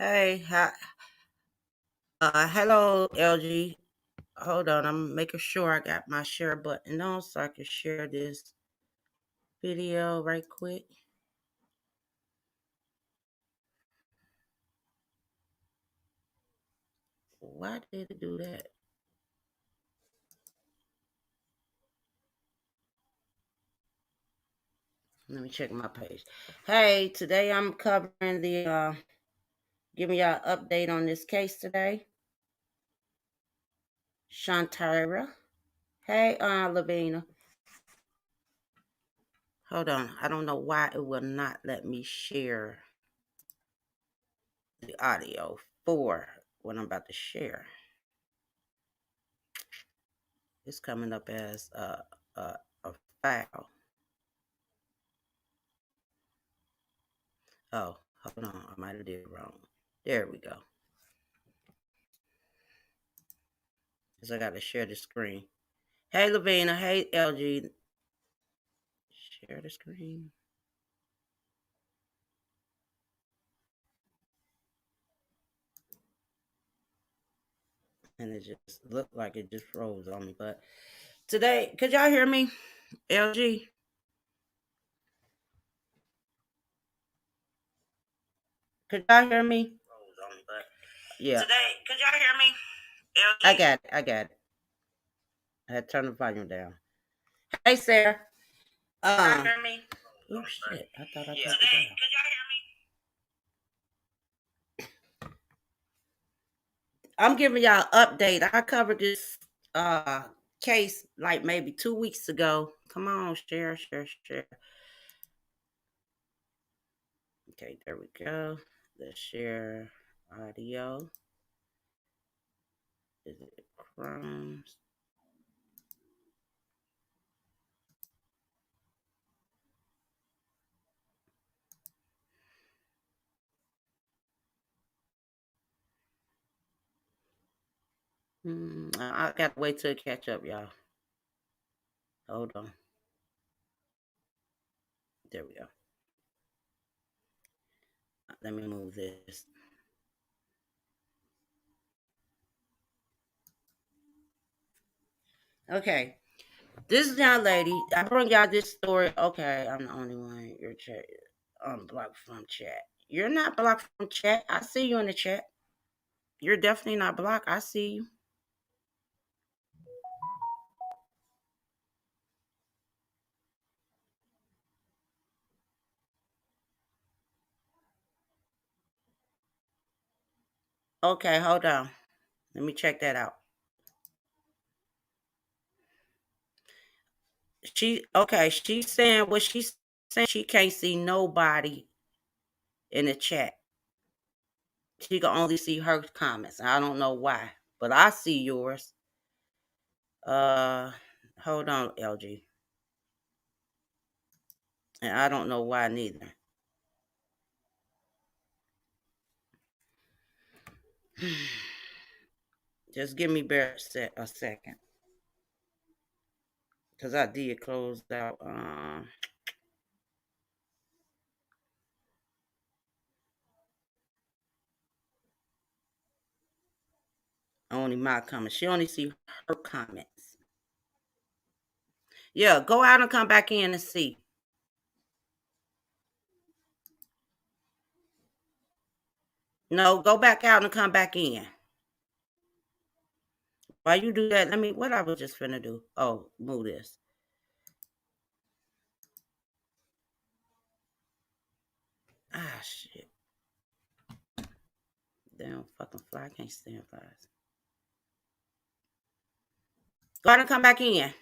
Hey, hello, LG. Hold on, I'm making sure I got my share button on so I can share this video right quick. Why did it do that? Let me check my page. Hey, today I'm covering giving y'all an update on this case today. Shawntyeria. Hey, Lavina. Hold on, I don't know why it will not let me share the audio for what I'm about to share. It's coming up as a file. Oh, hold on. I might have did it wrong. There we go. Because I got to share the screen. Hey, Lavina. Hey, LG. Share the screen. And it just looked like it just froze on me. But today, could y'all hear me? LG? Could y'all hear me? Yeah. Today, could y'all hear me? LG? I got it. I had to turn the volume down. Hey, Sarah. Hear me? Oh, shit. I thought I turned it down. Today, could y'all hear me? I'm giving y'all an update. I covered this case like maybe 2 weeks ago. Come on, share. Okay, there we go. Let's share audio. Is it Chrome? I gotta wait till it catch up, y'all. Hold on. There we go. Let me move this. Okay. This young lady, I bring y'all this story. Okay, I'm the only one. Your chat. I'm blocked from chat. You're not blocked from chat. I see you in the chat. You're definitely not blocked. I see you. Okay, hold on. Let me check that out. She's saying what she's saying. She can't see nobody in the chat. She can only see her comments. I don't know why, but I see yours. Uh, Hold on, LG. And I don't know why neither. Just give me a second. Because I did close out. Only my comments. She only see her comments. Yeah, go out and come back in and see. No, go back out and come back in. While you do that, what I was just finna do. Oh, move this. Ah, shit. Damn fucking fly. I can't stand flies. Go ahead and come back in.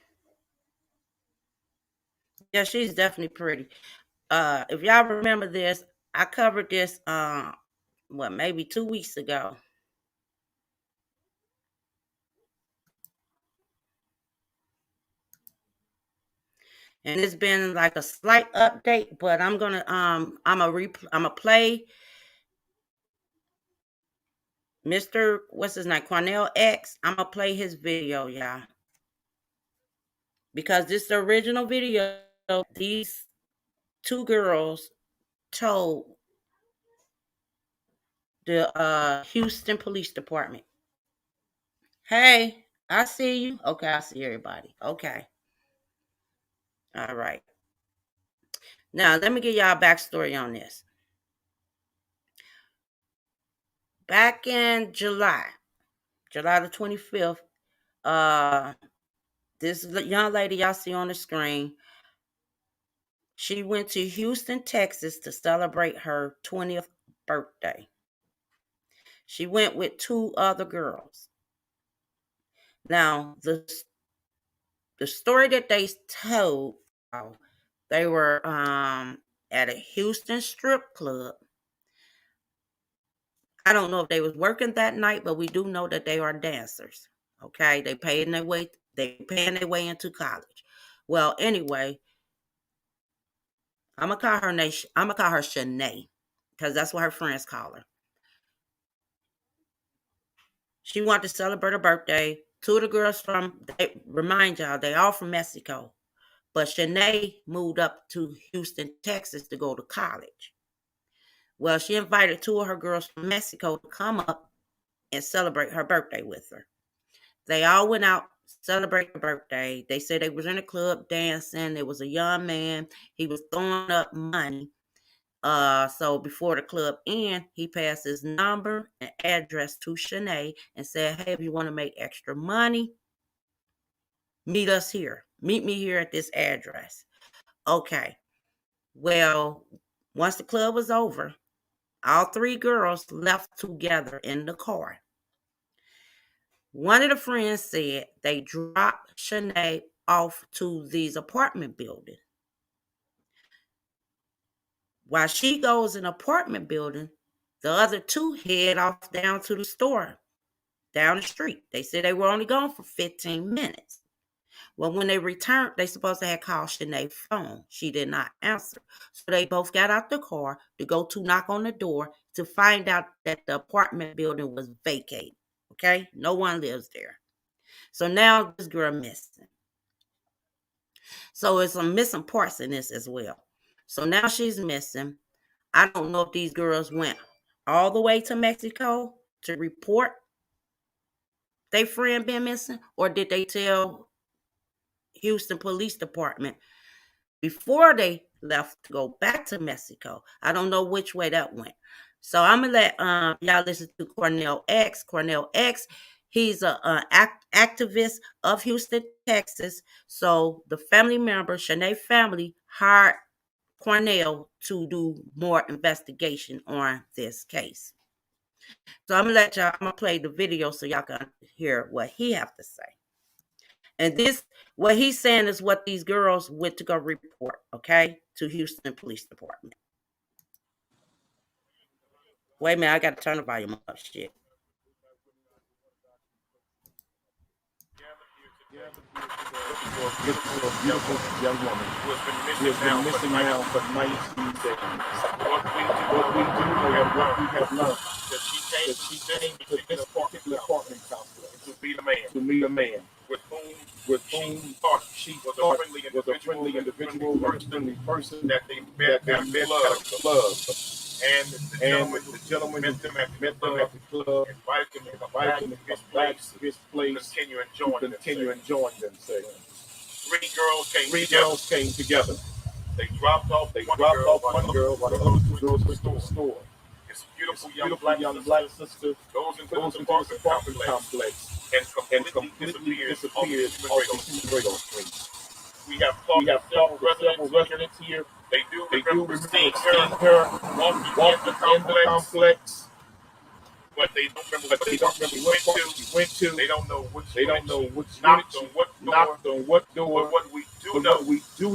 Yeah, she's definitely pretty. If y'all remember this, I covered this, maybe 2 weeks ago. And it's been like a slight update, but I'm gonna play Mr. What's his name? Cornell X. I'm gonna play his video, y'all. Because this is the original video. These two girls told the Huston Police Department. Hey, I see you. Okay, I see everybody. Okay. All right. Now, let me give y'all a backstory on this. Back in July the 25th, this young lady y'all see on the screen, she went to Houston, Texas to celebrate her 20th birthday. She went with 2 other girls. Now, the story that they told, they were at a Houston strip club. I don't know if they was working that night, but we do know that they are dancers. Okay, they paying their way into college. Well, anyway, I'm gonna call her Shanae, because that's what her friends call her. She wanted to celebrate her birthday. 2 of the girls remind y'all, they all from Mexico. But Shanae moved up to Houston, Texas to go to college. Well, she invited 2 of her girls from Mexico to come up and celebrate her birthday with her. They all went out, celebrate her birthday. They said they was in a club dancing. There was a young man. He was throwing up money. So before the club ended, he passed his number and address to Shanae and said, hey, if you want to make extra money, meet us here. Meet me here at this address. Okay. Well, once the club was over, all 3 girls left together in the car. One of the friends said they dropped Shanae off to these apartment buildings. While she goes in an apartment building, the other 2 head off down to the store down the street. They said they were only gone for 15 minutes. Well, when they returned, they supposed to have called Shanae's phone. She did not answer. So they both got out the car to go to knock on the door to find out that the apartment building was vacated. Okay? No one lives there. So now this girl missing. So it's some missing parts in this as well. So now she's missing. I don't know if these girls went all the way to Mexico to report their friend been missing, or did they tell Houston Police Department before they left to go back to Mexico? I don't know which way that went. So I'm gonna let y'all listen to Cornell X. Cornell X, he's a activist of Houston, Texas. So the family member, Shanae family, hired Cornell to do more investigation on this case. So I'm gonna play the video so y'all can hear what he have to say. And this, what he's saying is what these girls went to go report, okay, to Houston Police Department. Wait a minute, I got to turn the volume up. Shit. Look for a beautiful young woman who has been missing now for 19 days. What we do know and what we have learned that she came to this particular apartment complex to meet a man with whom she thought was a friendly individual, a friendly person that they met at the club. And the gentleman met them at the club, invited them to his place, continue enjoying themselves. 3 girls came together. They dropped off one girl while the other 2 girls went to the store. This beautiful young black sister goes into this apartment complex and completely disappears off the human radar screen. We have talked with several residents here. They do remember seeing her walking in the complex. But they don't remember what part she went to. They don't know which knocked on what door. But what we do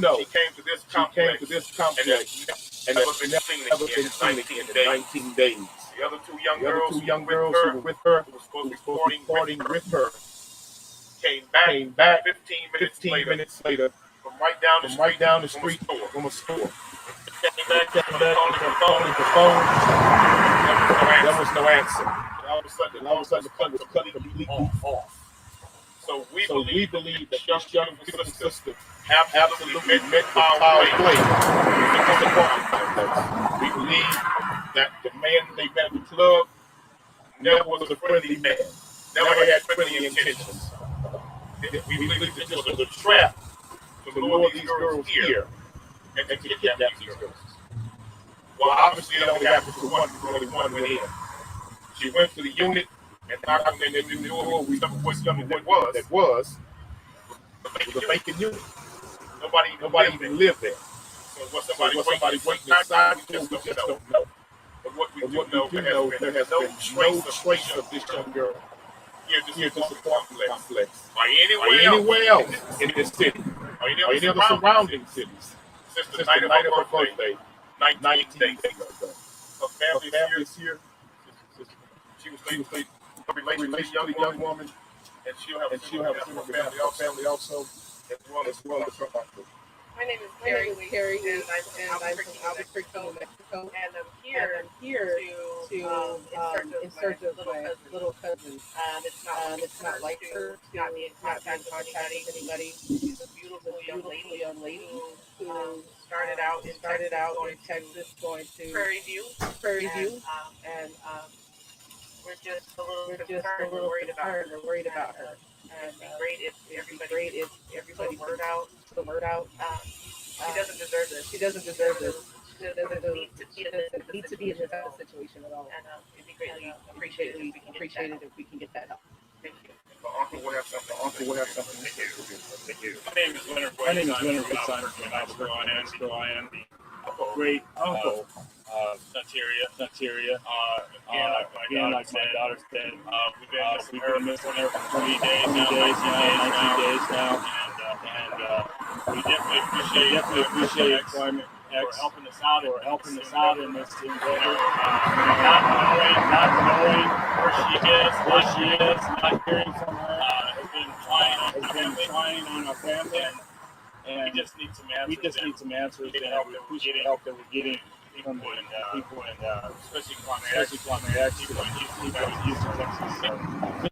know, she came to this complex and has never been seen again in 19 days. The other two young girls who were with her, who were supposed to be partying with her, came back 15 minutes later from right down the street from a store. Came back calling the phone. There was no answer. All of a sudden, the phone was cut completely off. So we believe that this young sister absolutely met foul play. We believe that the man they met at the club never was a friendly man, never had friendly intentions. We believe that this was a trap to lure these girls here and to kidnap these girls. Well, obviously it only happened to one because only one went in. She went to the unit and knocked on the unit door. We discovered what that was. It was a vacant unit. Nobody even lived there. So was somebody waiting inside? We just don't know. But what we do know, there has been no trace of this young girl here at this apartment complex or anywhere else in this city or any other surrounding cities since the night of her birthday, 19 days ago. Her family is here. She was related to the young woman, and she'll have a family also, as well as her uncle. My name is Carrie, and I'm from Albuquerque, New Mexico, and I'm here to in search of my little cousin. It's not like her to not be in contact with anybody. She's a beautiful young lady who started out in Texas, going to Prairie View, and we're just a little concerned and worried about her. And it'd be great if everybody put the word out. She doesn't deserve this. She doesn't need to be in this type of situation at all. And it'd be greatly appreciated if we can get that help. Thank you. The uncle will have something. Thank you. My name is Leonard White. I am the great uncle of Shawntyeria. Again, like my daughter said, we've been missing her for 20 days now, 19 days now, and we definitely appreciate Climate X for helping us out in this endeavor. Not knowing where she is, not hearing from her, has been trying on our family, and we just need some answers. And we appreciate the help that we're getting from people and especially Climate X, people in Houston, Texas.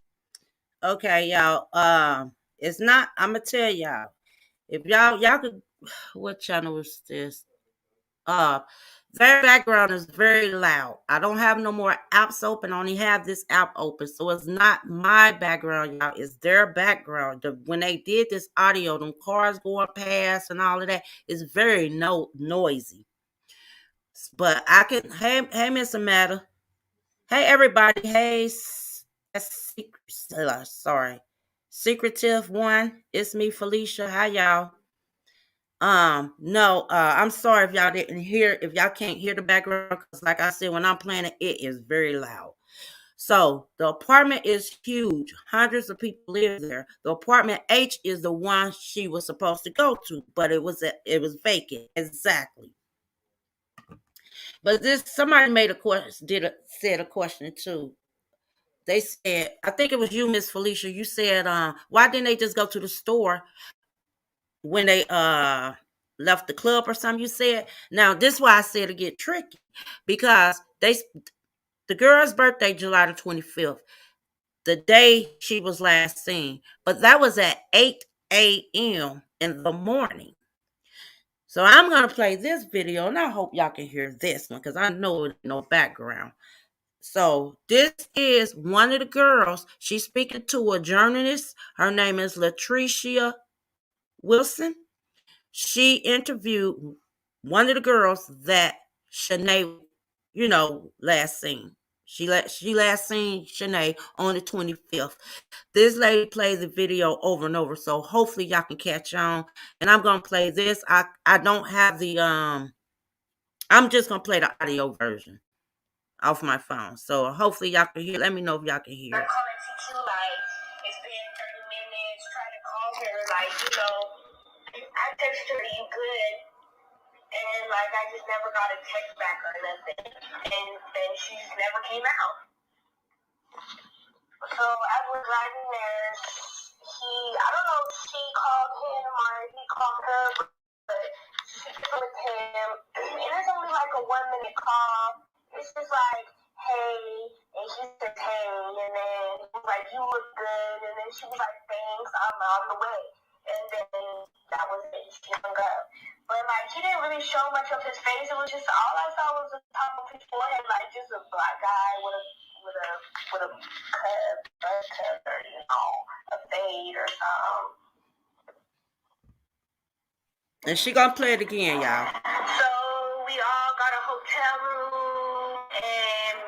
Okay, y'all. It's not. I'm gonna tell y'all. If y'all could, what channel is this? Their background is very loud. I don't have no more apps open. I only have this app open, so it's not my background, y'all. It's their background. When they did this audio, them cars going past and all of that, it's very noisy. But I can. Hey, Miss Amanda. Hey, everybody. Hey, Secretive One. It's me, Felicia. Hi, y'all. No, I'm sorry if y'all can't hear the background, because like I said, when I'm playing it is very loud. So the apartment is huge. Hundreds of people live there. The apartment H is the one she was supposed to go to, but it was vacant. Exactly. But somebody made said a question too. They said, I think it was you, Miss Felicia. You said, why didn't they just go to the store when they left the club or something? You said. Now this is why I said it get tricky, because the girl's birthday July the 25th, the day she was last seen, but that was at 8 a.m. in the morning. So I'm gonna play this video, and I hope y'all can hear this one, because I know it no background. So this is one of the girls. She's speaking to a journalist. Her name is Latricia Wilson. She interviewed one of the girls that Shanae, last seen. She last seen Shanae on the 25th. This lady plays the video over and over, so hopefully y'all can catch on. And I'm gonna play this. I don't have the I'm just gonna play the audio version off my phone. So hopefully y'all can hear. Let me know if y'all can hear it. It's been 30 minutes trying to call her, I texted her, you good? And I just never got a text back or nothing. And then she just never came out. So as we're driving there, I don't know if she called him or he called her, but she came with him. And it's only a 1-minute call. It's just hey, and she says, hey, and then he was you look good, and then she was thanks, I'm on the way. And then that was it, she hung up. But he didn't really show much of his face. It was just, all I saw was the top of his forehead, just a black guy with with a cut or a fade or something. And she gonna play it again, y'all. So we all got a hotel room, and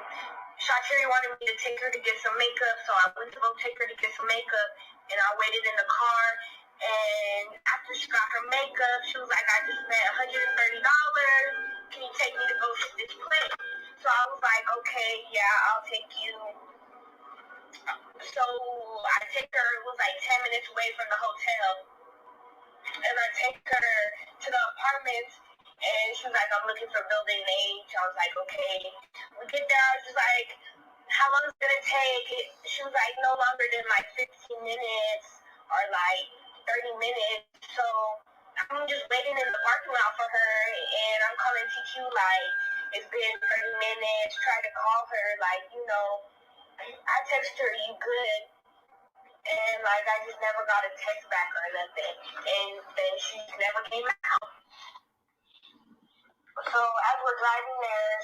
Shawntyeria wanted me to take her to get some makeup, so I went to go take her to get some makeup, and I waited in the car, and after she got her makeup, she was like, I just spent $130. Can you take me to go to this place? So I was like, okay, yeah, I'll take you. So I take her, it was like 10 minutes away from the hotel, and I take her to the apartment, and she was like, I'm looking for building H. I was like, okay. We get there, I was just like, how long is it gonna take? She was like, no longer than like 15 minutes or like 30 minutes. So I'm just waiting in the parking lot for her, and I'm calling TQ like, it's been 30 minutes, trying to call her, like, I text her, you good? And like I just never got a text back or nothing, and then she never came out. So as we're driving there,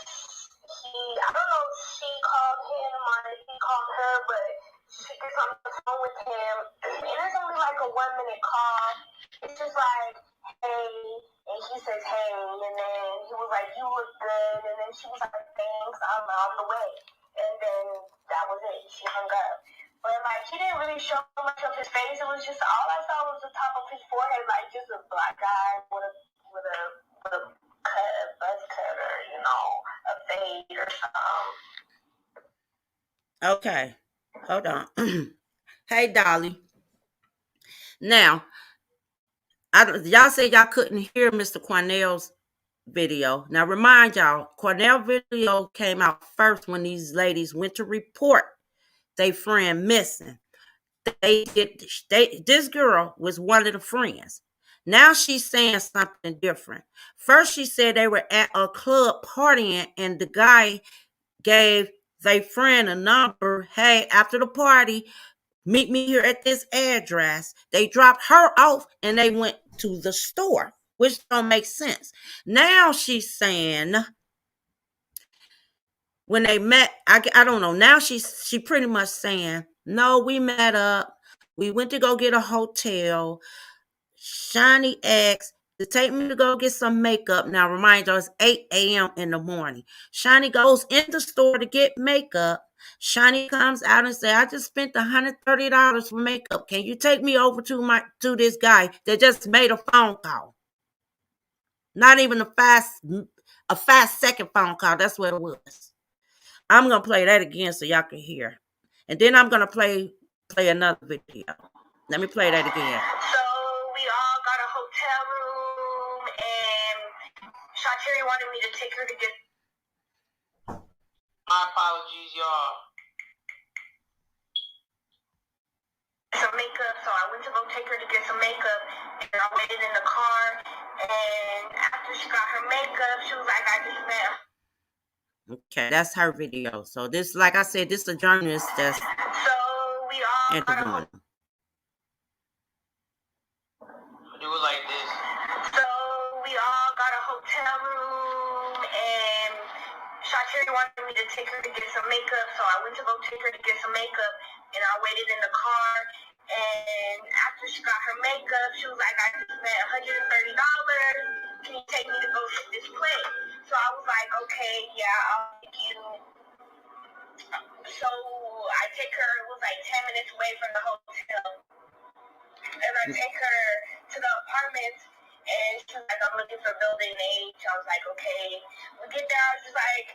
I don't know if she called him or if he called her, but she gets on the phone with him, and it's only like a 1-minute call. It's just like, hey, and he says, hey, and then he was like, you look good, and then she was like, thanks, I'm on the way, and then that was it. She hung up. But like he didn't really show much of his face. It was just all I saw was the top of his forehead, like just a black guy with a buzz cut or a fade or something. Okay, hold on. Hey, Dolly. Now, y'all said y'all couldn't hear Mr. Cornell's video. Now, remind y'all, Cornell video came out first when these ladies went to report their friend missing. This girl was one of the friends. Now she's saying something different. First, she said they were at a club partying, and the guy gave their friend a number. Hey, after the party, meet me here at this address. They dropped her off and they went to the store, which don't make sense. Now she's saying when they met, I don't know. Now she pretty much saying, no, we met up. We went to go get a hotel. Shawny asked to take me to go get some makeup. Now, remind you, it's 8 a.m. in the morning. Shawny goes in the store to get makeup. Shawny comes out and says, I just spent $130 for makeup. Can you take me over to this guy that just made a phone call? Not even a 5-second phone call. That's what it was. I'm going to play that again so y'all can hear. And then I'm going to play another video. Let me play that again. So we all got a hotel room, and Shawntyeria wanted me to take her to get... My apologies, y'all. Some makeup, so I went to go take her to get some makeup, and I waited in the car, and after she got her makeup, she was like, I just met... Okay, that's her video. So this, like I said, this is a journalist that's interviewing. Do it like this. So we all got a hotel room, and Shawntyeria wanted me to take her to get some makeup, so I went to go take her to get some makeup, and I waited in the car, and after she got her makeup, she was like, I just spent $130. Can you take me to go to this place? So I was like, okay, yeah, I'll take you. So I take her, it was like 10 minutes away from the hotel, and I take her to the apartment, and she was like, I'm looking for building H. I was like, okay. We get there, I was just like,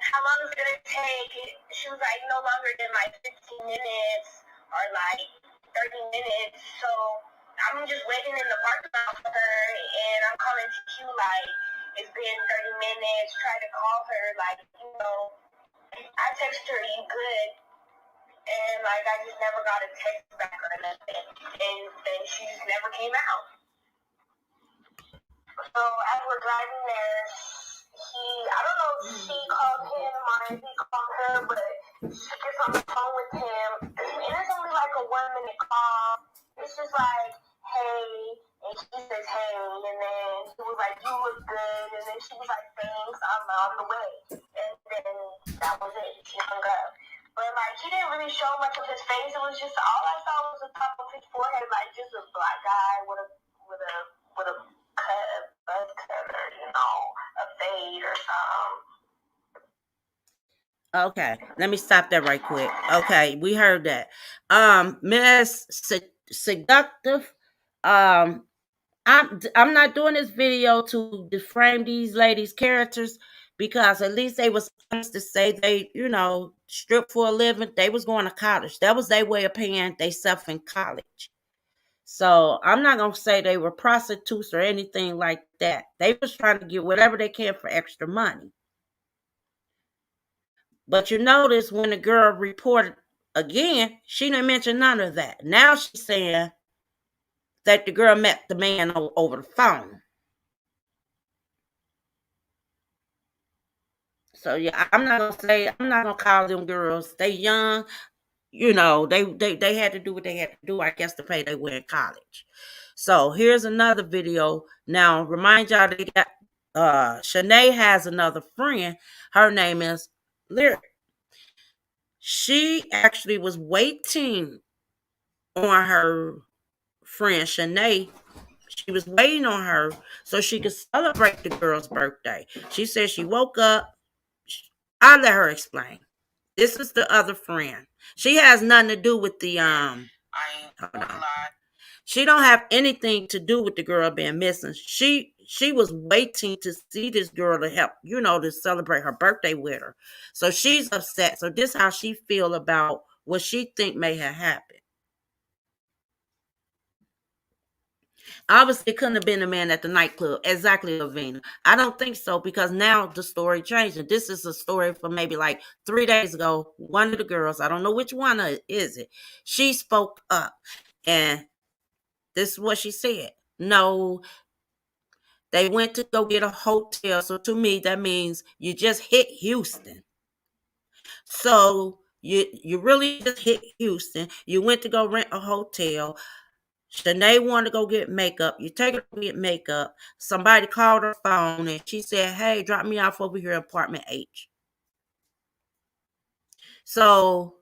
how long is it gonna take? She was like, no longer than like 15 minutes or like 30 minutes. So I'm just waiting in the parking lot for her, and I'm calling TQ like, it's been 30 minutes, trying to call her, like, I text her, you good? And like I just never got a text back or nothing, and then she just never came out. So as we're driving there, I don't know if she called him or if he called her, but she gets on the phone with him, and it's only like a 1-minute call. It's just like, hey, and she says, hey, and then he was like, you look good, and then she was like, thanks, I'm on the way, and then that was it. She hung up. But like he didn't really show much of his face. It was just all I saw was the top of his forehead, like just a black guy with a cut, a buzz cut, or a fade or something. Okay, let me stop that right quick. Okay, we heard that. Miss Seductive, I'm not doing this video to defame these ladies' characters because at least they was honest to say they, strip for a living. They was going to college. That was their way of paying themselves in college. So I'm not gonna say they were prostitutes or anything like that. They was trying to get whatever they can for extra money. But you notice when the girl reported again, she didn't mention none of that. Now she's saying that the girl met the man over the phone. So yeah, I'm not gonna call them girls. They young, they had to do what they had to do, I guess, to pay their way in college. So here's another video. Now remind y'all they got Shanae has another friend. Her name is Lyric. She actually was waiting on her friend Shanae. She was waiting on her so she could celebrate the girl's birthday. She said she woke up. I'll let her explain. This is the other friend. She has nothing to do with the hold on. She don't have anything to do with the girl being missing. She was waiting to see this girl to help, to celebrate her birthday with her. So she's upset. So this is how she feel about what she think may have happened. Obviously, it couldn't have been a man at the nightclub. Exactly, Lavina. I don't think so because now the story changed. And this is a story from maybe like 3 days ago. One of the girls, I don't know which one is it, she spoke up. And this is what she said. No, they went to go get a hotel. So to me, that means you just hit Houston. So you really just hit Houston. You went to go rent a hotel. Shanae wanted to go get makeup. You take her to get makeup. Somebody called her phone and she said, hey, drop me off over here at apartment H. So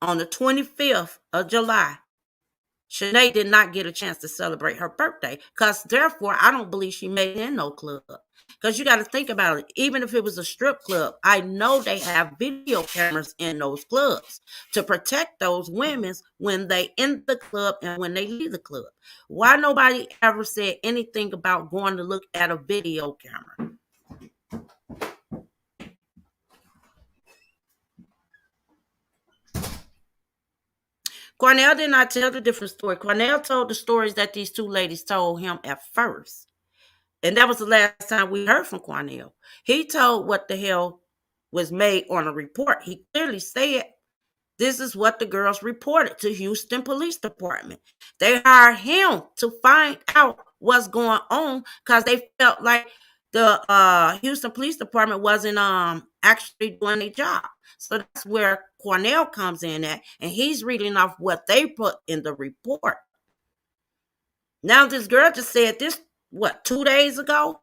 on the 25th of July, Shanae did not get a chance to celebrate her birthday because therefore I don't believe she made it in no club. Because you got to think about it. Even if it was a strip club, I know they have video cameras in those clubs to protect those women when they in the club and when they leave the club. Why nobody ever said anything about going to look at a video camera? Cornell did not tell the different story. Cornell told the stories that these two ladies told him at first. And that was the last time we heard from Cornell. He told what the hell was made on a report. He clearly said, this is what the girls reported to Houston Police Department. They hired him to find out what's going on because they felt like the Houston Police Department wasn't actually doing their job. So that's where Cornell comes in at, and he's reading off what they put in the report. Now this girl just said this, 2 days ago?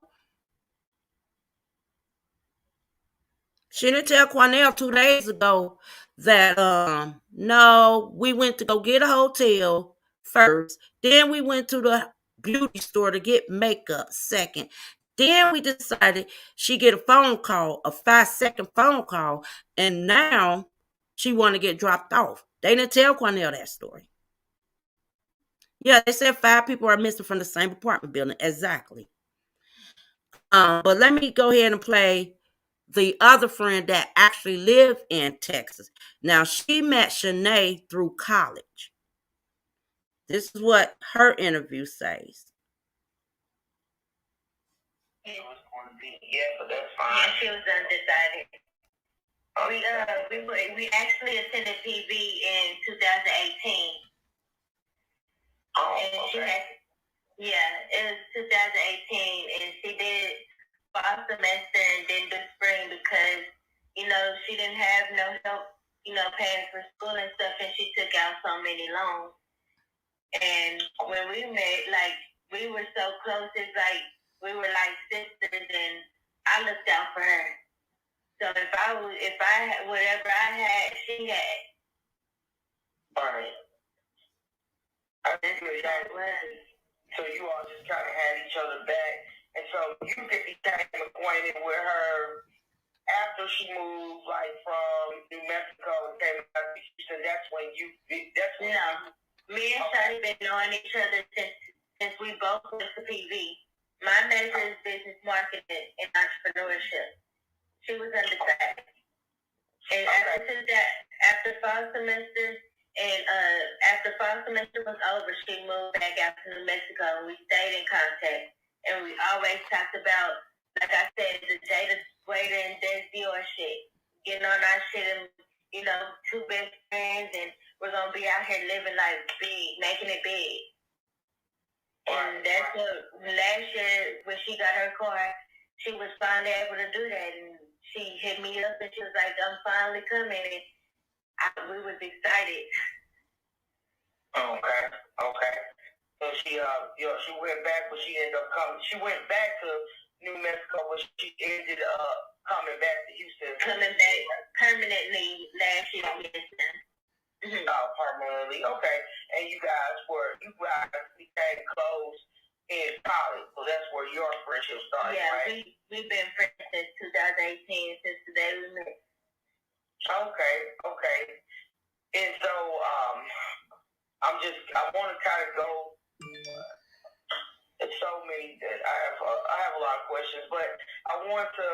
She didn't tell Cornell 2 days ago that no, we went to go get a hotel first. Then we went to the beauty store to get makeup second. Then we decided she get a phone call, a 5-second phone call, and now she want to get dropped off. They didn't tell Cornell that story. Yeah, they said 5 people are missing from the same apartment building. Exactly. But let me go ahead and play the other friend that actually lived in Texas. Now, she met Shanae through college. This is what her interview says. Yeah, but that's fine. Yeah, she was undecided. We actually attended PV in 2018. Oh, and it was 2018, and she did fall semester and then the spring because, she didn't have no help, paying for school and stuff, and she took out so many loans. And when we met, we were so close, it's like we were like sisters, and I looked out for her. So if I if I had whatever I had, she had. Alright. I think that was. So you all just kind of had each other back. And so you became acquainted with her after she moved, like, from New Mexico and came out to Houston. That's when me and Shawty been knowing each other since we both went to PV. My major is business marketing and entrepreneurship. She was undecided. And ever since that, after fall semester was over, she moved back out to New Mexico, and we stayed in contact. And we always talked about, like I said, the Jada Waiter and Des Dior shit. Getting on our shit and, two best friends, and we're going to be out here living like big, making it big. And that's what, last year, when she got her car, she was finally able to do that. And she hit me up, and she was like, I'm finally coming. And we was excited. Okay. So she went back, but she ended up coming. She went back to New Mexico, but she ended up coming back to Houston. Coming back permanently last year, Houston. Mm-hmm. Permanently, okay. And you guys became close in college, so that's where your friendship started, right? Yeah, we've been friends since 2018, since the day we met. Okay. And so, I want to kind of go. It's so many. I have a lot of questions, but I want to,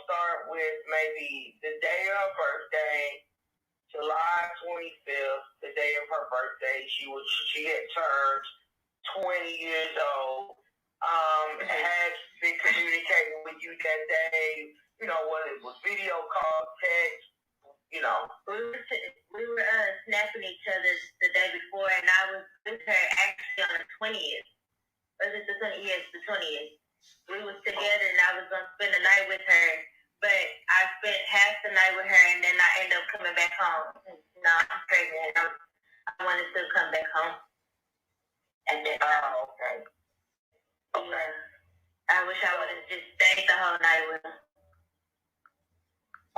start with maybe the day of her birthday, July 25th, the day of her birthday. She had turned 20 years old. Had been communicating with you that day. Whether it was video call, text. We were snapping each other the day before, and I was with her actually on the 20th. Was it the 20th? Yes, the 20th. We was together, and I was going to spend the night with her, but I spent half the night with her, and then I ended up coming back home. I'm pregnant. I wanted to come back home. And then, okay. Yeah. I wish I would have just stayed the whole night with her.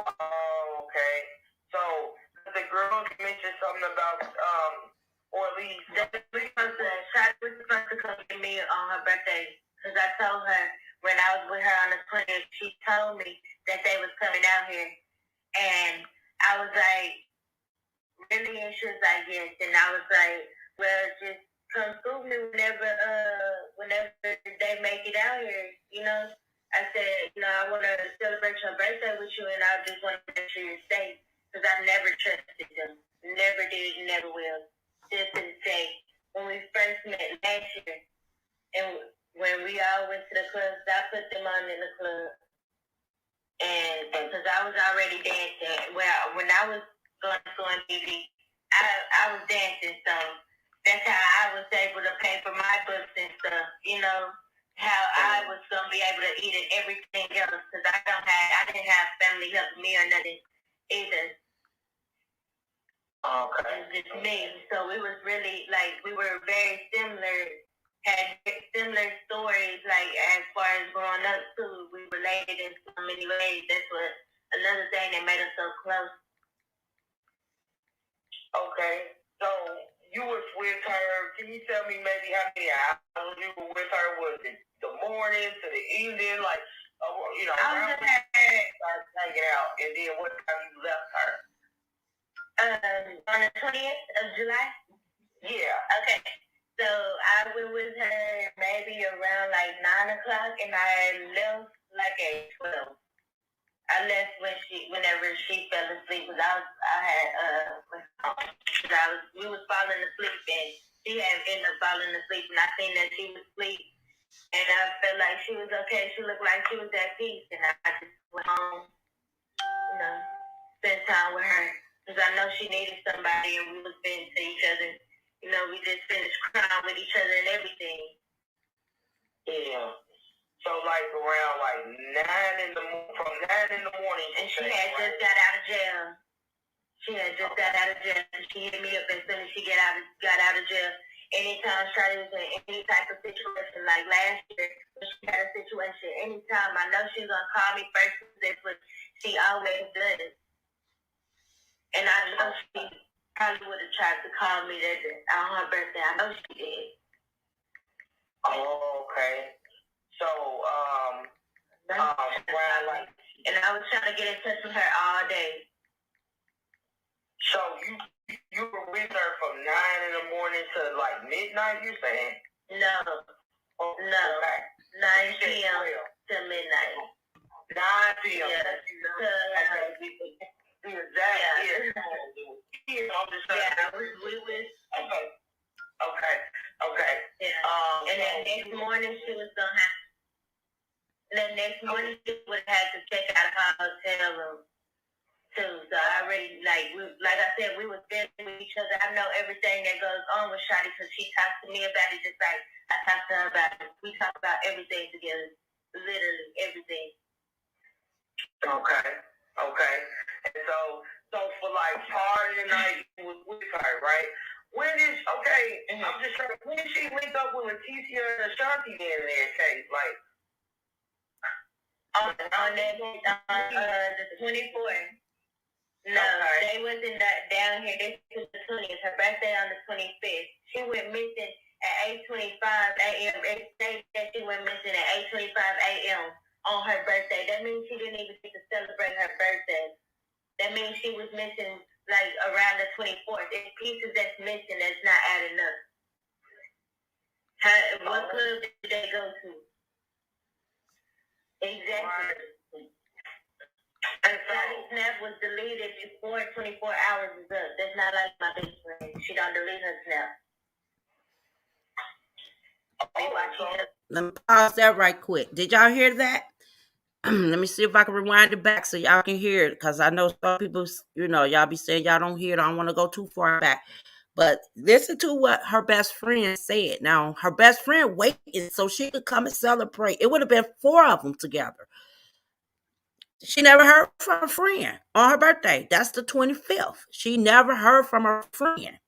Okay. So the girls mentioned something about, or at least we were supposed to come get me on her birthday, because I told her when I was with her on the 20th, she told me that they was coming out here, and I was like, really? And she was like, yes. And I was like, well, just come through me whenever they make it out here, I said, I want to celebrate your birthday with you, and I just want to make sure you're safe, because I've never trusted them. Never did, never will. Just to say, when we first met last year, and when we all went to the clubs, I put them on in the club. And because I was already dancing, when I was going TV, I was dancing, so that's how I was able to pay for my books and stuff, how I was going to be able to eat and everything else, because I didn't have family helping me or nothing either. Okay. It was just me. So we was really, we were very similar, had similar stories, as far as growing up, too. We related in so many ways. That's what another thing that made us so close. Okay. So you was with her. Can you tell me maybe how many hours you were with her? Was it the morning to the evening? I was around when you started hanging out, and then what time you left her? On the 20th of July? Yeah. Okay. So I went with her maybe around 9 o'clock, and I left at 12. I left whenever she fell asleep, because we was falling asleep, and she had ended up falling asleep, and I seen that she was asleep, and I felt like she was okay. She looked like she was at peace, and I just went home, spend time with her, because I know she needed somebody, and we was been to each other. We just finished crying with each other and everything. Yeah. So around 9 in the morning. And she had just got out of jail. She hit me up as soon as she got out of jail. Anytime Shawty was in any type of situation, like last year when she had a situation, anytime I know she was gonna call me first. That's what She always does. And I know she probably would have tried to call me that on her birthday. I know she did. Oh, okay. So, and I was trying to get in touch with her all day. So you were with her from 9 in the morning to like midnight, you saying? No. Oh, no. Okay. 9 p.m. to midnight. 9 p.m. Yeah. We was. Okay. Yeah. And then next morning she was gonna have. The next morning she would have had to check out of her hotel room too. So I already like I said, we were spending with each other. I know everything that goes on with Shawty because she talks to me about it just like I talk to her about it. We talk about everything together. Literally everything. Okay. And so for like part of the night you was with her, right? When did I'm just trying to when did she link up with Leticia and Ashanti in their case? Like on the 24th. No, they wasn't down here. They was the 20th. Her birthday on the 25th. She went missing at 8:25 a.m. It stated that she went missing at 8:25 a.m. on her birthday. That means she didn't even get to celebrate her birthday. That means she was missing like around the 24th. There's pieces that's missing that's not adding up. What club did they go to? Exactly. And Shawty's snap was deleted before 24 hours is up. That's not like my best friend. She don't delete her snap. Let me pause that right quick. Did y'all hear that? Let me see if I can rewind it back so y'all can hear it. Because I know some people, y'all be saying y'all don't hear it. I don't want to go too far back. But listen to what her best friend said. Now, her best friend waited so she could come and celebrate. It would have been 4 of them together. She never heard from her friend on her birthday. That's the 25th. She never heard from her friend.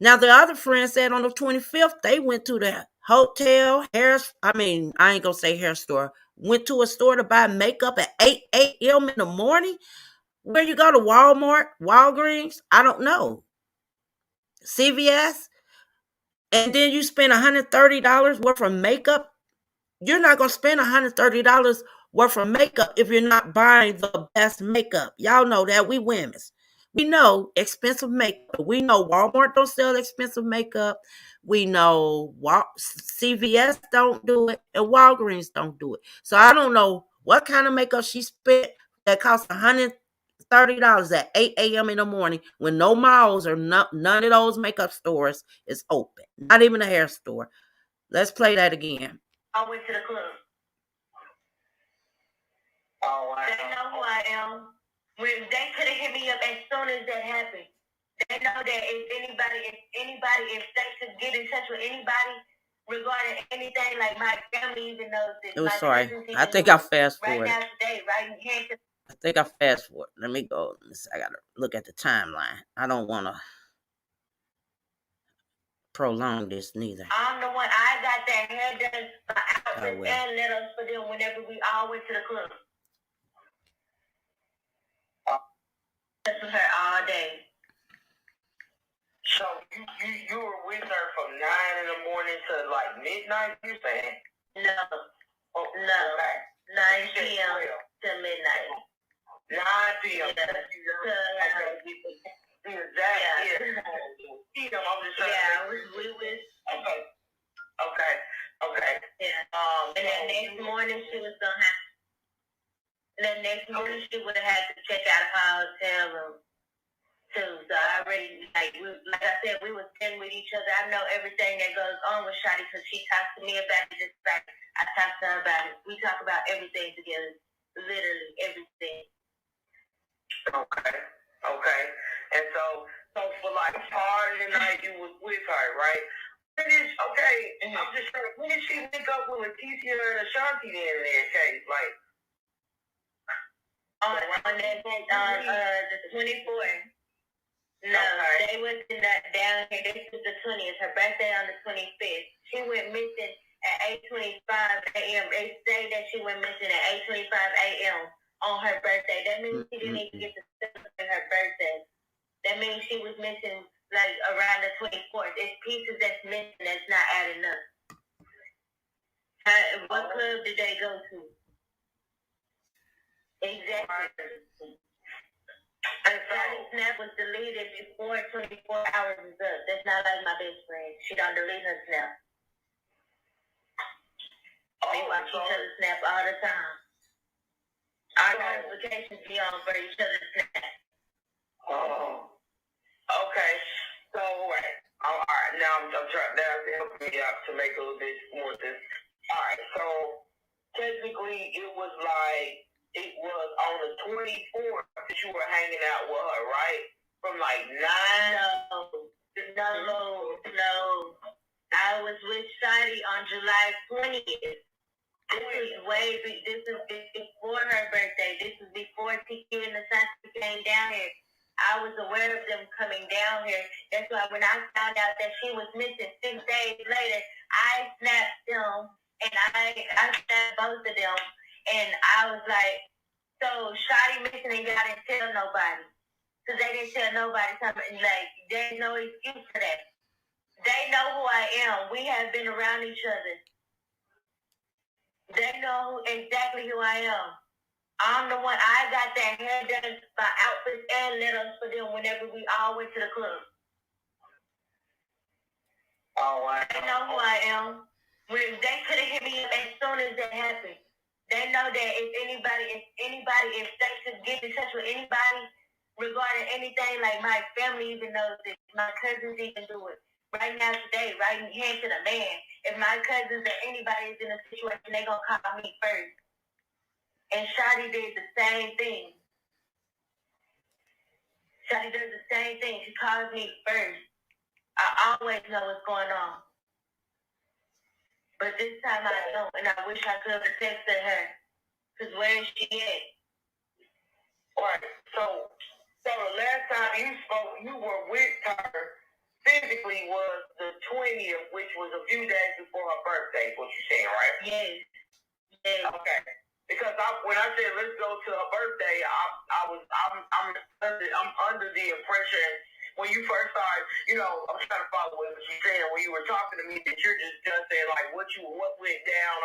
Now, the other friend said on the 25th, they went to the hotel, I ain't going to say hair store, went to a store to buy makeup at 8 a.m. in the morning. Where you go to Walmart, Walgreens? I don't know. CVS? And then you spend $130 worth of makeup. You're not going to spend $130 worth of makeup if you're not buying the best makeup. Y'all know that. We women. We know expensive makeup. We know Walmart don't sell expensive makeup. We know CVS don't do it and Walgreens don't do it. So I don't know what kind of makeup she spent that cost $130 at 8 a.m. in the morning when no malls or none of those makeup stores is open. Not even a hair store. Let's play that again. I went to the club. Oh, wow. They know who I am. When they could have hit me up as soon as that happened. They know that if they could get in touch with anybody regarding anything, like my family even knows this. Oh, sorry. I think I fast forward. Right now today, right in here. I think I fast forward. Let me go. I gotta look at the timeline. I don't want to prolong this neither. I'm the one. I got that hair done. My outfit and letters for them whenever we all went to the club. With her all day. So you were with her from 9 in the morning to like midnight, you saying? No. Oh, no. 9 p.m. to midnight. 9 p.m. We was. Okay. Yeah. And then next morning she was gonna have. The next morning she would have had to check out of her hotel room too. So I already like I said, we were spending with each other. I know everything that goes on with Shawty because she talks to me about it just like I talk to her about it. We talk about everything together. Literally everything. Okay. And so for like part of the night you was with her, right? I'm just trying to when did she link up with Leticia and Ashanti in their case? Like on the 24th. No, they wasn't down here. They was the 20th. Her birthday on the 25th. She went missing at 8:25 a.m. They say that she went missing at 8:25 a.m. on her birthday. That means she didn't even get to celebrate her birthday. That means she was missing like around the 24th. It's pieces that's missing that's not adding up. What club did they go to? Exactly. And Shawty's snap was deleted before 24 hours is up. That's not like my best friend. She don't delete her snap. We watch each other's snap all the time. Our notifications be on for each other's snap. Oh. Okay. So, right. All right. Now I'm trying to help me out to make a little bit more of this. All right. So, technically, it was on the 24th that you were hanging out with her, right? From like 9? No. I was with Shawty on July 20th. This is before her birthday. This is before TQ and the Sunset came down here. I was aware of them coming down here. That's why when I found out that she was missing 6 days later, I snapped them and I snapped both of them. And I was like, so Shawty missing and y'all didn't tell nobody. Because they didn't tell nobody something. Like, there's no excuse for that. They know who I am. We have been around each other. They know exactly who I am. I'm the one, I got that hair done by outfits and letters for them whenever we all went to the club. Oh, wow. They know who I am. They could have hit me up as soon as that happened. They know that if they could get in touch with anybody regarding anything, like my family even knows this, my cousins even do it. Right now, today, right hand to the man. If my cousins or anybody is in a situation, they gonna call me first. And Shawty did the same thing. Shawty does the same thing. She calls me first. I always know what's going on. But this time I don't, and I wish I could have texted her. Because where is she at? Right. So the last time you spoke, you were with her physically was the 20th, which was a few days before her birthday, what you're saying, right? Yes. Okay. Because when I said let's go to her birthday, I'm under the impression when you first started, I'm trying to follow what you're saying when you were talking to me that you're just saying like what went down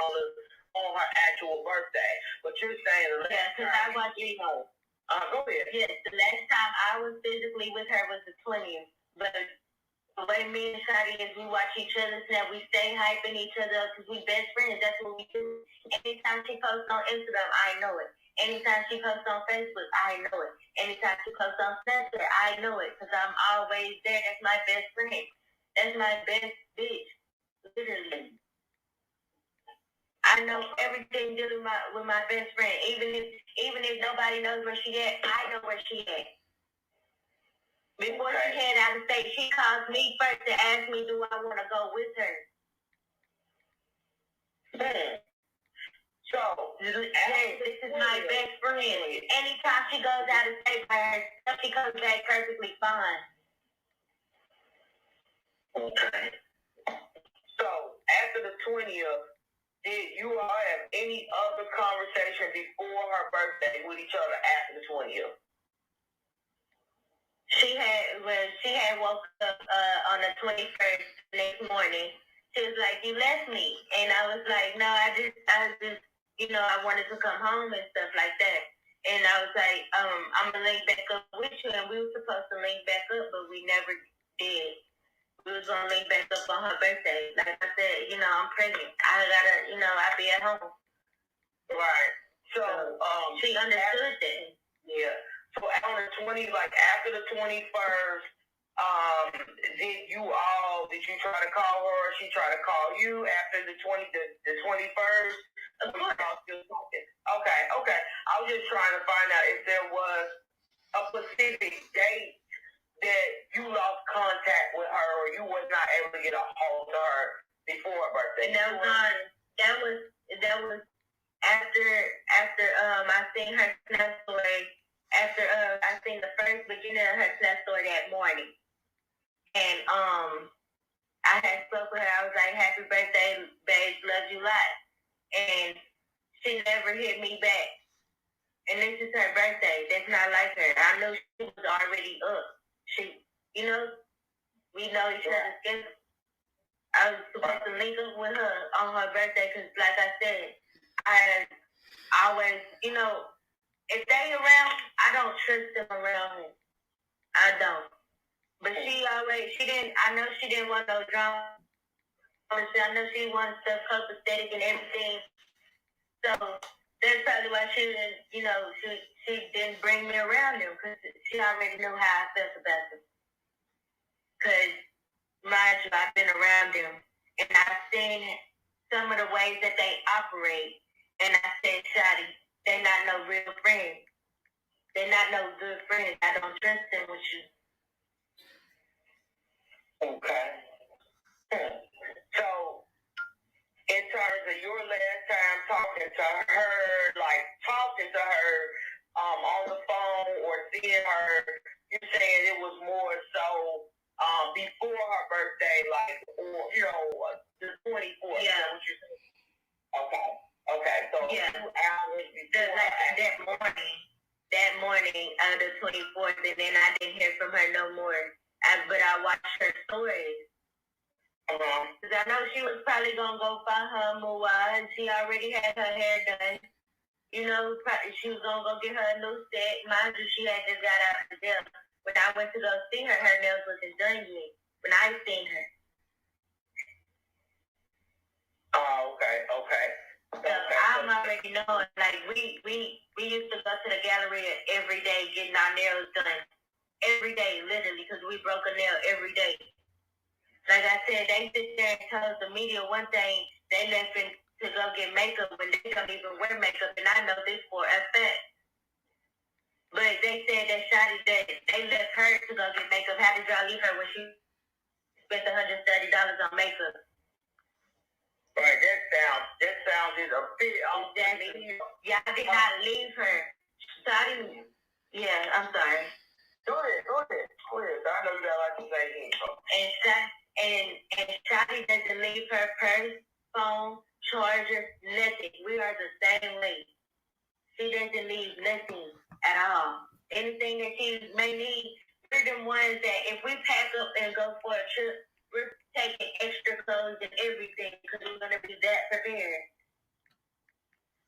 on her actual birthday, but you're saying because I watched you know. Go ahead. Yes, the last time I was physically with her was the 20th, but the way me and Shawty is, we watch each other snap. We stay hyping each other up because we best friends. That's what we do. Anytime she posts on Instagram, I know it. Anytime she posts on Facebook, I know it. Anytime she posts on Snapchat, I know it because I'm always there. That's my best friend. That's my best bitch. Literally. I know everything dealing with my best friend. Even if nobody knows where she at, I know where she at. Before she head out of state, she calls me first to ask me, do I want to go with her? So, this is my best friend. Anytime she goes out of state by herself, she comes back perfectly fine. Okay. So, after the 20th, did you all have any other conversation before her birthday with each other after the 20th? She had woke up on the 21st next morning. She was like, you left me. And I was like, no, I just, I wanted to come home and stuff like that. And I was like, I'm going to link back up with you. And we were supposed to link back up, but we never did. We was going to link back up on her birthday. Like I said, I'm pregnant. I got to, I'll be at home. Right. So she understood that. Yeah. So on the 20, like after the 21st, did you try to call her or she try to call you after the 21st? Of course. Okay. I was just trying to find out if there was a specific date that you lost contact with her or you was not able to get a hold of her before her birthday. And that was after I seen her snap story. After I seen the first beginning of her snap story that morning. And I had spoke with her. I was like, happy birthday, babe, love you a lot. And she never hit me back. And this is her birthday. That's not like her. I know she was already up. She, you know, we know each other's schedule. I was supposed to link up with her on her birthday because, like I said, I always, you know, if they around, I don't trust them around me. I don't. But I know she didn't want no drama. I know she wanted stuff copacetic and everything. So that's probably why she didn't, you know, she didn't bring me around them because she already knew how I felt about them. Because, mind you, I've been around them and I've seen some of the ways that they operate. And I said, Shawty, they're not no real friends. They're not no good friends. I don't trust them with you. Okay. So, in terms of your last time talking to her, on the phone or seeing her, you saying it was more so before her birthday, like, or, you know, the 24th. Yeah. Is that what you're saying? Okay. So, yeah. 2 hours before that morning, the 24th, and then I didn't hear from her no more. But I watched her stories. Because I know she was probably going to go find her Mua, and she already had her hair done. You know, she was going to go get her a new set. Mind you, she had just got out of jail. When I went to go see her, her nails wasn't done yet. When I seen her. Oh, okay. So I'm already knowing, like, we used to go to the gallery every day getting our nails done. Every day, literally, because we broke a nail every day. Like I said, they sit there and tell the media one thing, they left to go get makeup when they don't even wear makeup, and I know this for a fact. But they said that Shawty, that they left her to go get makeup. How did y'all leave her when she spent $130 on makeup? Right, that sounded a bit exactly. Y'all did not leave her. Shawty, yeah, I'm sorry. Go ahead. I know you got a lot to say here. And Shawty doesn't leave her purse, phone, charger, nothing. We are the same way. She doesn't leave nothing at all. Anything that she may need, we're the ones that if we pack up and go for a trip, we're taking extra clothes and everything because we're going to be that prepared.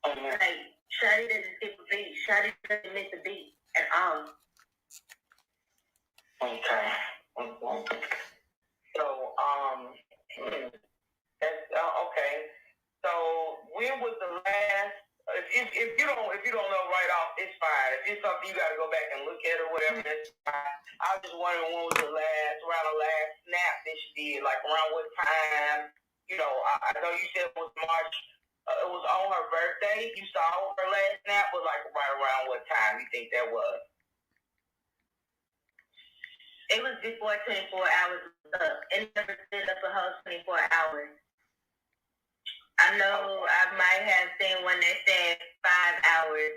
Like, Shawty doesn't skip a beat. Shawty doesn't miss a beat at all. Okay. So, that's okay. So, when was the last? If you don't know right off, it's fine. If it's something you got to go back and look at or whatever, that's fine. I was just wondering when was the last snap that she did? Like around what time? You know, I know you said it was March. It was on her birthday. You saw her last snap, but like right around what time you think that was? It was before 24 hours was up. It never stood up a whole 24 hours. I know I might have seen one that said 5 hours,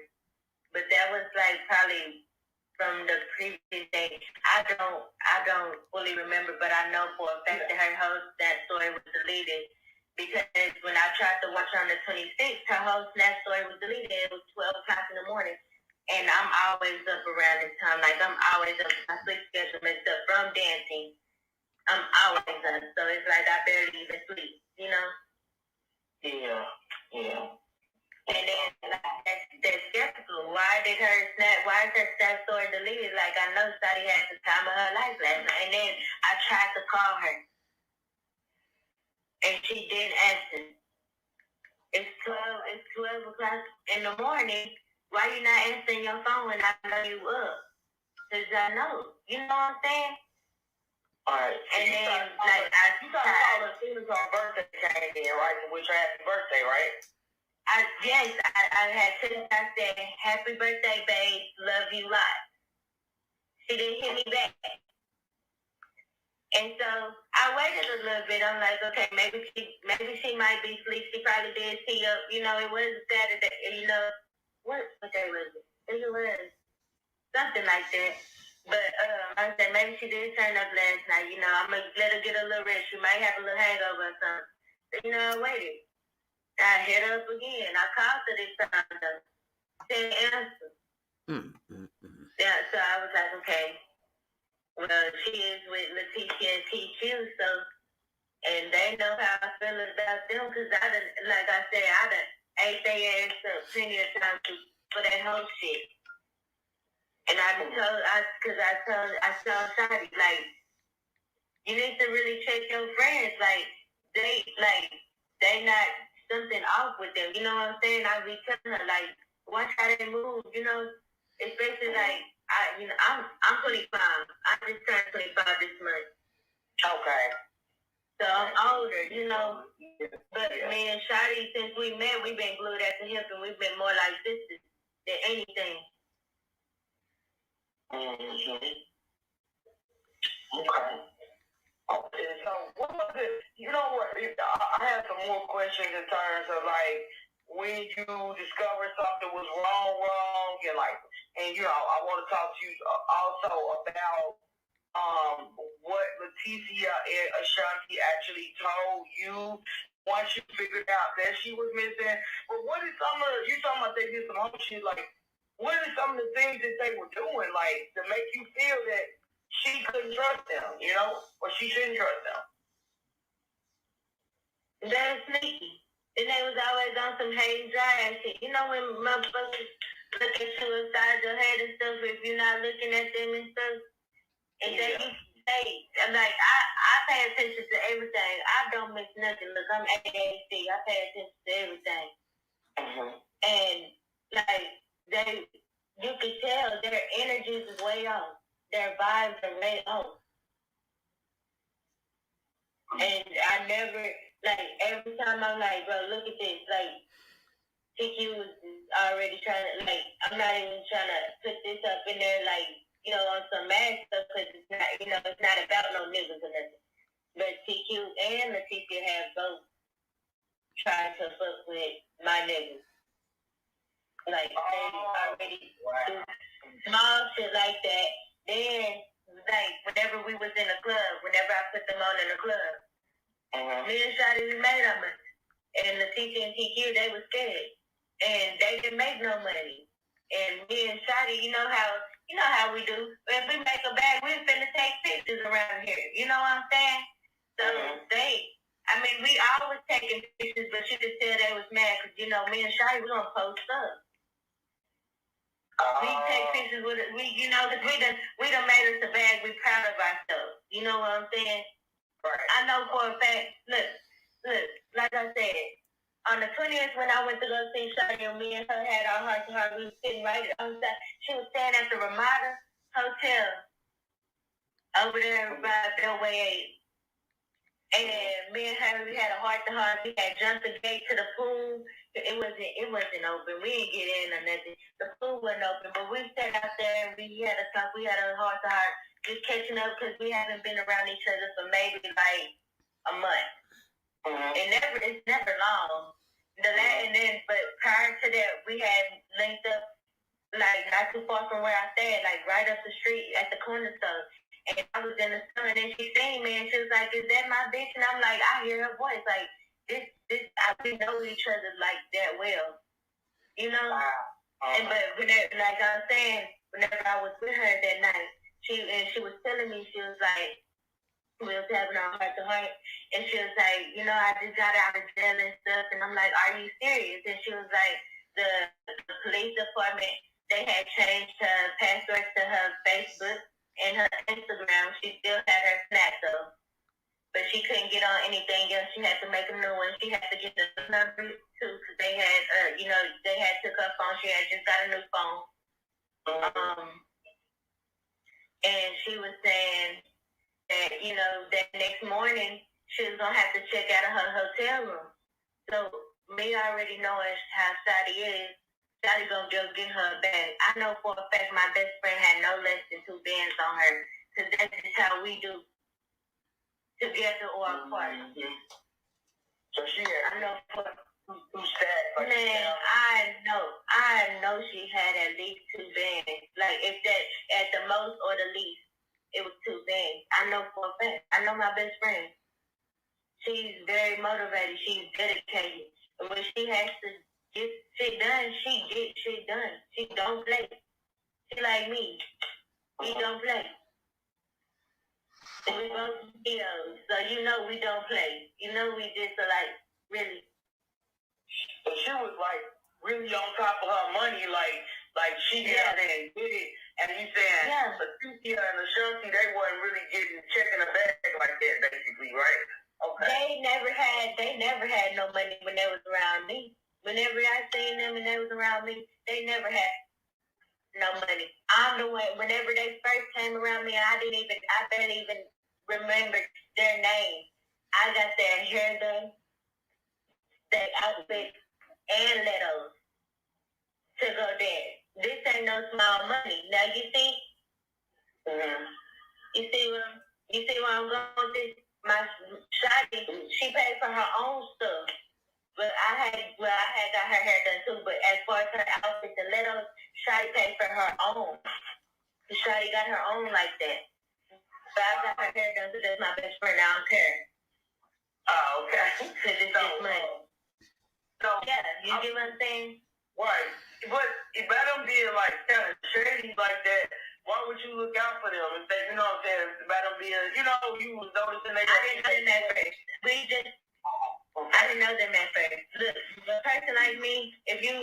but that was like probably from the previous day. I don't fully remember, but I know for a fact that her whole snap story was deleted because when I tried to watch her on the 26th, her whole snap story was deleted. It was 12 o'clock in the morning. And I'm always up around this time. Like, I'm always up. My sleep schedule messed up from dancing. I'm always up. So it's like I barely even sleep, you know? Yeah. And then, like, that's skeptical. Why is her snap story deleted? Like, I know Shawty had the time of her life last night. And then I tried to call her. And she didn't answer. It's 12 o'clock in the morning. Why you not answering your phone when I know you up? Because I know. You know what I'm saying? Alright. And then, like, you got to call her as soon as her birthday came in, right? Which her happy birthday, right? Yes, I had said, I said, happy birthday, babe. Love you lots. She didn't hit me back. And so I waited a little bit. I'm like, okay, maybe she might be asleep. She probably did see up. You know, it was Saturday. You know, what day was it? It was something like that. But I said maybe she did turn up last night. You know, I'm gonna let her get a little rest. She might have a little hangover or something. But, you know, I waited. I hit her up again. I called her this time though. She didn't answer. Yeah, so I was like, okay, well, she is with Leticia and TQ, so, and they know how I feel about them, because like I said, I done ate their ass up plenty of times for that whole shit. And I told Shawty, like, you need to really check your friends, they not something off with them, you know what I'm saying? I be telling her, like, watch how they move, you know, especially like, I'm 25. I just turned 25 this month. Okay. So I'm older, you know. But me and Shawty, since we met, we've been glued at the hip, and we've been more like sisters than anything. Mm-hmm. Okay. Okay, so what was it? You know what? I have some more questions in terms of like when you discovered something was wrong, and you know, I want to talk to you also about what Leticia and Ashanti actually told you once you figured out that she was missing. But what is some of you talking about? They did some whole shit. Like, what are some of the things that they were doing, like, to make you feel that she couldn't trust them, you know, or she shouldn't trust them? They're sneaky. And they was always on some hate and dry and shit. You know when motherfuckers look at you inside your head and stuff if you're not looking at them and stuff? And I'm like, I pay attention to everything. I don't miss nothing. Look, I'm ADHD. I pay attention to everything. Mm-hmm. And like you can tell their energies is way off. Their vibes are way off. And I never, like, every time I'm like, bro, look at this. Like, TQ was already trying to, like, I'm not even trying to put this up in there, like, you know, on some mad stuff, because it's not, you know, it's not about no niggas or nothing. But TQ and Leticia have both tried to fuck with my niggas. Like, they already do small shit like that. Then, like, whenever we was in the club, whenever I put them on in the club, me and Shawty, we made them. And Leticia and TQ, they was scared. And they didn't make no money. And me and Shawty, you know how we do. If we make a bag, we're finna take pictures around here. You know what I'm saying? So we always taking pictures, but you could tell they was mad because, you know, me and Shawty, we gonna post up. We take pictures with it. Because we done made us a bag. We proud of ourselves. You know what I'm saying? Right. I know for a fact. Look, like I said, on the 20th when I went to go see Shawty, me and her had our heart to heart. We was sitting right outside. She was staying at the Ramada Hotel over there by Bellway 8. And me and her, we had a heart to heart. We had jumped the gate to the pool. It wasn't open. We didn't get in or nothing. The pool wasn't open, but we sat out there and we had a talk. We had a heart to heart, just catching up because we haven't been around each other for maybe like a month. It's never long. But prior to that, we had linked up, like, not too far from where I stayed, like, right up the street at the corner store. And I was in the store, and then she seen me, and she was like, "Is that my bitch?" And I'm like, I hear her voice. Like, we know each other, like, that well. You know? Wow. But like I was saying, whenever I was with her that night, she was telling me, she was like, we was having our heart to heart, and she was like, you know, I just got out of jail and stuff, and I'm like, are you serious? And she was like, the police department, they had changed her passwords to her Facebook and her Instagram. She still had her Snap though, but she couldn't get on anything else. She had to make a new one. She had to get the number too, because they had, they had took her phone. She had just got a new phone. And she was saying that, you know, that next morning she was going to have to check out of her hotel room. So me already knowing how Shawty is, Shawty going to go get her a bag. I know for a fact my best friend had no less than 2 bands on her, because that's just how we do, together or apart. So she had, I know for 2 stacks. Man, I know she had at least 2 bands. Like, if that, at the most or the least, it was 2 bands. I know for a fact. I know my best friend. She's very motivated. She's dedicated. And when she has to get shit done, she gets shit done. She don't play. like me. We don't play. We both videos, so you know we don't play. You know we just are like really. But she was like really on top of her money, like she got there and did it. And you saying the Cynthia and the Shawntyeria, they wasn't really checking the bag like that, basically, right? Okay. They never had no money when they was around me. Whenever I seen them and they was around me, they never had no money. I'm the one. Whenever they first came around me, I barely even remember their name. I got their hair done, their outfit, and letters to go there. This ain't no small money. Now you see, you see where I'm going with this. My Shawty, she paid for her own stuff. But I had got her hair done too. But as far as her outfit, the letters, Shawty paid for her own. Shawty got her own like that. But I got her hair done because that's my best friend. I don't care. Oh, okay. Because it's just money. So yeah, you get what I'm saying? Right. But if I don't be like kind of shady like that, why would you look out for them? If they, you know what I'm saying? If I don't be, you was noticing they. I didn't know them at first. I didn't know them at first. Look, a person like me, if you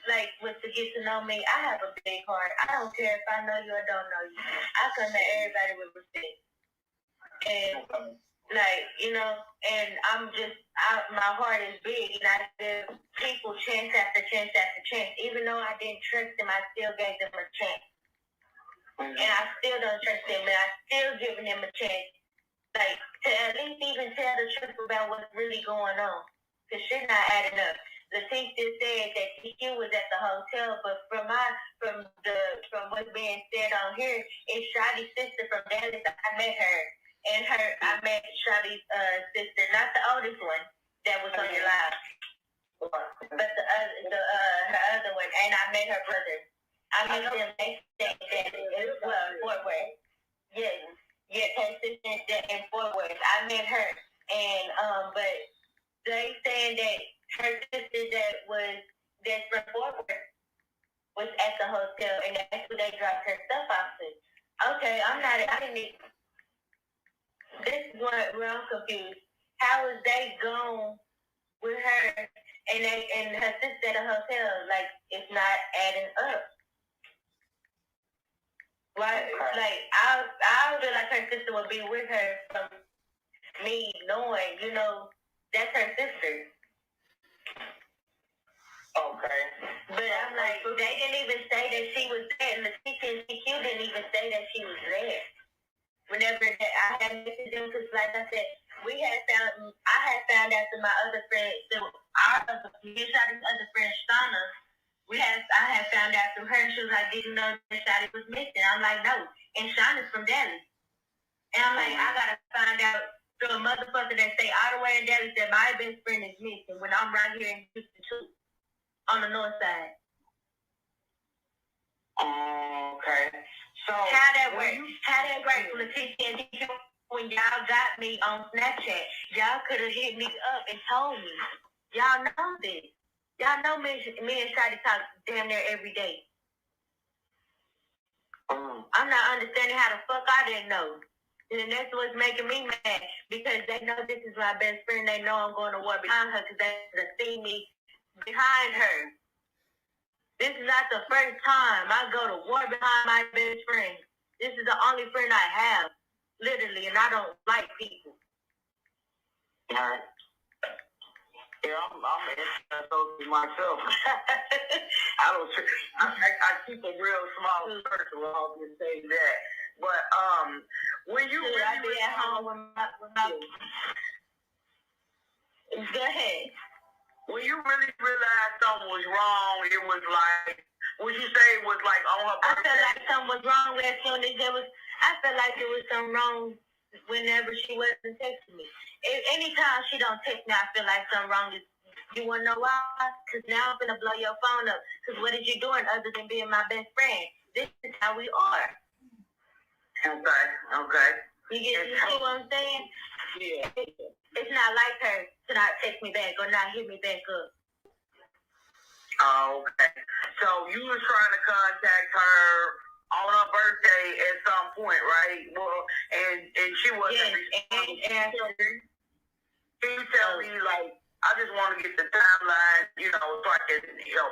like was to get to know me, I have a big heart. I don't care if I know you or don't know you. I come at everybody with respect. And like, and my heart is big, and I give people chance after chance after chance. Even though I didn't trust them, I still gave them a chance. And I still don't trust them, and I still giving them a chance. Like, to at least even tell the truth about what's really going on. Because shit not adding up. Leticia said that TQ was at the hotel, but from what's being said on here, it's Shawty's sister from Dallas. I met her. And I met Shawty's sister, not the oldest one that was on your live, but her other one, and I met her brother. I met them next day in Fort Worth. Yes, her sister in Fort Worth. I met her, and but they saying that her sister that's from Fort Worth was at the hotel, and that's where they dropped her stuff off to. Okay, I didn't. This is where I'm confused. How is they gone with her and her sister at a hotel? Like, it's not adding up. Why? Like, I feel like her sister would be with her from me knowing, that's her sister. Okay. But I'm like, they didn't even say that she was there. Leticia and TQ didn't even say that she was there. Whenever I had messaged them, because like I said, I had found out through my other friend, Shawty's other friend, Shauna. I had found out through her, and she was like, did you know that Shawty was missing? I'm like, no. And Shauna's from Dallas. And I'm like, I gotta find out through a motherfucker that stay all the way in Dallas that my best friend is missing when I'm right here in Houston too, on the north side. Okay. So how that works? Leticia and TQ, when y'all got me on Snapchat, y'all could have hit me up and told me. Y'all know this. Y'all know me and Shawty talk damn near every day. I'm not understanding how the fuck I didn't know. And that's what's making me mad, because they know this is my best friend. They know I'm going to war behind her because they see me behind her. This is not the first time I go to war behind my best friend. This is the only friend I have, literally, and I don't like people. Right. Yeah, I'm interested myself. I keep a real small circle. I'll just say that. But when you I be at home with my go ahead. When you really realized something was wrong, it was like, would you say it was like on her birthday? I felt like something was wrong as soon as I felt like there was something wrong whenever she wasn't texting me. Anytime she don't text me, I feel like something wrong. You want to know why? Because now I'm going to blow your phone up. Because what is you doing other than being my best friend? This is how we are. Okay. You see what I'm saying? Yeah. It's not like her to not text me back or not hit me back up. Oh, okay. So you was trying to contact her on her birthday at some point, right? Well, and she wasn't responsible. Can you tell me, like, I just want to get the timeline, so I can,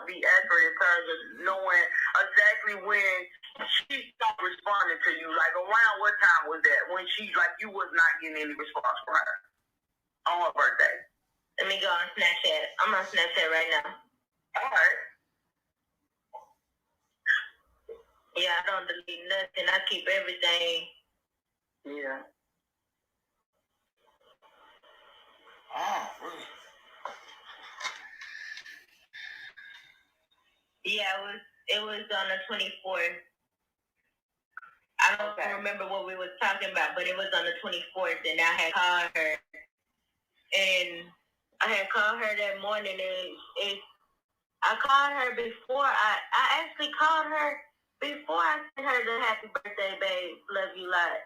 be accurate in terms of knowing exactly when she stopped responding to you. Like, around what time was that? When she, like, you was not getting any response from her on her birthday? Let me go on Snapchat. I'm on Snapchat right now. All right. Yeah, I don't delete nothing. I keep everything. Yeah. Yeah, it was on the 24th. I don't remember what we was talking about, but it was on the 24th, and I had called her. And I had called her that morning, and I called her before. I actually called her before I sent her the happy birthday, babe, love you lot.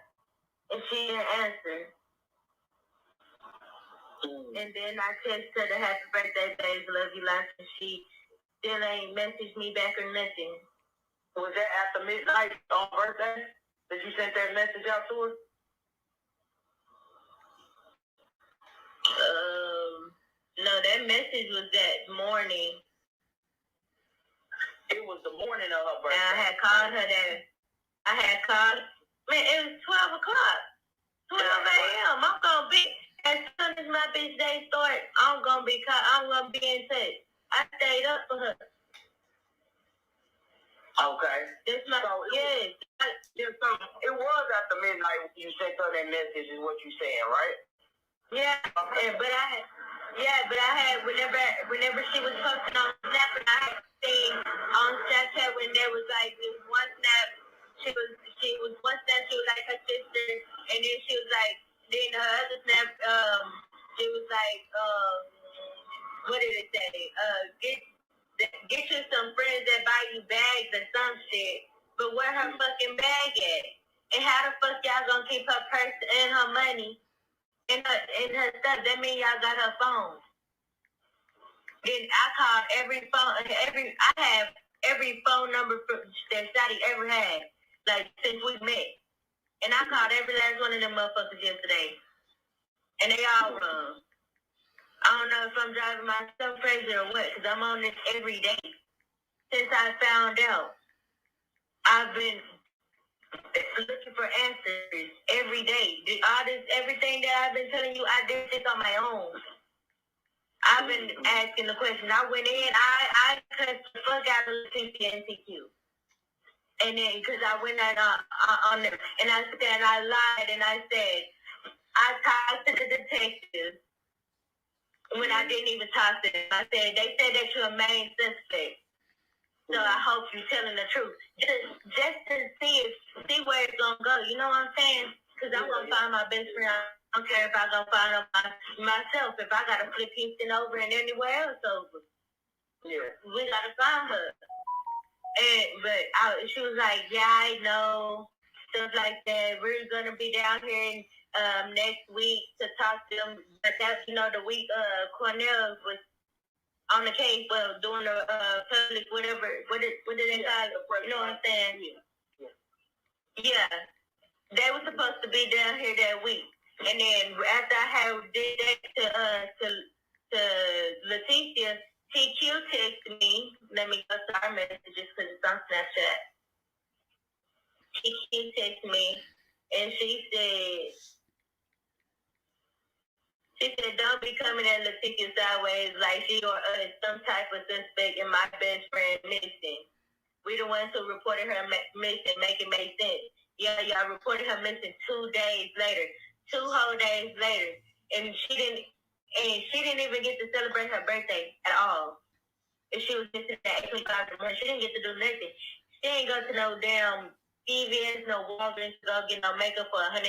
And she didn't answer. And then I texted her the happy birthday, babe, love you lot, and she still ain't messaged me back or nothing. Was that after midnight on birthday? Did you send that message out to her? No, that message was that morning. It was the morning of her birthday. And I had called her that. Man, it was 12 o'clock. 12 a.m. I'm going to be, as soon as my bitch day starts, I'm going to be in touch. I stayed up for her. Okay. That's my, so yes. So it was after midnight when you sent her that message is what you saying, right? Yeah, okay. But I had whenever she was posting on Snap, and I had seen on Snapchat when there was like this one Snap, she was one Snap, she was like her sister, and then she was like, then her other Snap, she was like, what did it say? Get you some friends that buy you bags or some shit, but where her fucking bag at? And how the fuck y'all gonna keep her purse and her money? In her stuff, that means y'all got her phone. Then I called I have every phone number that Shawty ever had, like, since we met. And I called every last one of them motherfuckers yesterday. And they all wrong. I don't know if I'm driving myself crazy or what, because I'm on this every day. Since I found out, I've been looking for answers every day. Everything that I've been telling you, I did this on my own. I've been asking the question. I went in, I cussed the fuck out of CNTQ. And then, because I went on there, and I lied, and I said, I talked to the detective when I didn't even talk to them. I said, they said that you're a main suspect. So I hope you're telling the truth. Just to see where it's going to go. You know what I'm saying? Because I'm going to find my best friend. I don't care if I'm going to find her myself. If I got to flip Houston over and anywhere else over. Yeah. We got to find her. But she was like, yeah, I know. Stuff like that. We're going to be down here next week to talk to them. But that's, the week Cornell was on the case, doing the public, whatever, what did they call it? You know what I'm saying? Yeah. They were supposed to be down here that week. And then after I did that to Leticia, TQ texted me. Let me go to our messages because it's on Snapchat. TQ texted me, and she said, don't be coming at Leticia sideways like she or us some type of suspect and my best friend missing. We the ones who reported her missing, make it make sense. Yeah, y'all reported her missing 2 days later. 2 whole days later. And she didn't even get to celebrate her birthday at all. If she was missing at 8 o'clock in the morning, she didn't get to do nothing. She ain't go to no damn CVS, no Walgreens to go get no makeup for $130.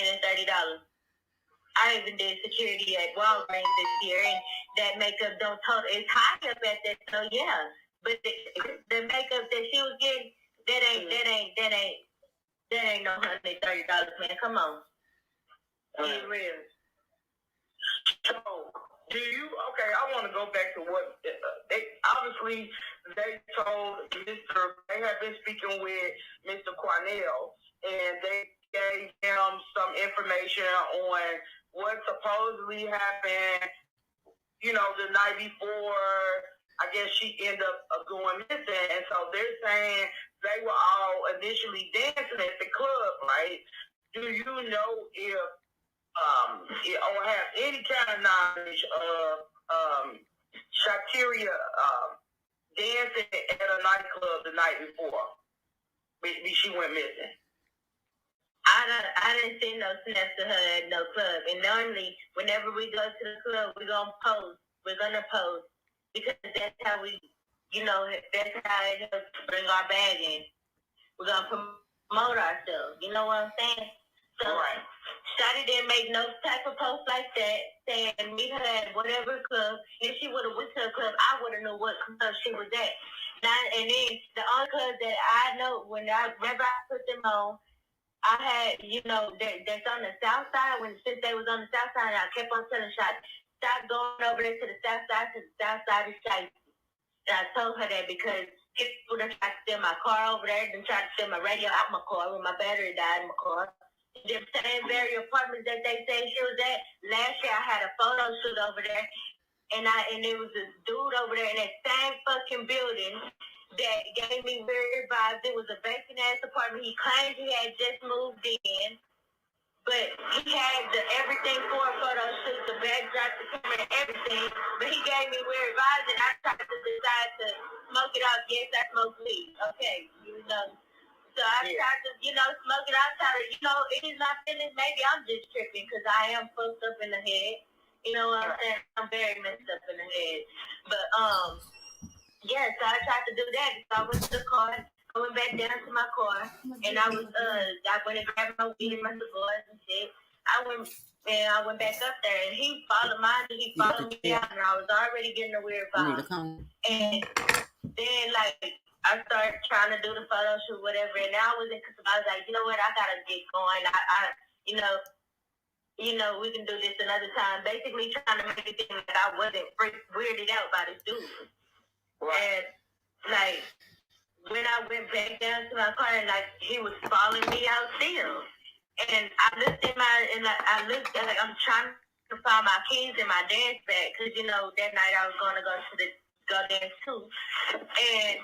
I even did security at Walgreens this year, and that makeup it's high up at that, so yeah. But the makeup that she was getting, that ain't no $130, man. Come on. Be real. So, I want to go back to what they obviously they had been speaking with Mr. Cornell, and they gave him some information on what supposedly happened, the night before. I guess she ended up going missing, and so they're saying they were all initially dancing at the club, right? Do you know if or have any kind of knowledge of Shawntyeria dancing at a nightclub the night before she went missing? I didn't see no snaps of her at no club. And normally, whenever we go to the club, we're gonna pose. We're gonna pose because that's how we, that's how it helps bring our bag in. We're gonna promote ourselves. You know what I'm saying? So, right. Shawty didn't make no type of post like that saying meet her at whatever club. If she would have went to a club, I would have known what club she was at. And then the only club that I know whenever I put them on, I had, that's on the south side. Since they was on the south side, I kept on telling Shawty, stop going over there to the south side, because the south side is safe. And I told her that because people done tried to steal my car over there, then tried to steal my radio out my car when my battery died in my car. The same very apartments that they say she was at. Last year I had a photo shoot over there, and it was a dude over there in that same fucking building that gave me weird vibes. It was a vacant ass apartment. He claimed he had just moved in, but he had everything for a photo shoot, the backdrop, the camera, and everything. But he gave me weird vibes, and I tried to decide to smoke it off. Yes, I smoke weed. Okay, So I tried to, smoke it out. It is my feelings. Maybe I'm just tripping because I am fucked up in the head. You know what I'm saying? I'm very messed up in the head. But, so I tried to do that. So I went to the car. I went back down to my car. And I went and grabbed my weed and my cigars and shit. I went back up there. And he followed me out. And I was already getting a weird vibe. And then, I started trying to do the photo shoot, whatever, and I was like, you know what, I gotta get going. We can do this another time. Basically, trying to make it seem like I wasn't weirded out by this dude. Right. And when I went back down to my car, and he was following me out still, and I looked I'm trying to find my keys in my dance bag because that night I was going to go dance too, and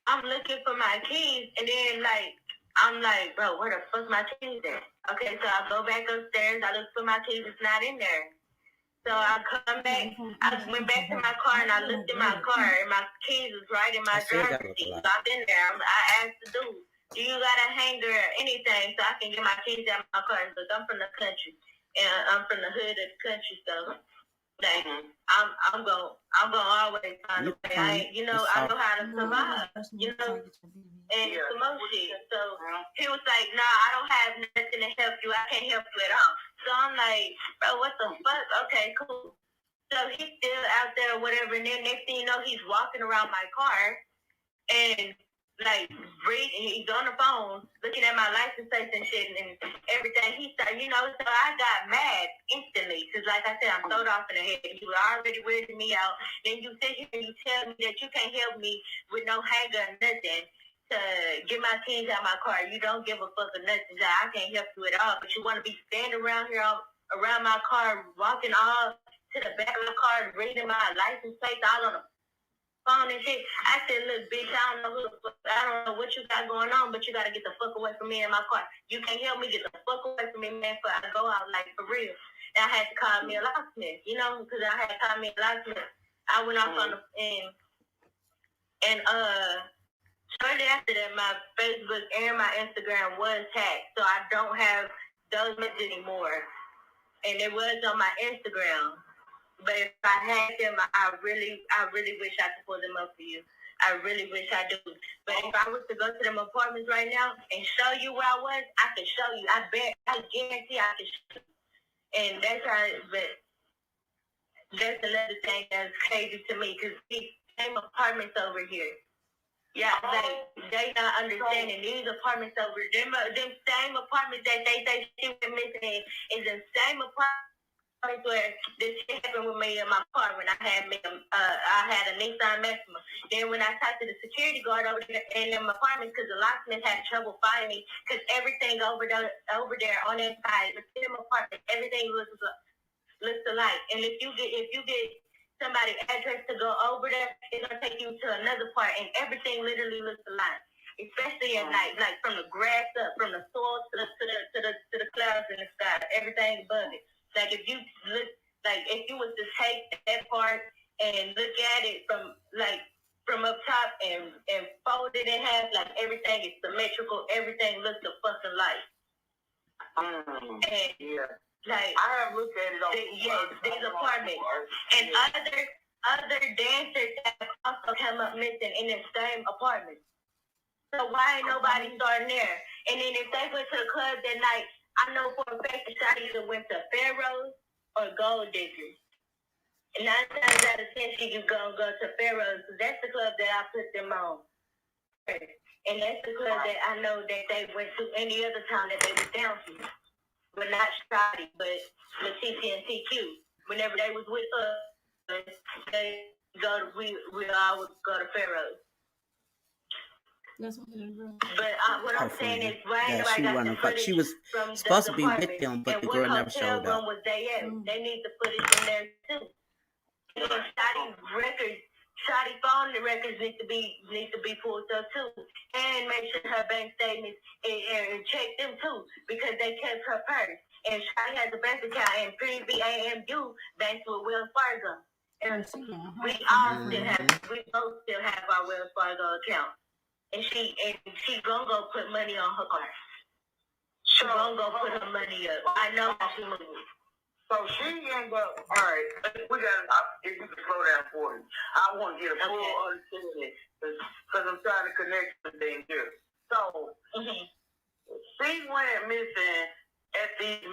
I'm looking for my keys, and then, I'm like, bro, where the fuck my keys at? Okay, so I go back upstairs, I look for my keys, it's not in there. So I come back, I went back to my car, and I looked in my car, and my keys was right in my driver's seat. So I've been there, I asked the dude, do you got a hanger or anything so I can get my keys out of my car? Because I'm from the country, and I'm from the hood of the country, so... I'm gonna always find a way. I know how to survive. And some more shit. So he was like, nah, I don't have nothing to help you. I can't help you at all. So I'm like, bro, what the fuck? Okay, cool. So he's still out there or whatever. And then next thing you know, he's walking around my car and reading. He's on the phone looking at my license plate and shit and everything. He started, so I got mad instantly because, like I said, I'm throwed off in the head. You were already weirding me out. Then you sit here and you tell me that you can't help me with no hanger or nothing to get my keys out of my car. You don't give a fuck or nothing. I can't help you at all. But you want to be standing around here around my car, walking all to the back of the car, reading my license plate all on the phone and shit. I said, look, bitch, I don't know what you got going on, but you gotta get the fuck away from me in my car. You can't help me, get the fuck away from me, man, before I go out, for real. And I had to call me a locksmith, because I had to call me a locksmith. I went off on the and shortly after that, my Facebook and my Instagram was hacked, so I don't have those messages anymore. And it was on my Instagram. But if I had them, I really wish I could pull them up for you. I really wish I do. But if I was to go to them apartments right now and show you where I was, I could show you. I guarantee I could show you. And that's another thing that's crazy to me, because these same apartments over here. Yeah, they not understanding. These apartments over them same apartments that they say she went missing in is the same apartments where this shit happened with me in my car when I had a Nissan Maxima. Then when I talked to the security guard over there in my apartment, because the locksmith had trouble finding me, because everything over there on that side, in my apartment, everything looks alike. And if you get somebody's address to go over there, it's gonna take you to another part, and everything literally looks alike. Especially at night, like from the grass up, from the soil to the clouds in the sky, everything above it. Like if you was to take that part and look at it from up top and fold it in half, like everything is symmetrical, everything looks a fucking like. And like I have looked at it these apartments and other dancers have also come up missing in the same apartment. So why ain't nobody starting there? And then if they went to the club that night, I know for a fact that Shawty either went to Pharaoh's or Gold Diggers. And 9 times out of 10, she was gonna go to Pharaoh's because that's the club that I put them on. And that's the club that I know that they went to any other time that they was down to. But not Shawty, but Leticia and TQ. Whenever they was with us, we always go to Pharaoh's. That's what it is. But what I'm saying is, right? She was supposed to be with them, but the girl never showed up. Was they in? They need the footage in there too. And Shawty phone records need to be pulled up too, and make sure her bank statements and check them too, because they kept her purse. And Shawty has a bank account, and PVAMU banks with Wells Fargo. And we both still have our Wells Fargo account. And she gonna go put money on her card. She gonna go put her money up. I know how she moves. So she ended up, all right, if you can slow down for me. I want to get a full understanding because I'm trying to connect some things here. So, she went missing at the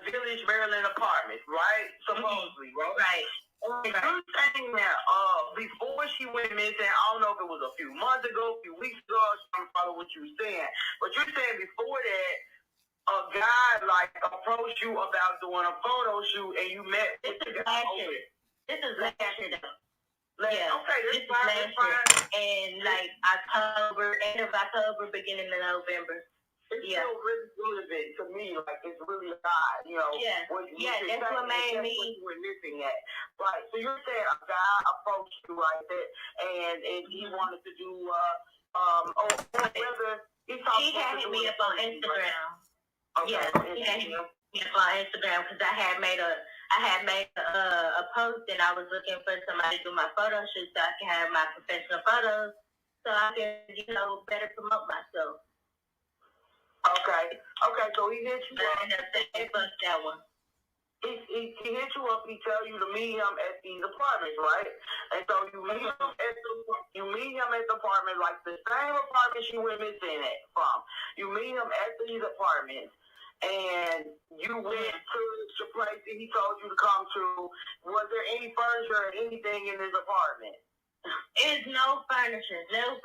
Village Maryland apartments, right? Supposedly, right? Right. And you're saying that before she went missing, I don't know if it was a few months ago, a few weeks ago, I was trying to follow what you were saying. But you're saying before that, a guy approached you about doing a photo shoot and you met with the guy over it. This is last year though. Yeah. Okay, this is fine. And like end of October, beginning of November. It's still really relevant to me, like it's really odd, you know. That's what made me. What you were missing at, right? So you're saying a guy approached you like that, and he wanted to do he had hit me up on Instagram. Okay. Yeah, he had hit me up on Instagram because I had made a post and I was looking for somebody to do my photo shoot so I can have my professional photos so I can better promote myself. Okay, so he hit you up. That one. He hit you up. He tell you to meet him at these apartments, right? And so you meet him at the apartment, like the same apartment she went missing from. You meet him at these apartments, and you went to the place that he told you to come to. Was there any furniture or anything in this apartment? It's no furniture. Just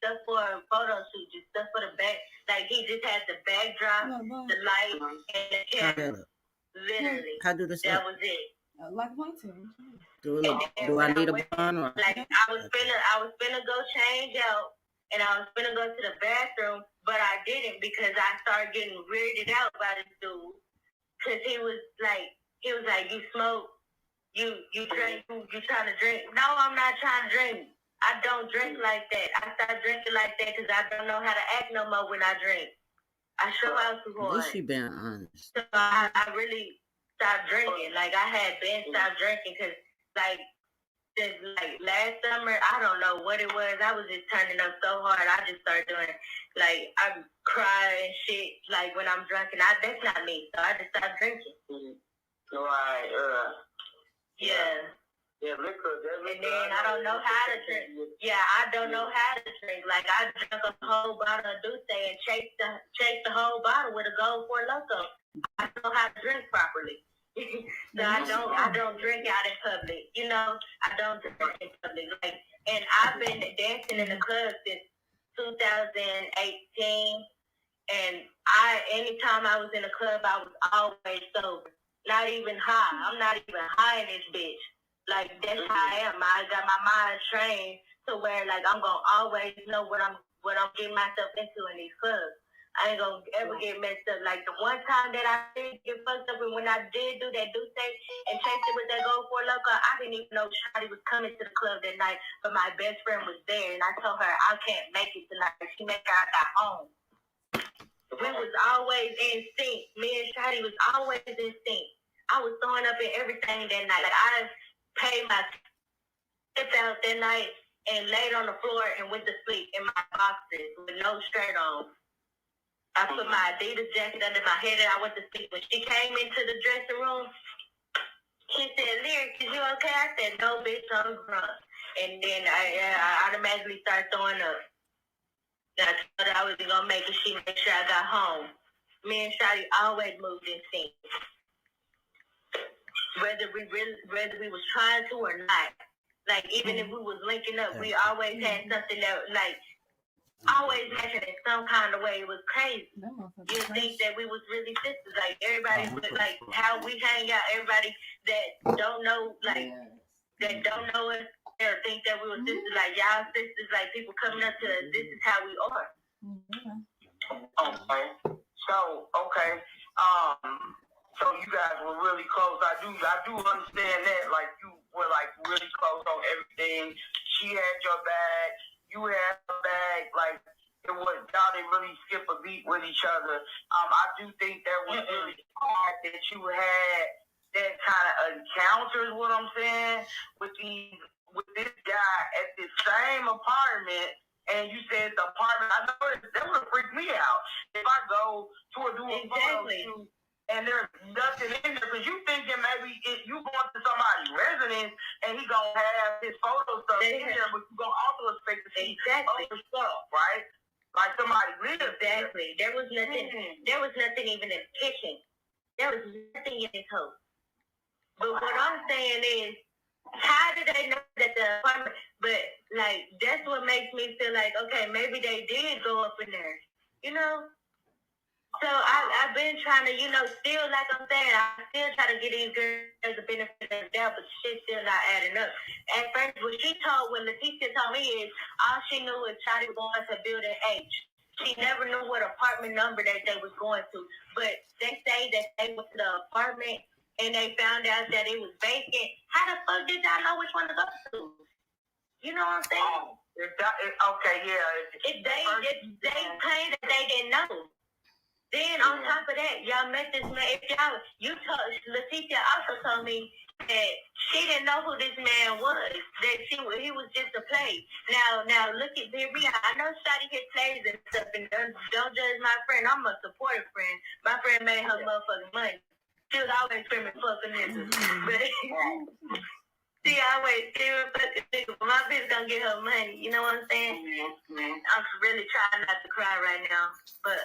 stuff for a photo shoot. Just stuff for the back. Like he just had the backdrop, the light, and the camera. Literally. How do this? That was it. Like pointing. Do I need a bun or? Like I was finna go change out, and I was finna go to the bathroom, but I didn't because I started getting weirded out by this dude. Cause he was like, you smoke. You drink, you trying to drink. No, I'm not trying to drink. I don't drink like that. I stopped drinking like that because I don't know how to act no more when I drink. I show out too hard. At least she been honest. So I really stopped drinking. Like I had been stopped drinking because since last summer, I don't know what it was. I was just turning up so hard. I just started doing I cry and shit when I'm drunk, and that's not me. So I just stopped drinking. Right. Yeah, liquor. And then I don't know how to drink. Yeah, I don't know how to drink. Like I drank a whole bottle of Douce and chased the whole bottle with a Gold Four Loko. I don't know how to drink properly. So I don't drink out in public. I don't drink in public. And I've been dancing in the club since 2018. And anytime I was in a club, I was always sober. not even high. I'm not even high in this bitch. Like, that's how I am. I got my mind trained to where, like, I'm gonna always know what I'm getting myself into in these clubs. I ain't gonna ever get messed up. Like, the one time that I did get fucked up, and when I did do that Duce and chased it with that Gold 4 Loco, I didn't even know Shawty was coming to the club that night, but my best friend was there, and I told her, I can't make it tonight. She made sure I got home. We was always in sync. Me and Shawty was always in sync. I was throwing up in everything that night. Like, I paid my tip out that night and laid on the floor and went to sleep in my boxes with no shirt on. I put my Adidas jacket under my head and I went to sleep. When she came into the dressing room, she said, Lyric, is you okay? I said, no, bitch, I'm drunk. And then I automatically started throwing up. And I told her I was going to make it. She made sure I got home. Me and Shawty always moved in sync. Whether we was trying to or not. Like, even if we was linking up, we always had something that, like, always matching in some kind of way. It was crazy. You think that we was really sisters. Like, everybody, like, how we hang out, everybody that don't know, like, that don't know us, they'll think that we were sisters. Like, y'all sisters, like, people coming up to us, this is how we are. Okay. So, okay. So you guys were really close. I do understand that. Like, you were, like, really close on everything. She had your back. You had her back. Like, it was, y'all didn't really skip a beat with each other. I do think that was really hard that you had that kind of encounter, is what I'm saying, with this guy at the same apartment. And you said the apartment, I know that would freak me out. If I go to a photo shoot and there's nothing in there, because you thinking maybe if you going to somebody's residence and he gonna have his photo stuff in there, but you gonna also expect to see other stuff, right? Like somebody lives there. There was nothing. There was nothing even in the kitchen. There was nothing in his house. But what I'm saying is, how did they know that the apartment? But, like, that's what makes me feel like, okay, maybe they did go up in there, you know? So I've been trying to, you know, still, like I'm saying, I still try to get these girls the benefit of the doubt, but shit's still not adding up. At first, when Leticia told me is, all she knew was Shawty was going to building H. She never knew what apartment number that they was going to. But they say that they went to the apartment and they found out that it was vacant. How the fuck did y'all know which one to go to? You know what I'm saying? Okay, yeah. If they claim that they didn't know. Then on top of that, y'all met this man. Leticia also told me that she didn't know who this man was. That he was just a play. Now look at me. I know Shawty hit plays and stuff, and don't judge my friend. I'm a supportive friend. My friend made her motherfucking money. She was always screaming fucking niggas, but she always screaming fucking niggas. My bitch gonna get her money. You know what I'm saying? I'm really trying not to cry right now, but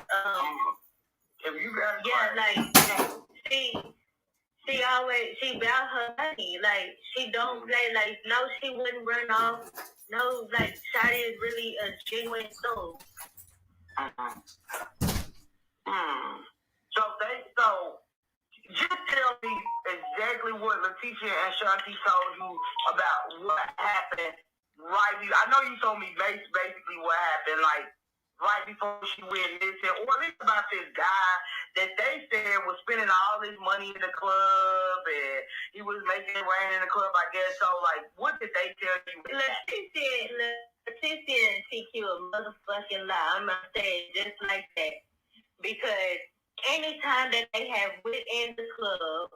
if you got like she about her money. Like, she don't play. Like, no, she wouldn't run off. No, like, Shawty is really a genuine soul. So just tell me exactly what Leticia and Shanti told you about what happened right before. I know you told me basically what happened, like, right before she went missing, or at least about this guy that they said was spending all his money in the club and he was making it rain in the club, I guess. So, like, what did they tell you? Leticia and TQ a motherfucking lie. I'm gonna say it just like that. Because anytime that they have wit in the club,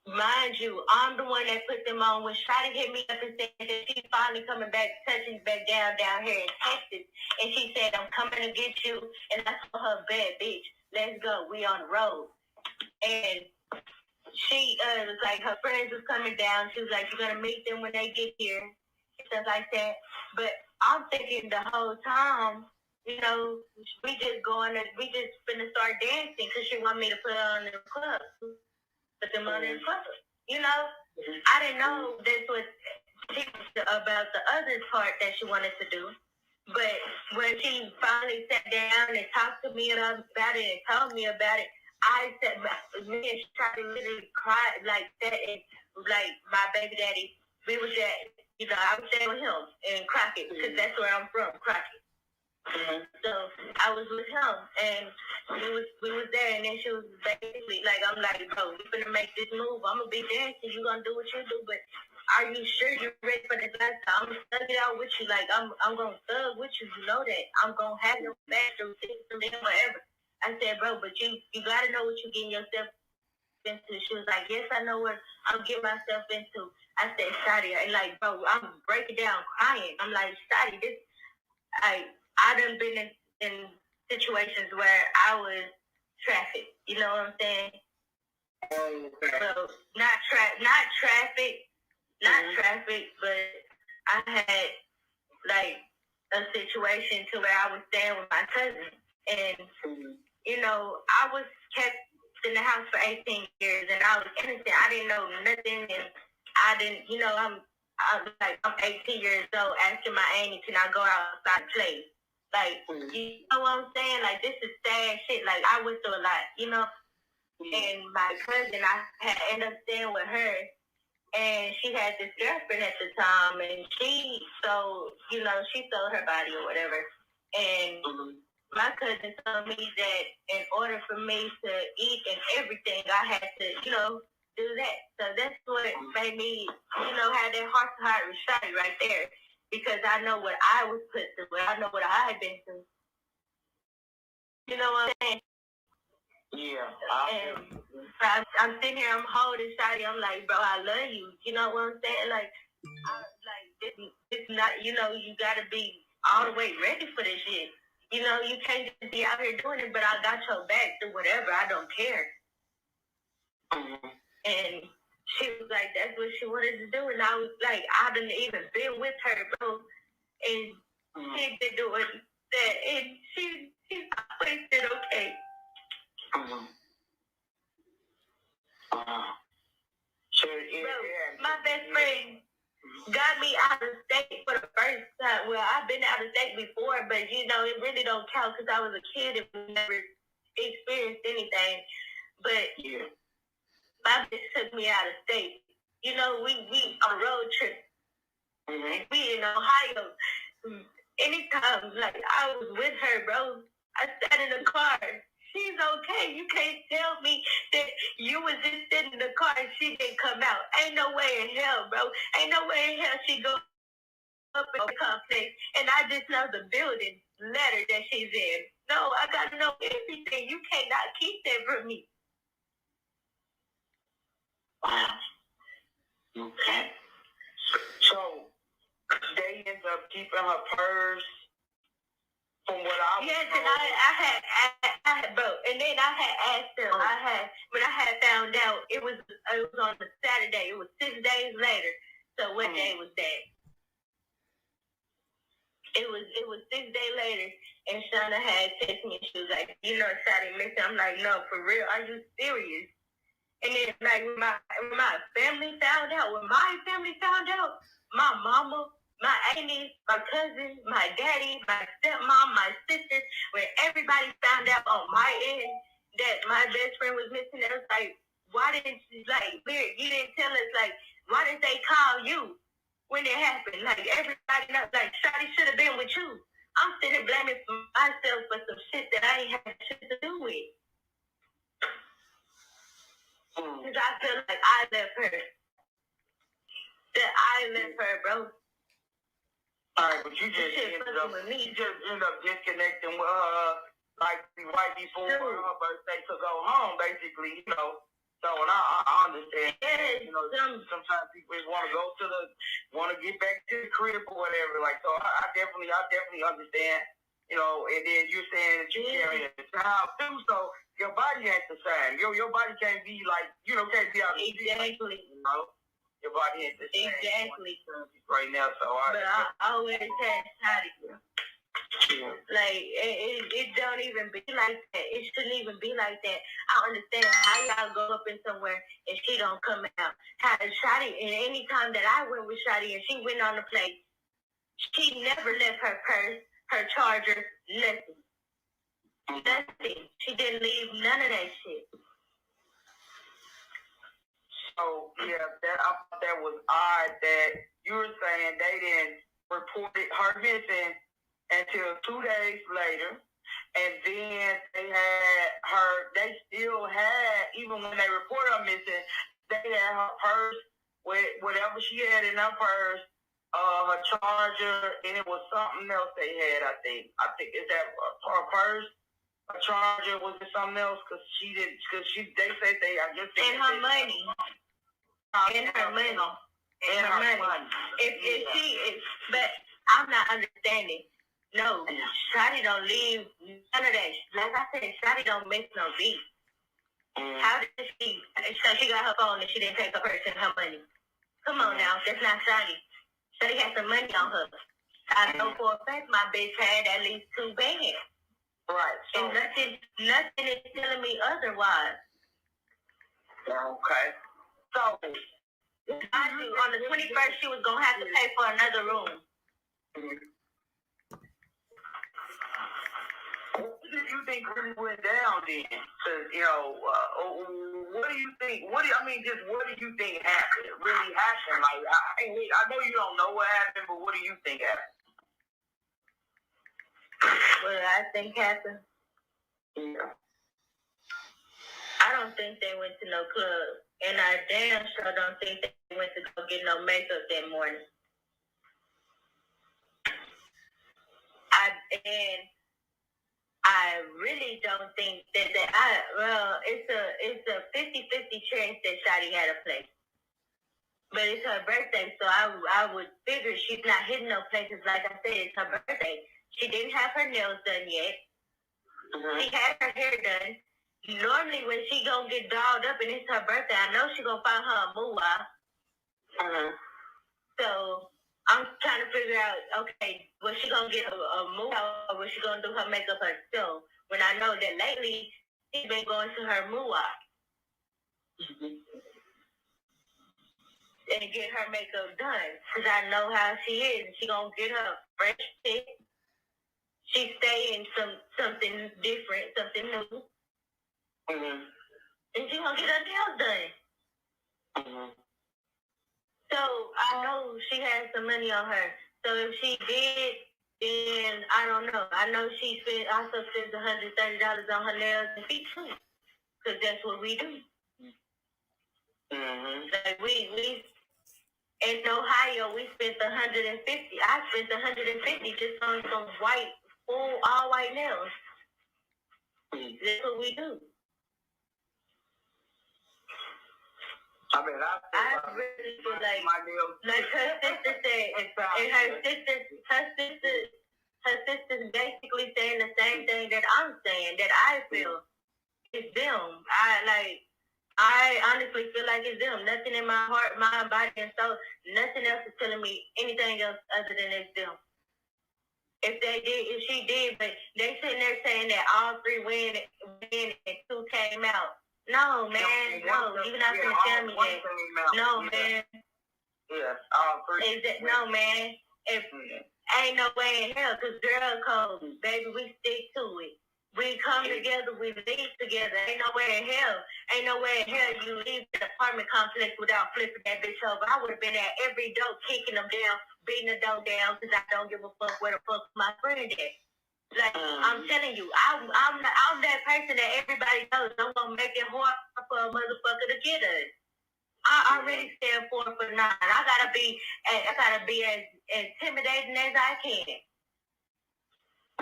mind you, I'm the one that put them on. When Shawty hit me up and said that she's finally coming back, touching back down here in Texas, and she said, I'm coming to get you, and I told her, bad bitch, let's go, we on the road. And she was like, her friends was coming down. She was like, you're gonna meet them when they get here, stuff like that. But I'm thinking the whole time, you know, we just finna start dancing because she want me to put her on the club. Put them on in the club. You know? I didn't know this was about the other part that she wanted to do. But when she finally sat down and talked to me about it and told me about it, I said, me and Shawty literally cried like that, and like my baby daddy, we was at, I was staying with him in Crockett, because that's where I'm from, Crockett. So I was with him, and we was there, and then she was basically like, I'm like, bro, we finna make this move. I'm gonna be dancing. You gonna do what you do, but are you sure you're ready for this lifestyle? I'm gonna thug it out with you. Like I'm gonna thug with you. You know that. I'm gonna have your bathroom system and whatever. I said, bro, but you gotta know what you're getting yourself into. She was like, yes, I know what I'm getting myself into. I said, Shawty, and like, bro, I'm breaking down crying. I'm like, Shawty, this, I done been in situations where I was trafficked. You know what I'm saying? So not traffic, but I had like a situation to where I was staying with my cousin, and I was kept in the house for 18 years, and I was innocent. I didn't know nothing, and I didn't, I'm 18 years old, asking my auntie, can I go outside and play? Like, you know what I'm saying? Like, this is sad shit. Like, I went through a lot, And my cousin, I had ended up staying with her, and she had this girlfriend at the time, and she sold her body or whatever. And my cousin told me that in order for me to eat and everything, I had to, do that. So that's what made me, have that heart-to-heart with Shawty right there. Because I know what I was put through. I know what I had been through. You know what I'm saying? Yeah. I'm sitting here, I'm holding Shawty. I'm like, bro, I love you. You know what I'm saying? Like, this not, you got to be all the way ready for this shit. You can't just be out here doing it, but I got your back through whatever. I don't care. And she was like, that's what she wanted to do. And I was like, I didn't even been with her, bro. And she been doing that. And she's always been okay. Bro, my best friend got me out of state for the first time. Well, I've been out of state before, but it really don't count because I was a kid and never experienced anything. But my bitch took me out of state. We on a road trip. We in Ohio. Anytime, like I was with her, bro. I sat in the car. She's okay. You can't tell me that you was just sitting in the car and she didn't come out. Ain't no way in hell, bro. Ain't no way in hell she go up in the complex and I just know the building letter that she's in. No, I gotta know everything. You cannot keep that from me. Wow. Okay. So they end up keeping her purse. From what I was told. And I had, bro, and then I had asked them. When I had found out, it was on a Saturday. It was 6 days later. So what day was that? It was 6 days later, and Shauna had texted me. She was like, Saturday missing. I'm like, no, for real. Are you serious? And then like when my family found out, my mama, my auntie, my cousin, my daddy, my stepmom, my sister, when everybody found out on my end that my best friend was missing, it was like, why didn't you, you didn't tell us, why didn't they call you when it happened? Like, everybody knows, Shawty should have been with you. I'm sitting blaming myself for some shit that I ain't had shit to do with. Because I feel like I left her. Bro. All right, but you just ended up disconnecting with her, right before her birthday to go home, basically, So, and I understand. Sometimes people want to get back to the crib or whatever. So I definitely understand. And then you're saying that you're carrying a child too, so your body ain't the same. Your body can't be can't be out of exactly. Your body ain't the same. Exactly. Right now, so I always had Shawty. It don't even be like that. It shouldn't even be like that. I understand how y'all go up in somewhere and she don't come out. How Shawty, and any time that I went with Shawty and she went on the place, she never left her purse, her charger, nothing. Nothing. She didn't leave none of that shit. So yeah, I thought that was odd that you were saying they didn't report her missing until 2 days later, and then they still had, even when they reported her missing, they had her purse with whatever she had in her purse, her charger, and it was something else they had. I think is that her purse. A charger, was it something else? Because they said they, I guess. And her money. And her money. And her money. But I'm not understanding. No, Shawty don't leave none of that. Like I said, Shawty don't miss no beat. How did she? So she got her phone and she didn't take her purse and her money. Come on now, that's not Shawty. Shawty had some money on her. I know for a fact my bitch had at least 2 bands. Right. So, and nothing is telling me otherwise. Okay. So, I knew on the 21st she was going to have to pay for another room. What did you think really went down then? Because, what do you think? What do you think happened? Really happened? Like, I know you don't know what happened, but what do you think happened? What I think happened? Yeah. I don't think they went to no club. And I damn sure don't think they went to go get no makeup that morning. I really don't think that it's a 50-50 chance that Shawty had a place. But it's her birthday, so I would figure she's not hitting no places. Like I said, it's her birthday. She didn't have her nails done yet. Mm-hmm. She had her hair done. Normally when she gonna get dolled up and it's her birthday, I know she gonna find her a moolah. Mm-hmm. So I'm trying to figure out, okay, was she gonna get a moolah or was she gonna do her makeup herself? When I know that lately she's been going to her moolah. Mm-hmm. And get her makeup done. Because I know how she is. She gonna get her fresh fit. She stay in something different, something new. Mm-hmm. And she gonna get her nails done. Mm-hmm. So I know she has some money on her. So if she did, then I don't know. I know she also spends $130 on her nails and feet too. Because that's what we do. Mm-hmm. Like we in Ohio, we spent $150. I spent $150 just on some all white nails. That's what we do. I mean, I really feel like her sister said, and her sister's basically saying the same thing that I'm saying, that I feel it's them. I honestly feel like it's them. Nothing in my heart, mind, body, and soul, nothing else is telling me anything else other than it's them. If she did, but they sitting there saying that all 3 win and 2 came out. No, man, no. You're not going to tell me that. No, man. Yeah, all 3. No, man. Ain't no way in hell, because girl code, baby, we stick to it. We come together, we leave together. Ain't no way in hell. Ain't no way in hell you leave the apartment complex without flipping that bitch over. I would have been at every door, kicking them down, beating the door down, because I don't give a fuck where the fuck my friend is. Like, I'm telling you, I'm that person that everybody knows. I'm going to make it hard for a motherfucker to get us. I already stand 4'9". I gotta be as intimidating as I can.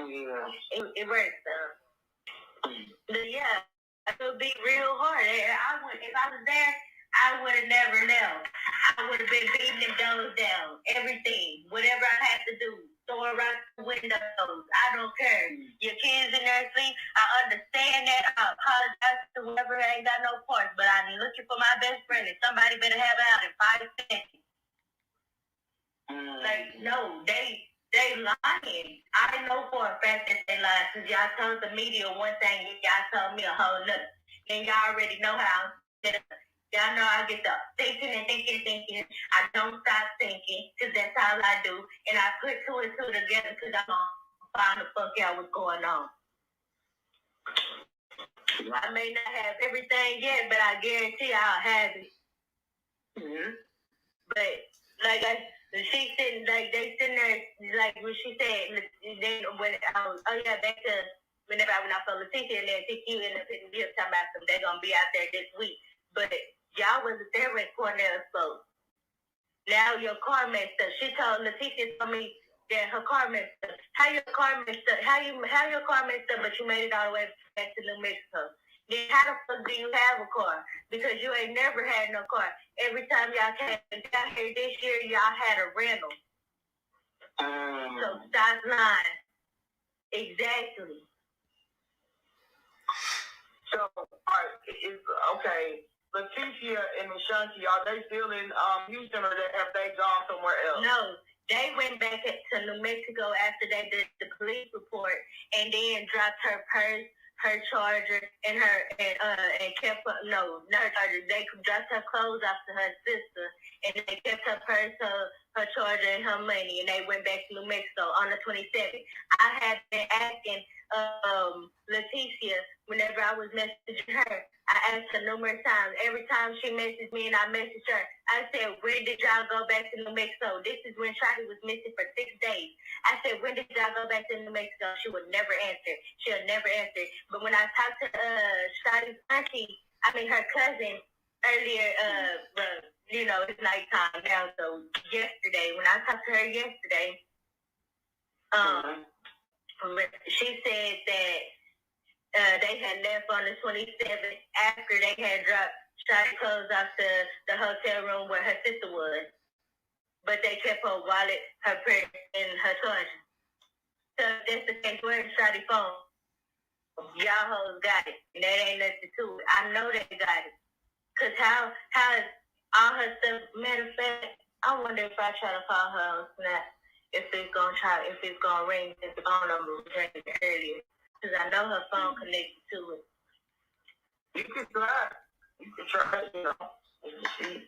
Yeah. It works, But yeah, it would be real hard. If I was there, I would have never known. I would have been beating them doors down. Everything. Whatever I had to do. Throwing around the windows. I don't care. Your kids in there sleep. I understand that. I apologize to whoever ain't got no parts, but I'm looking for my best friend, and somebody better have it out in 5 seconds. Like, no, they lying. I know for a fact that they lying, because y'all told the media one thing and y'all told me a whole nother. And y'all already know how I'm set up. Y'all know I get up thinking and thinking. I don't stop thinking, because that's all I do. And I put 2 and 2 together, because I'm going to find the fuck out what's going on. I may not have everything yet, but I guarantee I'll have it. Mm-hmm. But like she sitting like they sitting there like when she said they when back to whenever I went out for Leticia and then you ended up hitting me up talking about them, they're gonna be out there this week. But y'all wasn't there when Cornell spoke. Now your car messed up. She told me that her car messed up. How your car messed up? How your car messed up, but you made it all the way back to New Mexico? Then how the fuck do you have a car? Because you ain't never had no car. Every time y'all came down here this year, y'all had a rental. So stop lying. Exactly. So, okay. Leticia and Shawntyeria, are they still in Houston, or have they gone somewhere else? No, they went back to New Mexico after they did the police report, and then dropped her purse, her charger, and kept not her charger. They dropped her clothes off to her sister, and they kept her purse, her charger, and her money, and they went back to New Mexico on the 27th. I had been asking Leticia whenever I was messaging her. I asked her numerous times. Every time she messaged me and I messaged her, I said, when did y'all go back to New Mexico? This is when Shawty was missing for 6 days. I said, when did y'all go back to New Mexico? She would never answer. She'll never answer. But when I talked to Shawty's auntie, her cousin, earlier, it's nighttime now, so yesterday, when I talked to her yesterday, she said that they had left on the 27th after they had dropped Shawty clothes off the hotel room where her sister was. But they kept her wallet, her purse, and her charger. So that's the case. Where's Shawty's phone? Y'all hoes got it. And that ain't nothing to it. I know they got it. Because how is all her stuff, matter of fact, I wonder if I try to call her on Snap, if it's going to ring, since the phone number was ringing earlier. Because I know her phone connected to it. You can try. See.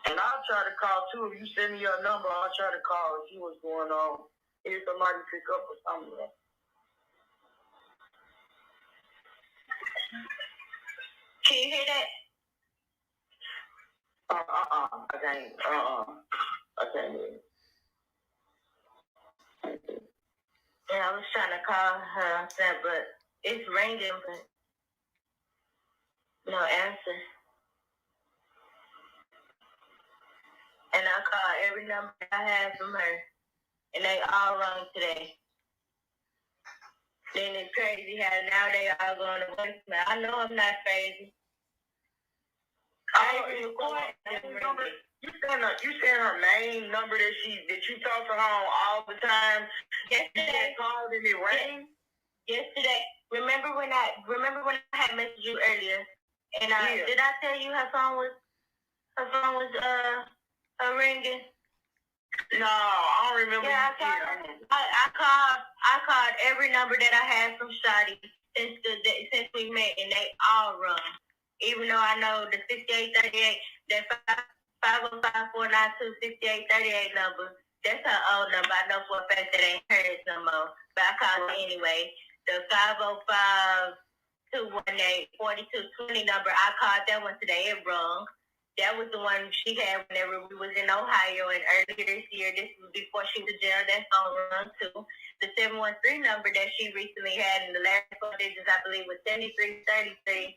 And I'll try to call, too. If you send me your number, I'll try to call and see what's going on. If somebody pick up or something. Can you hear that? I can't hear it. Yeah, I was trying to call her on Snap, but it's ringing, but no answer. And I called every number I had from her, and they all wrong today. Then it's crazy how now they all going to voicemail. I know I'm not crazy. You saying her main number that you talk to her on all the time? Yesterday called and it rang? Yesterday. Remember when I had messaged you earlier? And did I tell you her phone was ringing? No, I don't remember. Yeah, I called every number that I had from Shawty since we met, and they all rung. Even though I know the 6838, that 505-492-6838 number, that's her old number. I know for a fact that ain't hers no more. But I called it anyway. The 505-218-4220 number, I called that one today. It rung. That was the one she had whenever we was in Ohio, and earlier this year, this was before she was in jail, that phone rung too. The 713 number that she recently had in the last 4 digits, I believe, was 7333.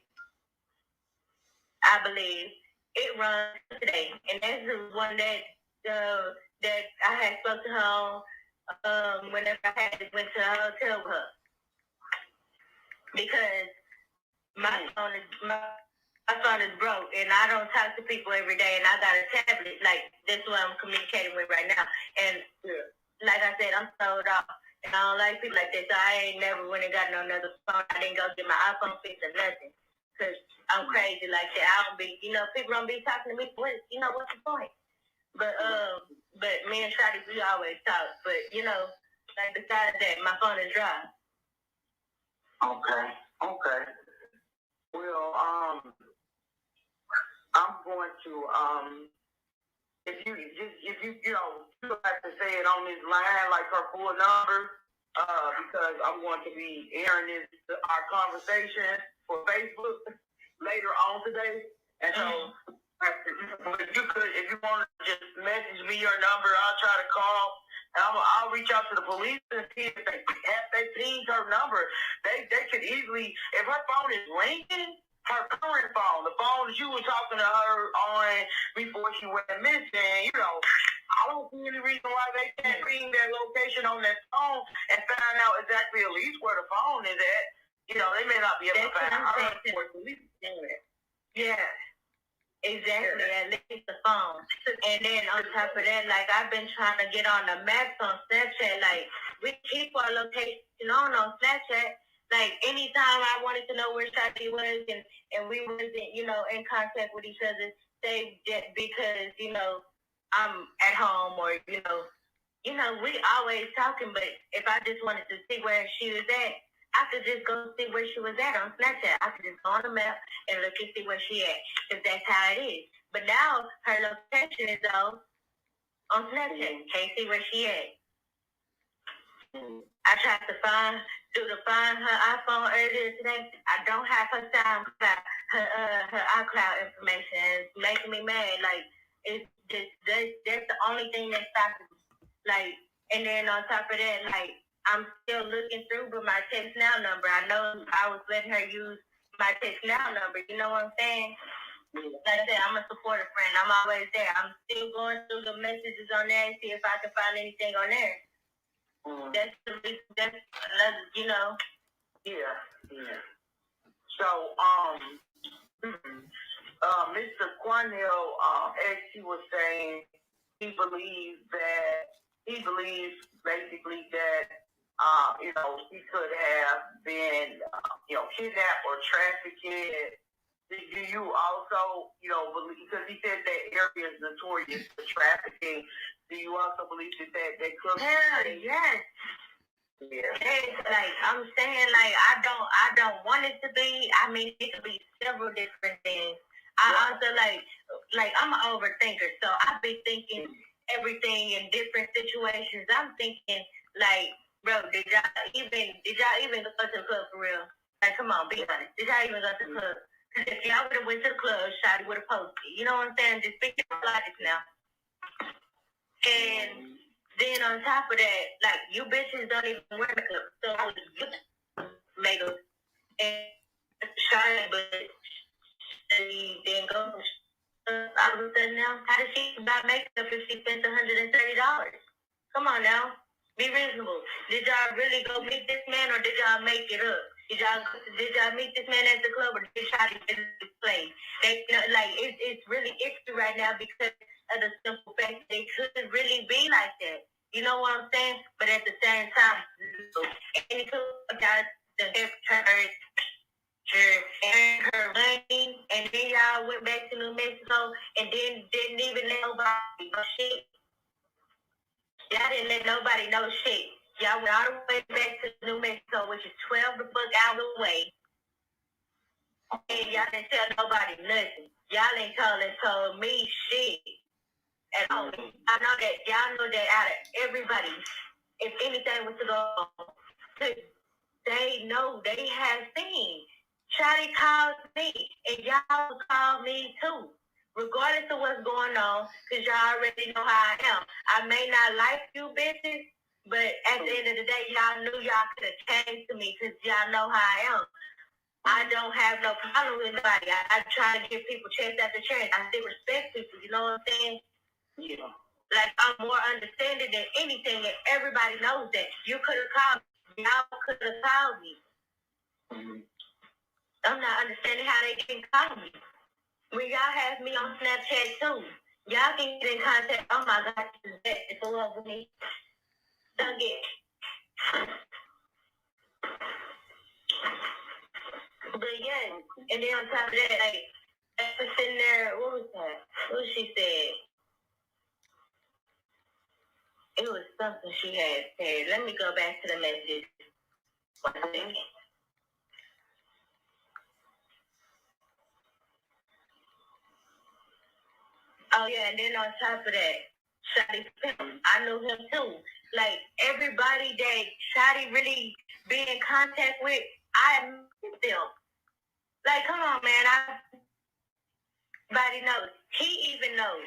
I believe it runs today, and that's the one that I had spoke to her on whenever I went to the hotel with her, because my phone is broke, and I don't talk to people every day, and I got a tablet. Like, that's what I'm communicating with right now. And like I said, I'm sold off, and I don't like people like this. So I ain't never went and got no another phone. I didn't go get my iPhone fixed or nothing, because I'm crazy like that. I don't be, people don't be talking to me. What's the point? But me and Shawty, we always talk. But like besides that, my phone is dry. Okay. Well, I'm going to if you have to say it on this line, like her full number, because I'm going to be airing our conversation for Facebook later on today. And so, if you want to just message me your number, I'll try to call. And I'll reach out to the police and see if they pinged her number. They could easily, if her phone is ringing, her current phone, the phone that you were talking to her on before she went missing, I don't see any reason why they can't ping their location on that phone and find out exactly at least where the phone is at. They may not be able to find her for the police doing it. Yeah. Exactly, at least the phone. And then on top of that, like, I've been trying to get on the maps on Snapchat. Like, we keep our location on Snapchat. Like, anytime I wanted to know where Shawty was and we wasn't, in contact with each other, say that because, I'm at home or, we always talking. But if I just wanted to see where she was at, I could just go see where she was at on Snapchat. I could just go on the map and look and see where she at, because that's how it is. But now her location is on Snapchat. Can't see where she at. I tried to find her iPhone earlier today. I don't have her SoundCloud, her iCloud information. It's making me mad. Like, it's just that's the only thing that's stopping me. Like, and then on top of that, like, I'm still looking through with my text now number. I know I was letting her use my text now number. You know what I'm saying? Like I said, I'm a supporter friend. I'm always there. I'm still going through the messages on there and see if I can find anything on there. That's another, Yeah. So, Mr. Cornell, as he was saying, he believes basically that, he could have been, kidnapped or trafficked. Do you also, believe, because he said that area is notorious for trafficking, do you also believe that they could be? Yes. Yeah. Like, I'm saying, like, I don't want it to be. I mean, it could be several different things. I also like I'm an overthinker, so I be thinking everything in different situations. I'm thinking, like, bro, did y'all even go to the club for real? Like, come on, be honest. Did y'all even go to the club? If y'all would have went to the club, Shawty would have posted. You know what I'm saying? Just speak your logic now. And then on top of that, like, you bitches don't even wear makeup, so you makeup and Shawty, but she didn't go. All of a sudden now, how did she buy makeup if she spent $130? Come on now, be reasonable. Did y'all really go meet this man, or did y'all make it up? Did y'all meet this man at the club, or did y'all visit this place? It's really icky right now because of the simple fact that it couldn't really be like that. You know what I'm saying? But at the same time, and it took y'all to her money, and then y'all went back to New Mexico and then didn't even let nobody know shit. Y'all didn't let nobody know shit. Y'all went all the way back to New Mexico, which is 12 the fuck hours away. And y'all didn't tell nobody nothing. Y'all ain't told me shit at all. I know that y'all know that out of everybody, if anything was to go on, they know they have seen. Shawty called me, and y'all called me too. Regardless of what's going on, because y'all already know how I am. I may not like you bitches, but at the end of the day, y'all knew y'all could have came to me because y'all know how I am. I don't have no problem with nobody. I try to give people chance after chance. I still respect people, you know what I'm saying? Yeah. Like, I'm more understanding than anything, and everybody knows that. You could have called me. Y'all could have called me. I'm not understanding how they can call me. When y'all have me on Snapchat too, y'all can get in contact. Oh my God, it's a love with me. Don't get. But yeah, and then on top of that, like, I was sitting there, what was that? What she said? It was something she had said. Let me go back to the message. 1 second. Oh yeah, and then on top of that, Shawty him. I knew him too. Like everybody that Shawty really be in contact with, I met them. Like, come on, man. Everybody knows. He even knows.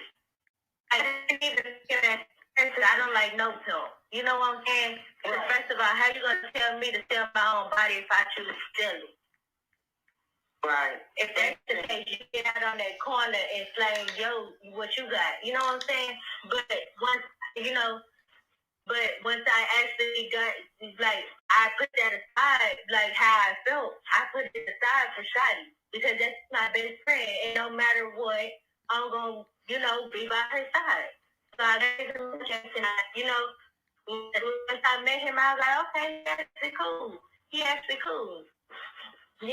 I didn't even get that person. I don't like no pill. You know what I'm saying? Right. First of all, how you gonna tell me to sell my own body if I choose to sell it? Right. If that's the case, you get out on that corner and slang, yo, what you got? You know what I'm saying? But once I actually got, like, I put that aside, like how I felt, I put it aside for Shawty because that's my best friend, and no matter what, I'm gonna, be by her side. So I gave him a chance, and once I met him, I was like, okay, he actually cool. He actually cool. But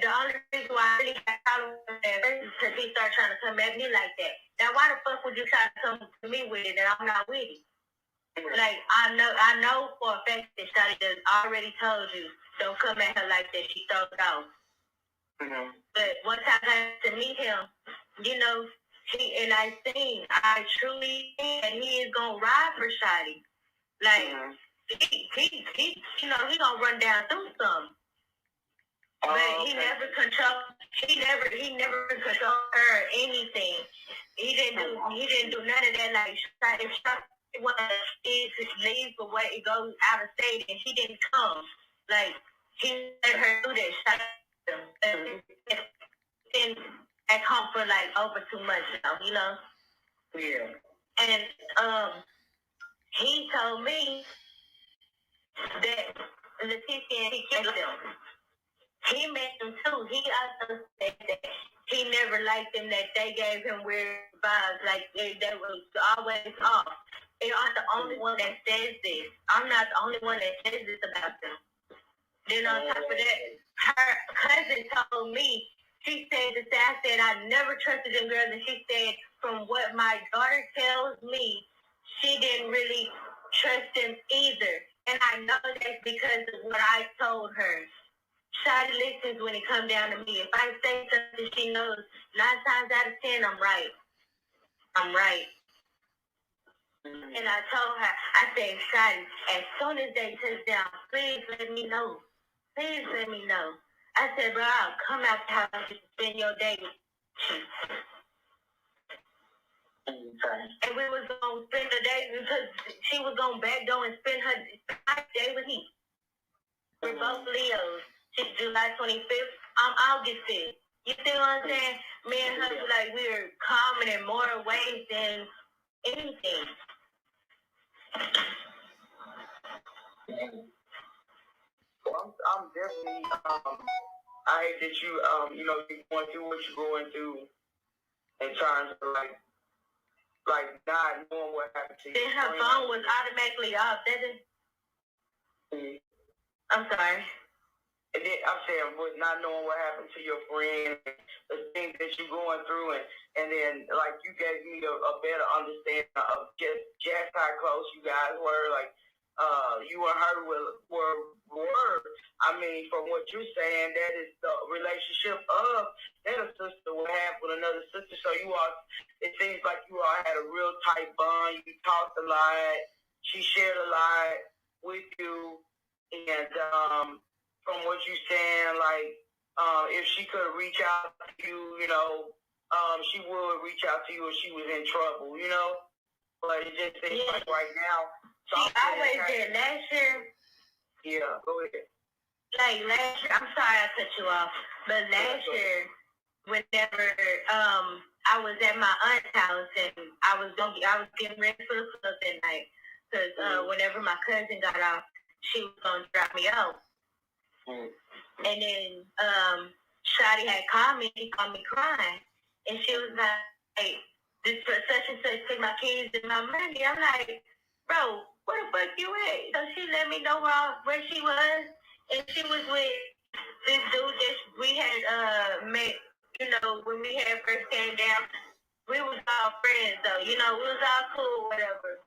the only reason why I really got problem with that is because he started trying to come at me like that. Now, why the fuck would you try to come to me with it and I'm not with it? Like, I know for a fact that Shawty just already told you, don't come at her like that. She throws it off. Mm-hmm. But once I got to meet him, I truly think that he is going to ride for Shawty. Like, he going to run down through something. But he never controlled her or anything. He didn't do none of that. Like, if Shawty wanted to leave for where it goes out of state, and he didn't come. Like, he let her do that. And at home for like over 2 months now, Yeah. And he told me that Leticia and he killed them. He met them too. He also said that he never liked them, that they gave him weird vibes, like they was always off. They aren't the only one that says this. I'm not the only one that says this about them. Then on top of that, her cousin told me, she said I never trusted them girls, and she said, from what my daughter tells me, she didn't really trust them either. And I know that's because of what I told her. Shawty listens when it comes down to me. If I say something, she knows 9 times out of 10, I'm right. Mm-hmm. And I told her, I said, Shawty, as soon as they touch down, please let me know. Please let me know. I said, bro, I'll come out the house and spend your day with you. And we was going to spend the day because she was going to back door and spend her day with me. We're both Leos. She's July 25th. I'm August 5th. You see what I'm saying? Me and her, like, we're common in more ways than anything. I'm definitely, I hate that you're going through what you're going through in terms of, like not knowing what happened to you. Then her phone was automatically off, didn't it? Mm-hmm. I'm sorry. And then I'm saying, with not knowing what happened to your friend, the things that you're going through, and then, like, you gave me a better understanding of just how close you guys were. Like, you and her were. I mean, from what you're saying, that is the relationship of that a sister would have with another sister. So it seems like you all had a real tight bond. You talked a lot. She shared a lot with you, and from what you're saying, like, if she could reach out to you, she would reach out to you if she was in trouble, But it just seems like right now. She always did. Last year. Yeah, go ahead. Like last year, I'm sorry I cut you off, but last year, whenever I was at my aunt's house and I was getting ready for the club that night, because whenever my cousin got off, she was gonna drop me off. And then Shawty had called me. She called me crying, and she was like, "Hey, this for such and such took my kids and my money." I'm like, "Bro, where the fuck you at?" So she let me know where she was, and she was with this dude that we had met. When we had first came down, we was all friends though. We was all cool, whatever.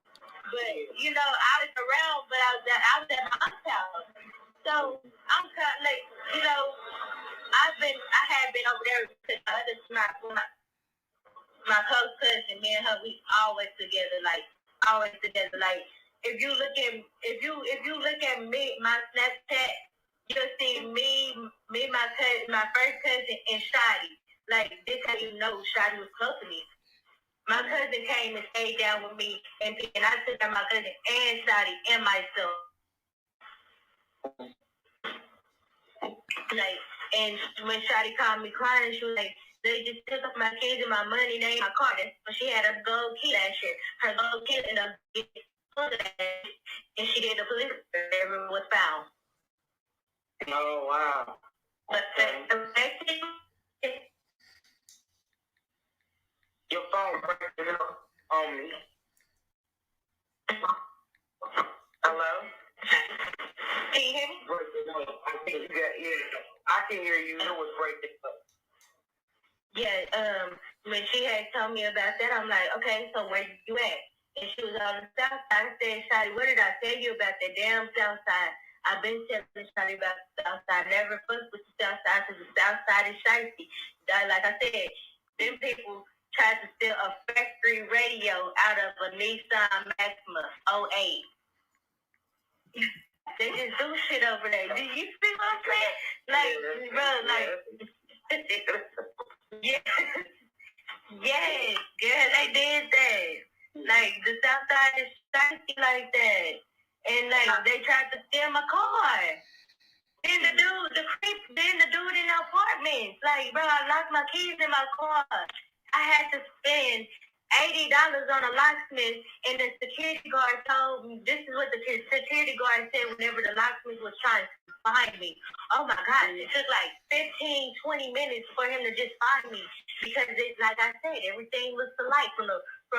But I was around, but I was at my aunt's house. So I'm kind of like, I had been over there because the other my close cousin, me and her, we always together, like always together. Like if you look at me, my Snapchat, you'll see me, my cousin, my first cousin, and Shawty. Like this, how you know Shawty was close to me. My cousin came and stayed down with me, and I took out my cousin and Shawty and myself. Like, and when Shawty called me crying, she was like, they just took off my kids and my money, they ain't my car. But she had a gold key last year. Her gold key ended up getting and she did the police. Everyone was found. Oh, wow. But your phone breaking up on me. Hello? Can you hear me? I think you got, I can hear you. It was breaking up. Yeah, when she had told me about that, I'm like, okay, so where you at? And she was on the south side. I said, Shawty, what did I tell you about the damn south side? I've been telling Shawty about the south side. Never fuss with the south side because the south side is shifty. Like I said, them people tried to steal a factory radio out of a Nissan Maxima 08. They just do shit over there. Do you see what I'm saying? Like, bro, like, yeah. Yes, girl, they did that. Like, the south side is shifty like that. And, like, they tried to steal my car. Then the dude in the apartment. Like, bro, I locked my keys in my car. I had to spend $80 on a locksmith, and the security guard told me, this is what the security guard said whenever the locksmith was trying to find me. Oh my God, it took like 15, 20 minutes for him to just find me, because it, like I said, everything looks alike from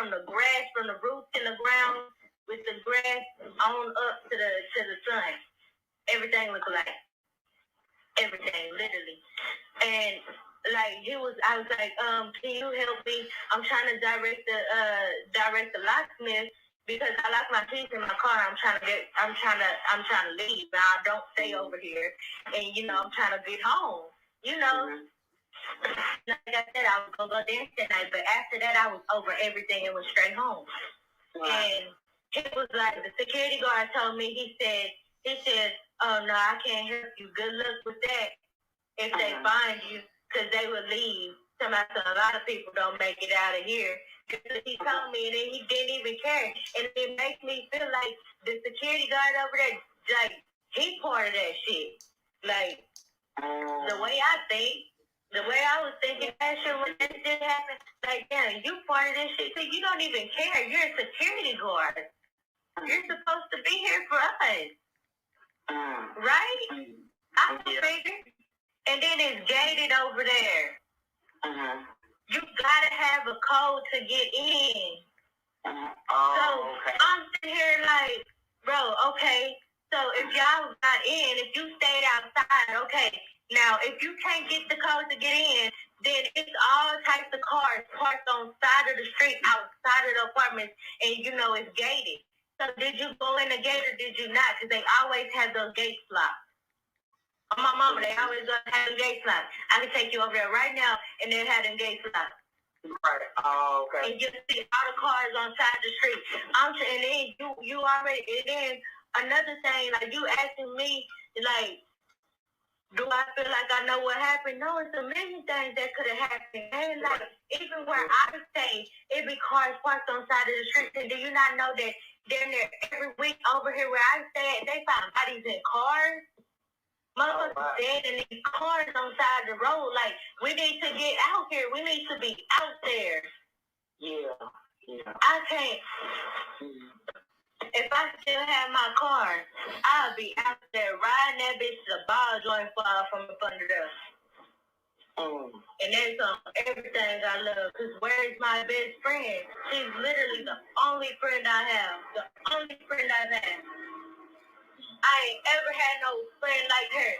the grass, from the roots in the ground, with the grass on up to the sun. Everything looks alike. Everything, literally. And like I was like, can you help me? I'm trying to direct the locksmith because I lost my keys in my car. I'm trying to leave. Now I don't stay over here, and I'm trying to get home. Like I said, I was gonna go dance that night, but after that, I was over everything and went straight home. Wow. And it was like the security guard told me. He said, oh no, I can't help you. Good luck with that. If they find you, because they would leave. A lot of people don't make it out of here. He told me, and then he didn't even care. And it makes me feel like the security guard over there, like, he part of that shit. Like, the way I was thinking that shit when that shit happened, like, damn, you part of this shit, so you don't even care. You're a security guard. You're supposed to be here for us. Right? I figured. And then it's gated over there. You gotta have a code to get in. So I'm sitting here like, bro, okay. So if y'all got in, if you stayed outside, okay. Now, if you can't get the code to get in, then it's all types of cars parked on side of the street, outside of the apartments, and it's gated. So did you go in the gate or did you not? Because they always have those gates locked. My mama, they always have them gates locked. I can take you over there right now, and they'll have them gates locked. Right. Oh, okay. And you see all the cars on side of the street. And then you already. And then another thing, like you asking me, like, do I feel like I know what happened? No, it's a million things that could have happened. And like even where I stay, it be cars parked on side of the street. And do you not know that down there every week over here where I stay, they find bodies in cars? Motherfuckers dead in these cars on side of the road. Like, we need to get out here. We need to be out there. Yeah. I can't. If I still have my car, I'll be out there riding that bitch to the ball joint fall from up under there. And that's everything I love. Because where's my best friend? She's literally the only friend I have. The only friend I've had. I ain't ever had no friend like her.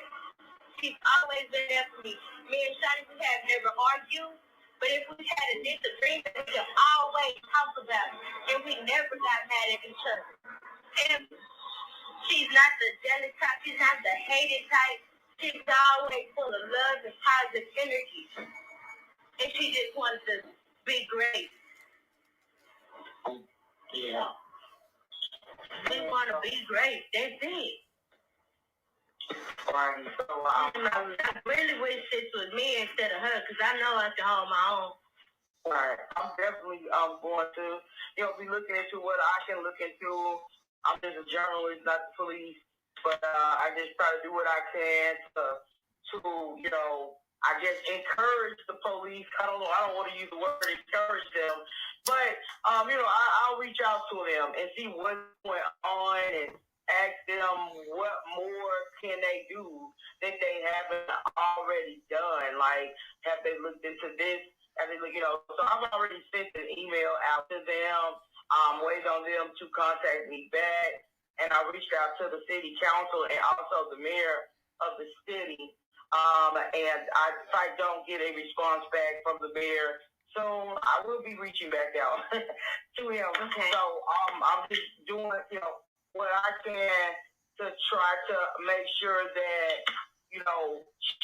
She's always been there for me. Me and Shawty, we have never argued, but if we had a disagreement, we could always talk about it, and we never got mad at each other. And she's not the jealous type. She's not the hated type. She's always full of love and positive energy. And she just wants to be great. Yeah. We want to be great. That's it. Right. So I really wish this was me instead of her, because I know I can hold my own. Right. I'm definitely going to, be looking into what I can look into. I'm just a journalist, not the police, but I just try to do what I can to I guess encourage the police. I don't know. I don't want to use the word encourage them, but I'll reach out to them and see what's going on and ask them what more can they do that they haven't already done. Like, have they looked into this? Have they so I've already sent an email out to them, waiting on them to contact me back, and I reached out to the city council and also the mayor of the city. And if I don't get a response back from the mayor soon, I will be reaching back out to him. Okay. So I'm just doing, what I can to try to make sure that,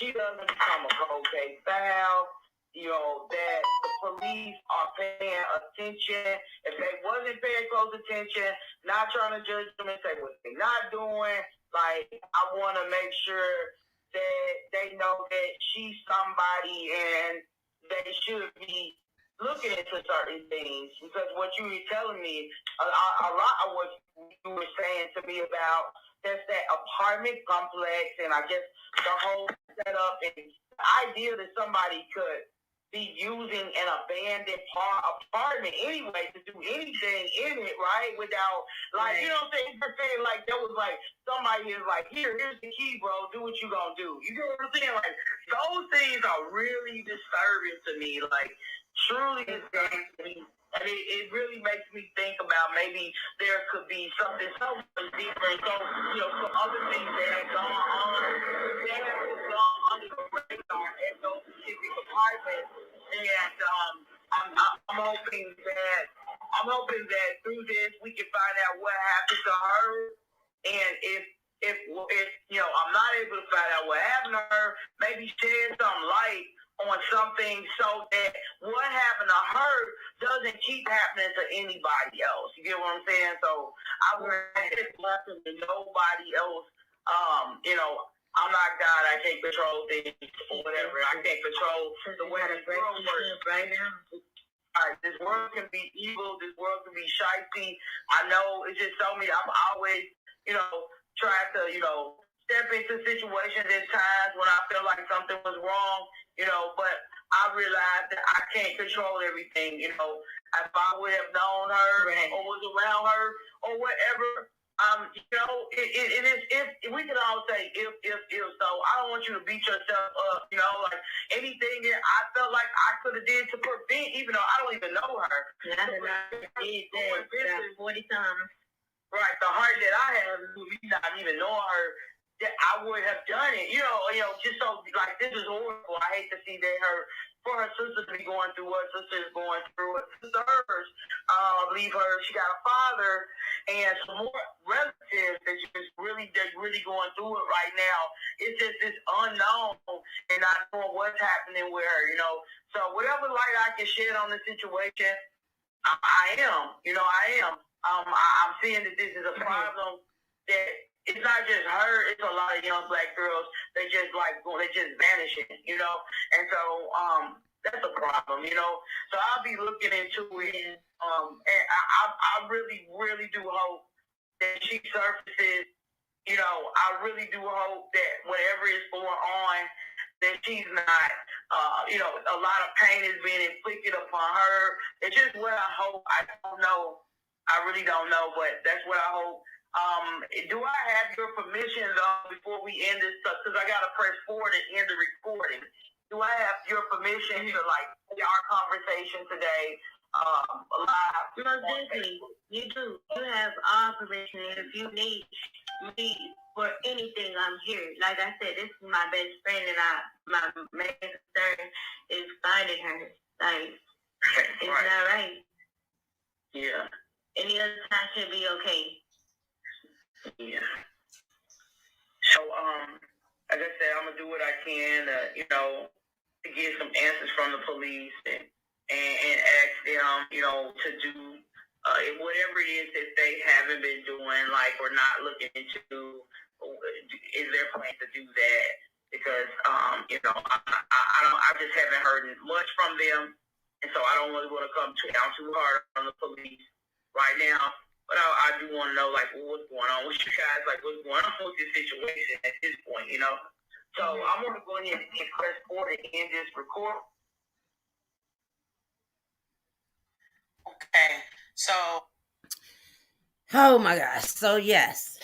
she doesn't become a cold case foul, that the police are paying attention. If they wasn't paying close attention, not trying to judge them and say what they're not doing, like, I want to make sure that they know that she's somebody and they should be looking into certain things. Because what you were telling me, a lot of what you were saying to me about just that apartment complex, and I guess the whole setup and the idea that somebody could be using an abandoned apartment anyway to do anything in it, right? Without, like, you know what I'm saying? You're saying, like, there was, like, somebody is like, here's the key, bro. Do what you gonna do. You know what I'm saying? Like, those things are really disturbing to me. Like, truly disturbing to me. And it really makes me think about maybe there could be something so much deeper, some other things that have gone on. That have gone under the radar at those specific apartments. And I'm hoping that through this we can find out what happened to her. And if I'm not able to find out what happened to her, maybe shed some light on something so that what happened to her doesn't keep happening to anybody else. You get what I'm saying? So I would just listen to nobody else. I'm not God. I can't control things or whatever. I can't control the way this world works right now. All right, this world can be evil. This world can be shifty. I know it's just so many. I'm always, trying to, step into situations at times when I feel like something was wrong, but I realized that I can't control everything, If I would have known her or was around her or whatever, it is, if we can all say if. So I don't want you to beat yourself up, like anything that I felt like I could have did to prevent, even though I don't even know her. Yeah, I did that 40 times. Right, the heart that I have, me not even knowing her, that I would have done it. Just so, like, this is horrible. I hate to see that for her sister to be going through what sister is going through. Her sister, I believe she got a father and some more relatives that they're really going through it right now. It's just this unknown and not knowing what's happening with her, So whatever light I can shed on the situation, I am. I am. I'm seeing that this is a problem that it's not just her, it's a lot of young Black girls. They just vanishing, And so that's a problem, So I'll be looking into it. And I really, really do hope that she surfaces. I really do hope that whatever is going on, that she's not, a lot of pain is being inflicted upon her. It's just what I hope. I don't know. I really don't know, but that's what I hope. Do I have your permission before we end this stuff? Because I got to press forward and end the recording. Do I have your permission to play our conversation today live? Most definitely, you do. You have all permission. If you need me for anything, I'm here. Like I said, this is my best friend, and my main concern is finding her. Like, it's not right. Yeah. Any other time should be okay. Yeah. So, like I said, I'm gonna do what I can, to get some answers from the police and and ask them, to do whatever it is that they haven't been doing, like, or not looking into. Is there a plan to do that? Because I just haven't heard much from them, and so I don't really want to come down too hard on the police right now. But I do want to know, like, what's going on with you guys? Like, what's going on with this situation at this point, So I'm going to go ahead and press forward and end this record. Okay, so. Oh my gosh. So yes.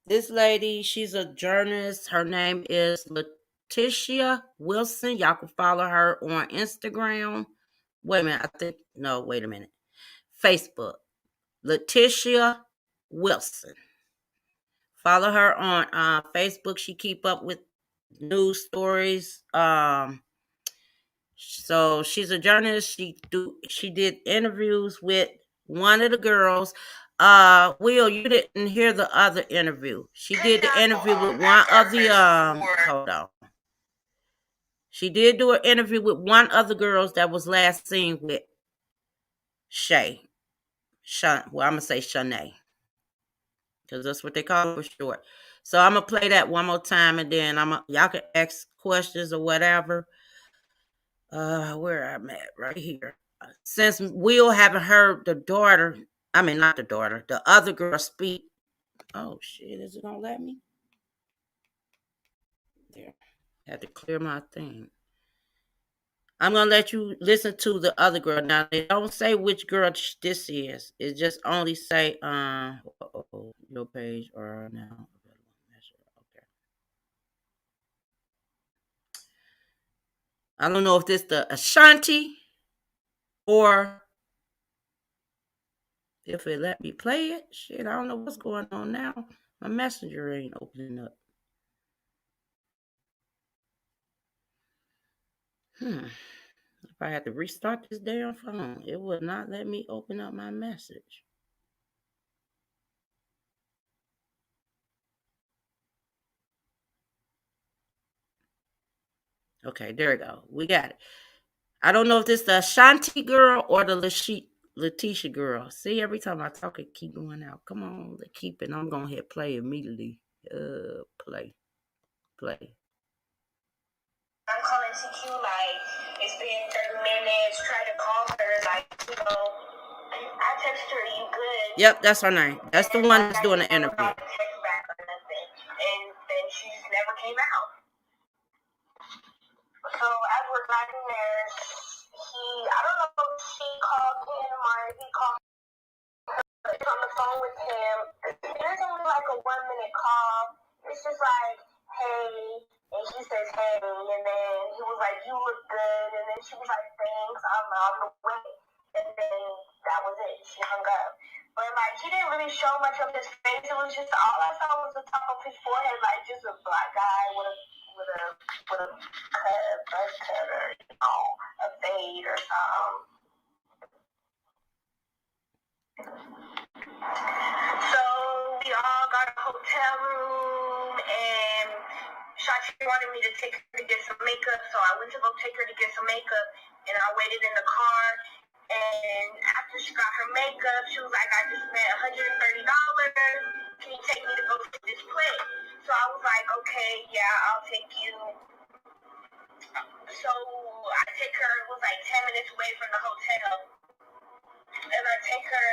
This lady, she's a journalist. Her name is Letitia Wilson. Y'all can follow her on Instagram. Wait a minute. Facebook. Letitia Wilson. Follow her on Facebook. She keep up with news stories. So she's a journalist. She did interviews with one of the girls. Will, you didn't hear the other interview. She did the interview with one of the hold on. She did do an interview with one of the girls that was last seen with Shay. Well, I'm gonna say Shanae, because that's what they call her for short. So I'm gonna play that one more time, and then y'all can ask questions or whatever. Where I'm at right here. Since Will haven't heard the other girl speak. Oh shit, is it gonna let me? There. Had to clear my thing. I'm gonna let you listen to the other girl. Now they don't say which girl this is. It just only say your page or now. Okay. I don't know if this the Ashanti or if it let me play it. Shit, I don't know what's going on now. My messenger ain't opening up. If I had to restart this damn phone, it would not let me open up my message. Okay, there we go. We got it. I don't know if this is the Ashanti girl or the Letitia girl. See, every time I talk, it keep going out. Come on, keep it. I'm going to hit play immediately. Play. I'm calling CQ, like, it's been 30 minutes, try to call her, like, I text her, you good? Yep, that's her name. That's the one that's doing the interview. And then she just never came out. So as we're driving there, I don't know if she called him or he called her. It's on the phone with him. It's only like a 1-minute call. It's just like, hey, and she says, hey, and then he was like, you look good, and then she was like, thanks, I'm on the way. And then that was it. She hung up. But like, he didn't really show much of his face. It was just, all I saw was the top of his forehead, like just a black guy with a buzz cut or, a fade or something. So we all got a hotel room, and Shawntyeria wanted me to take her to get some makeup, so I went to go take her to get some makeup, and I waited in the car, and after she got her makeup, she was like, I just spent $130. Can you take me to go to this place? So I was like, okay, yeah, I'll take you. So I take her, it was like 10 minutes away from the hotel, and I take her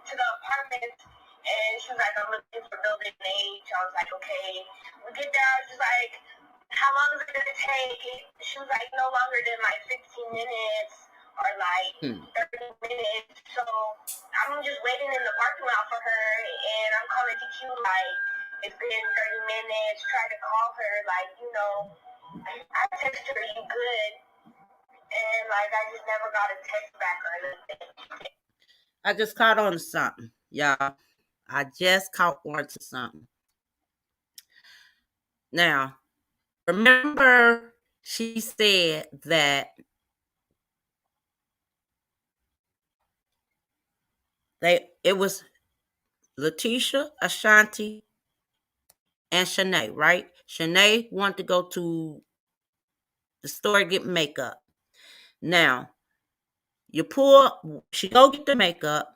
to the apartment, and she was like, I'm looking for building H. I was like, okay. We get down, she's like, how long is it going to take? She was like, no longer than like 15 minutes or like 30 minutes. So I'm just waiting in the parking lot for her, and I'm calling DQ like, it's been 30 minutes, try to call her, like, I text her, you good? And like, I just never got a text back or anything. I just caught on to something, y'all. I just caught on to something. Now, remember she said that it was Letitia, Ashanti, and Shanae, right? Shanae wanted to go to the store to get makeup. Now, she go get the makeup.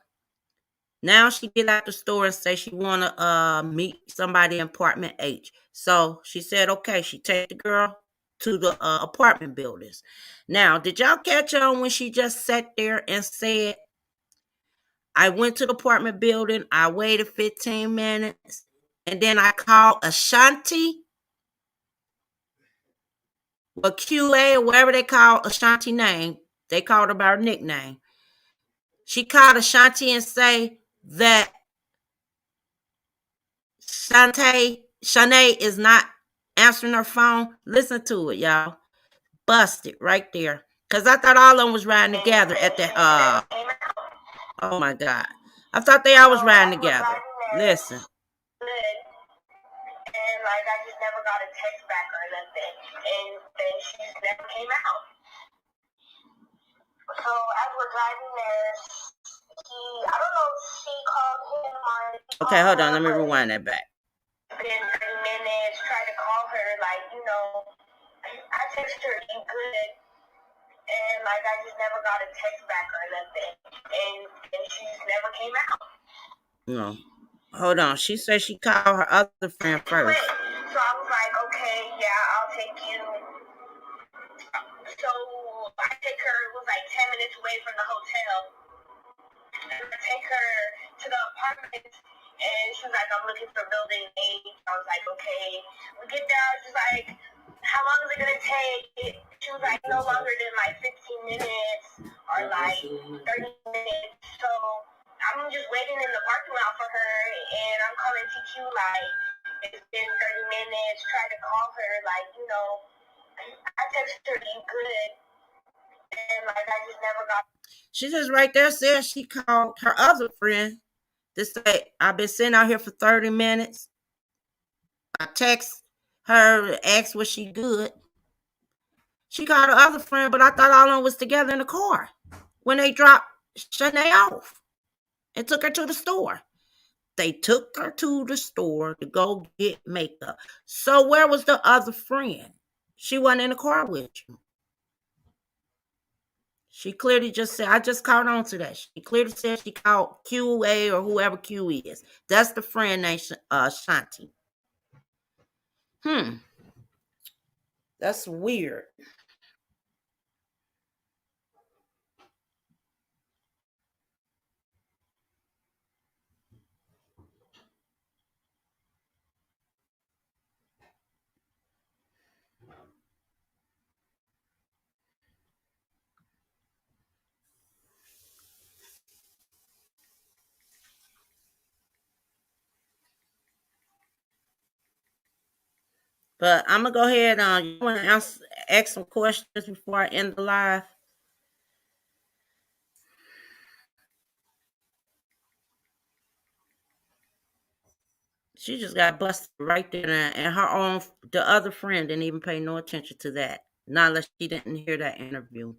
Now she get out the store and say she want to meet somebody in apartment H. So she said, okay, she take the girl to the apartment buildings. Now, did y'all catch on when she just sat there and said, I went to the apartment building, I waited 15 minutes, and then I called Ashanti, or QA, or whatever they call Ashanti name. They called her by her nickname. She called Ashanti and say that Shanae is not answering her phone. Listen to it, y'all. Busted right there. Because I thought all of them was riding together at the, oh my God. I thought they all was riding together. Listen. And like I just never got a text back or nothing. And then she just never came out. So as we're driving there, I don't know if she called him or... Okay, hold on. Let me rewind that back. Been 30 minutes, tried to call her, like, you know, I texted her, you good? And like I just never got a text back or nothing. And she just never came out. No. Hold on. She said she called her other friend first. So I was like, okay, yeah, I'll take you. So I take her, it was like 10 minutes away from the hotel. And I take her to the apartment, and she was like, I'm looking for building 8. I was like, okay. We get down, she's like, how long is it going to take? She was like, no longer than like 15 minutes or like 30 minutes. So I'm just waiting in the parking lot for her, and I'm calling TQ like, it's been 30 minutes, trying to call her, like, you know, I texted her, you good? And like, I just never got. She just right there said she called her other friend to say, I've been sitting out here for 30 minutes. I text her, asked was she good. She called her other friend, but I thought all of them was together in the car when they dropped Shanae off and took her to the store. They took her to the store to go get makeup. So where was the other friend? She wasn't in the car with you. She clearly just said, I just caught on to that. She clearly said she called QA or whoever Q is. That's the friend named Shanti. That's weird. But I'm going to go ahead on. You want to ask some questions before I end the live? She just got busted right there, and the other friend didn't even pay no attention to that. Not unless she didn't hear that interview.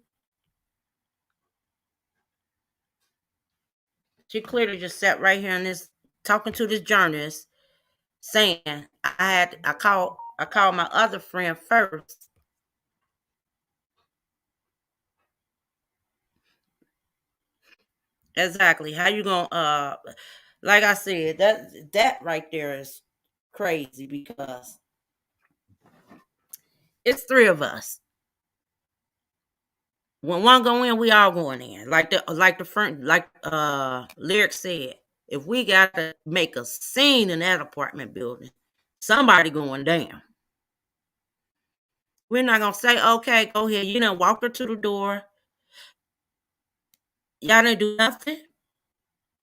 She clearly just sat right here and talking to this journalist, saying, I called my other friend first. Exactly. How you gonna like I said, that right there is crazy because it's 3 of us. When one go in, we all going in. Like the front, like Lyric said, if we got to make a scene in that apartment building, somebody going down. We're not gonna say, okay, go ahead. You done walked her to the door. Y'all didn't do nothing.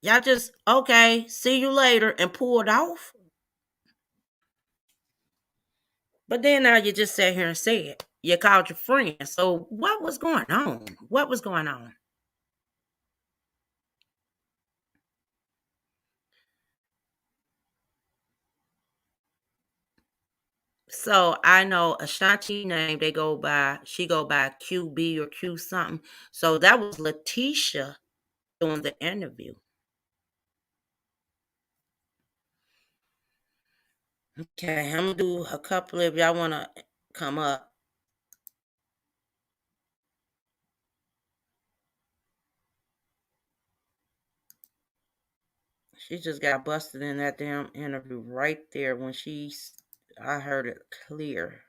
Y'all just, okay, see you later, and pulled off. But then now you just sat here and said you called your friend. So what was going on? What was going on? So I know Ashanti name she go by QB or Q something. So that was Letitia doing the interview. Okay, I'm gonna do a couple if y'all wanna come up. She just got busted in that damn interview right there when I heard it clear.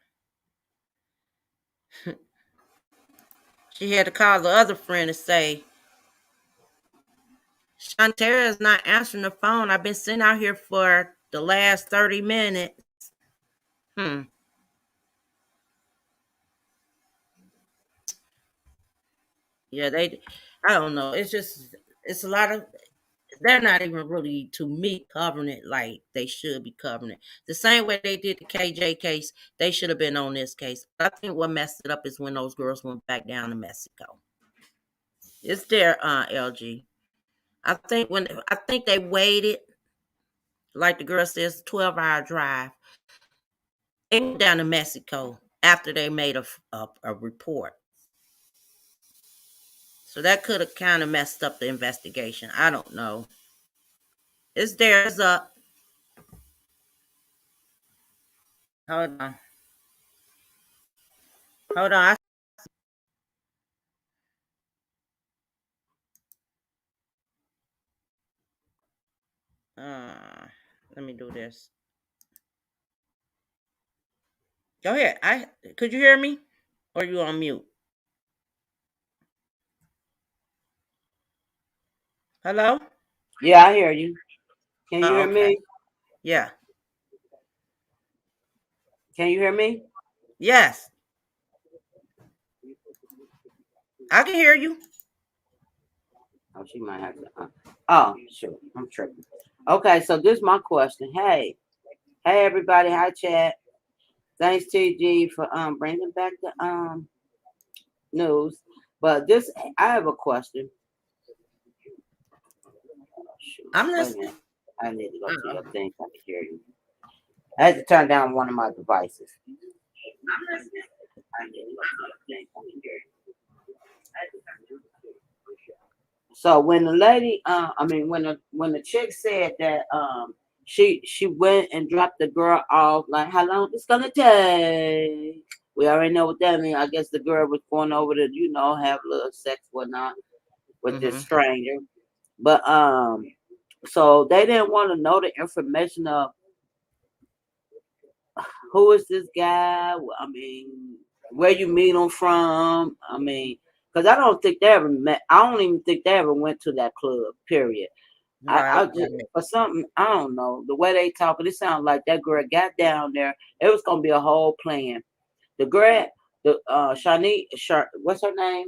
She had to call the other friend and say, Shawntyeria is not answering the phone. I've been sitting out here for the last 30 minutes. Yeah, I don't know. It's a lot of, they're not even really, to me, covering it like they should be covering it. The same way they did the KJ case, they should have been on this case. I think what messed it up is when those girls went back down to Mexico. It's their LG. I think they waited, like the girl says, 12-hour drive. They went down to Mexico after they made a report. So that could have kind of messed up the investigation. I don't know. It's theirs up. Hold on. Hold on. Let me do this. Go ahead. Could you hear me? Or are you on mute? Hello? Yeah, I hear you. Can you hear okay. me? Yeah. Can you hear me? Yes. I can hear you. Oh, she might have to. Oh, sure. I'm tripping. Okay, so this is my question. Hey, everybody. Hi, chat. Thanks, TG, for bringing back the news. But I have a question. Oh, shoot. I'm Wait a listening. minute. I need to go to your thing so I can hear you. I had to turn down one of my devices. I'm listening. I need to go to your thing so I can hear you. So when the lady, when the chick said that she went and dropped the girl off, like how long it's gonna take? We already know what that means. I guess the girl was going over to, have a little sex, whatnot, with this stranger. But so they didn't want to know the information of who is this guy. I mean, where you meet him from. I mean, because I don't think they ever met. I don't even think they ever went to that club. Period. I just, for something, I don't know, the way they talk, it sounds like that girl got down there. It was gonna be a whole plan. The girl, Shani, what's her name?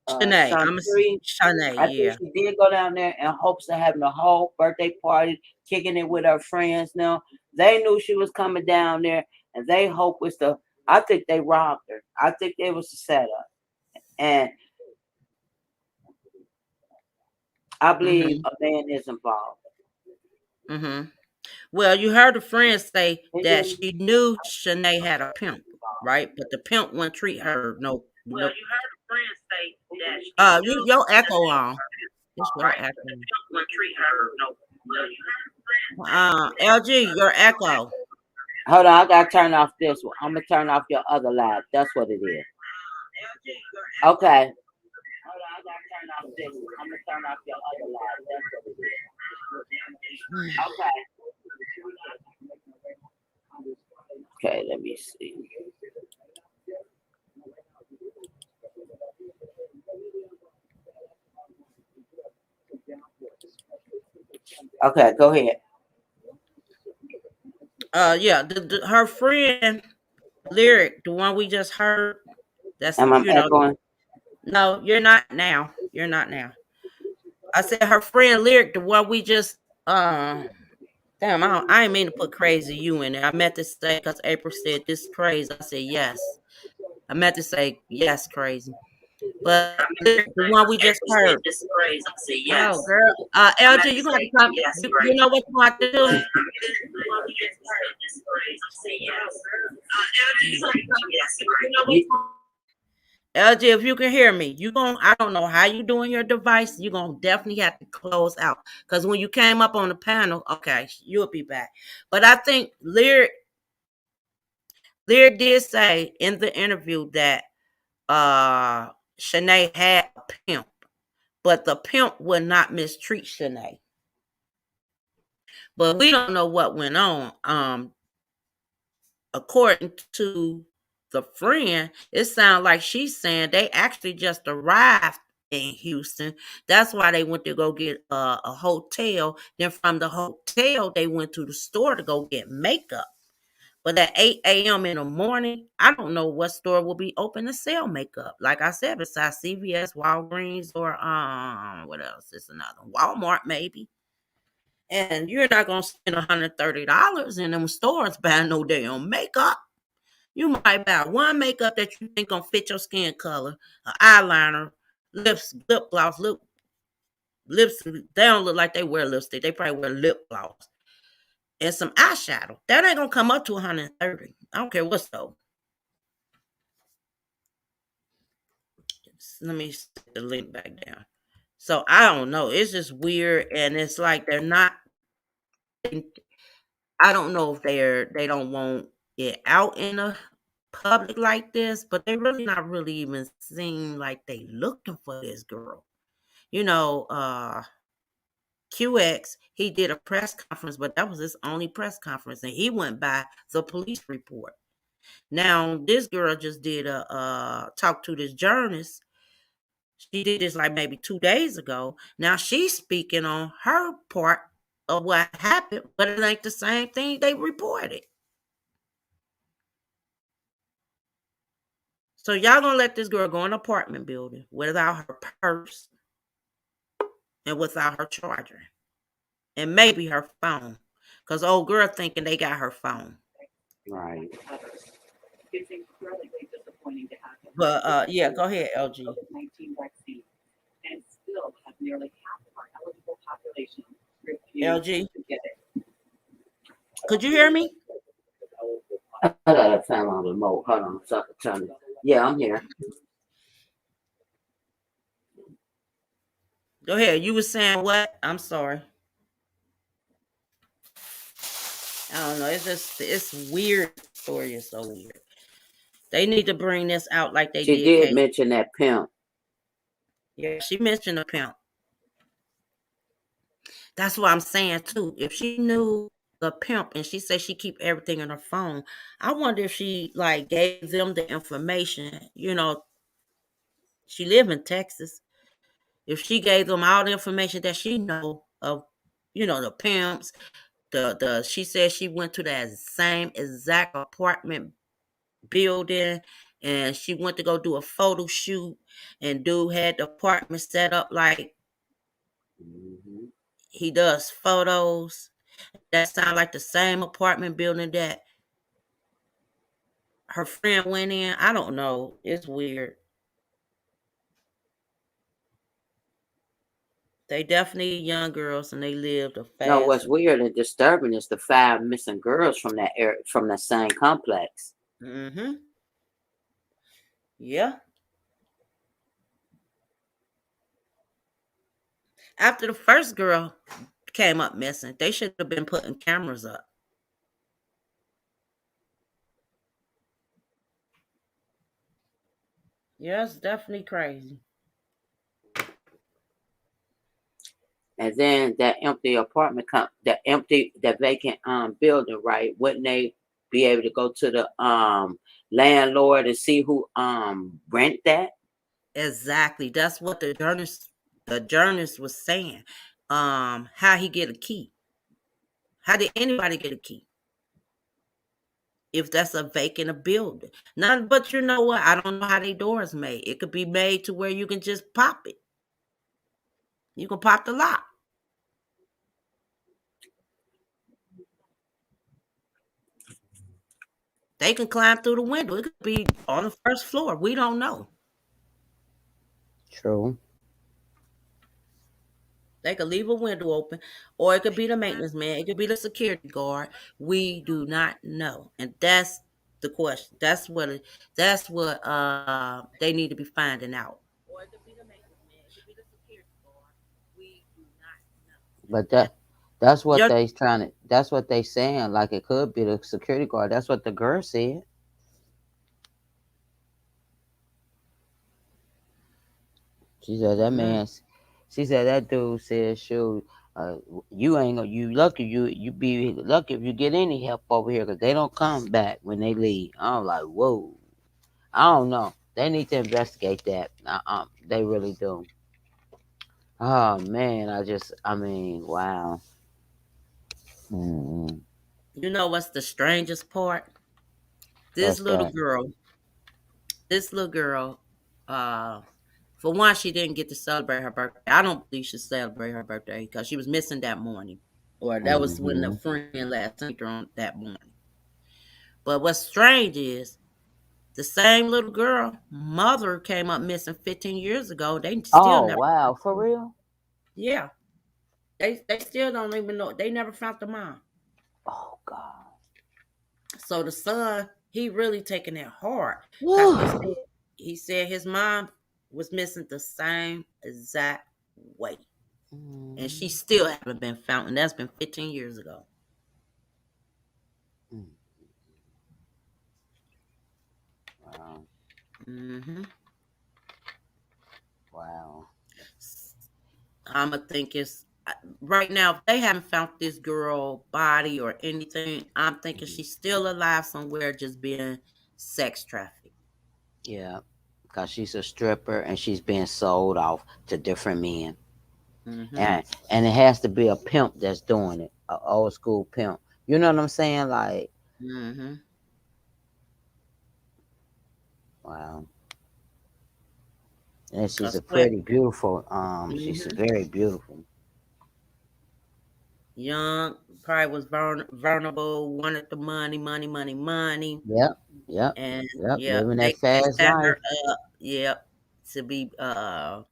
Shanae. Shanae, I yeah. think she did go down there in hopes of having a whole birthday party, kicking it with her friends. Now they knew she was coming down there, and they hope was the. I think they robbed her. I think it was a setup, and I believe a man is involved. Well, you heard a friend say that she knew Shanae had a pimp, right? But the pimp wouldn't treat her no. Well, you heard a friend say that she your echo on. It's your echo. wouldn't treat her no. LG, your echo. Hold on, I gotta turn off this one. I'm gonna turn off your other live. That's what it is. Okay. Hold on, I gotta turn off this one. I'm gonna turn off your other live. That's what it is. Okay. Okay, let me see. Okay, go ahead. Yeah, her friend Lyric, the one we just heard. That's echoing? No, you're not now. You're not now. I said her friend Lyric, the one we just damn, I ain't mean to put crazy you in there. I meant to say because April said this crazy. I said yes. I meant to say yes, crazy. But the one we just heard. Oh, girl. LG, you gonna have to come. You know what you want to do? LG, if you can hear me, I don't know how you doing your device. You're gonna definitely have to close out. Because when you came up on the panel, okay, you'll be back. But I think Lyric did say in the interview that Shanae had a pimp, but the pimp would not mistreat Shanae. But we don't know what went on. According to the friend, it sounds like she's saying they actually just arrived in Houston. That's why they went to go get a hotel. Then from the hotel, they went to the store to go get makeup. But at 8 a.m. in the morning, I don't know what store will be open to sell makeup. Like I said, besides CVS, Walgreens, or what else? It's another Walmart maybe. And you're not gonna spend $130 in them stores buying no damn makeup. You might buy one makeup that you think gonna fit your skin color, an eyeliner, lips, lip gloss, lips. They don't look like they wear lipstick. They probably wear lip gloss and some eyeshadow. That ain't gonna come up to 130. I don't care what's though. Let me set the link back down. So I don't know. It's just weird, and it's like they're not. I don't know if they don't want it out in the public like this, but they really not really even seem like they looking for this girl. You know, QX, he did a press conference, but that was his only press conference, and he went by the police report. Now, this girl just did a talk to this journalist. She did this like maybe 2 days ago. Now she's speaking on her part of what happened, but it ain't the same thing they reported. So y'all gonna let this girl go in an apartment building without her purse and without her charger and maybe her phone, cause old girl thinking they got her phone. Right. It's incredibly disappointing to have But yeah, go ahead, LG. COVID-19 vaccine and still have nearly half of our eligible population refuse LG, to get it. could you hear me? I gotta turn on the remote. Hold on, so I can turn it. Yeah, I'm here. Go ahead. You were saying what? I'm sorry. I don't know. It's weird. The story is so weird. They need to bring this out like they She did did Casey. mention that pimp. Yeah, she mentioned a pimp. That's what I'm saying too. If she knew the pimp and she said she keep everything in her phone, I wonder if she like gave them the information. You know, she live in Texas. If she gave them all the information that she know of, the pimps, the she said she went to that same exact apartment building, and she went to go do a photo shoot, and dude had the apartment set up like Mm-hmm. he does photos. That sound like the same apartment building that her friend went in. I don't know. It's weird. They definitely young girls, and they lived a No, fast. what's weird and disturbing is the 5 missing girls from that area, from the same complex. Mm-hmm. Yeah. After the first girl came up missing, they should have been putting cameras up. Yeah, it's definitely crazy. And then that empty apartment, that vacant building, right? Wouldn't they be able to go to the landlord and see who rent that? Exactly. That's what the journalist was saying. How he get a key? How did anybody get a key? If that's a vacant building. None, but you know what? I don't know how they doors made. It could be made to where you can just pop it. You can pop the lock. They can climb through the window. It could be on the first floor. We don't know. True. They could leave a window open, or it could be the maintenance man. It could be the security guard. We do not know, and that's the question. That's what they need to be finding out. Or it could be the maintenance man. It could be the security guard. We do not But know. that's what Your they trying to. That's what they saying. Like it could be the security guard. That's what the girl said. She said that mm, man. She said that dude said, "Shoot, Uh, you ain't gonna you lucky you be lucky if you get any help over here because they don't come back when they leave. I'm like, whoa. I don't know. They need to investigate that. They really do. Oh man, I mean, wow. Mm-mm. You know what's the strangest part? This What's little that? girl, this little girl, uh, for one, she didn't get to celebrate her birthday. I don't believe she celebrated her birthday because she was missing that morning, or that was when the Mm-hmm. friend last seen her on that morning. But what's strange is the same little girl mother came up missing 15 years ago. They still Oh never. wow, for real? Yeah, they still don't even know. They never found the mom. Oh God. So the son, he really taking it hard because Whew. he said his mom was missing the same exact way, and she Mm, still haven't been found. And that's been 15 years ago. mm, wow. Hmm. Wow. I'ma think it's right now. If they haven't found this girl body or anything, I'm thinking Mhm. she's still alive somewhere, just being sex trafficked. Yeah, because she's a stripper and she's being sold off to different men, Hmm. and it has to be a pimp that's doing it, a old school pimp. You know what I'm saying? Like, Hmm. wow. And she's Cause a what? pretty beautiful. She's Hmm. very beautiful. Young, probably was vulnerable, wanted the money, money, money, money, Yep, yep, and yep. yeah, Living that they fast set her life. up. Yep, to be. I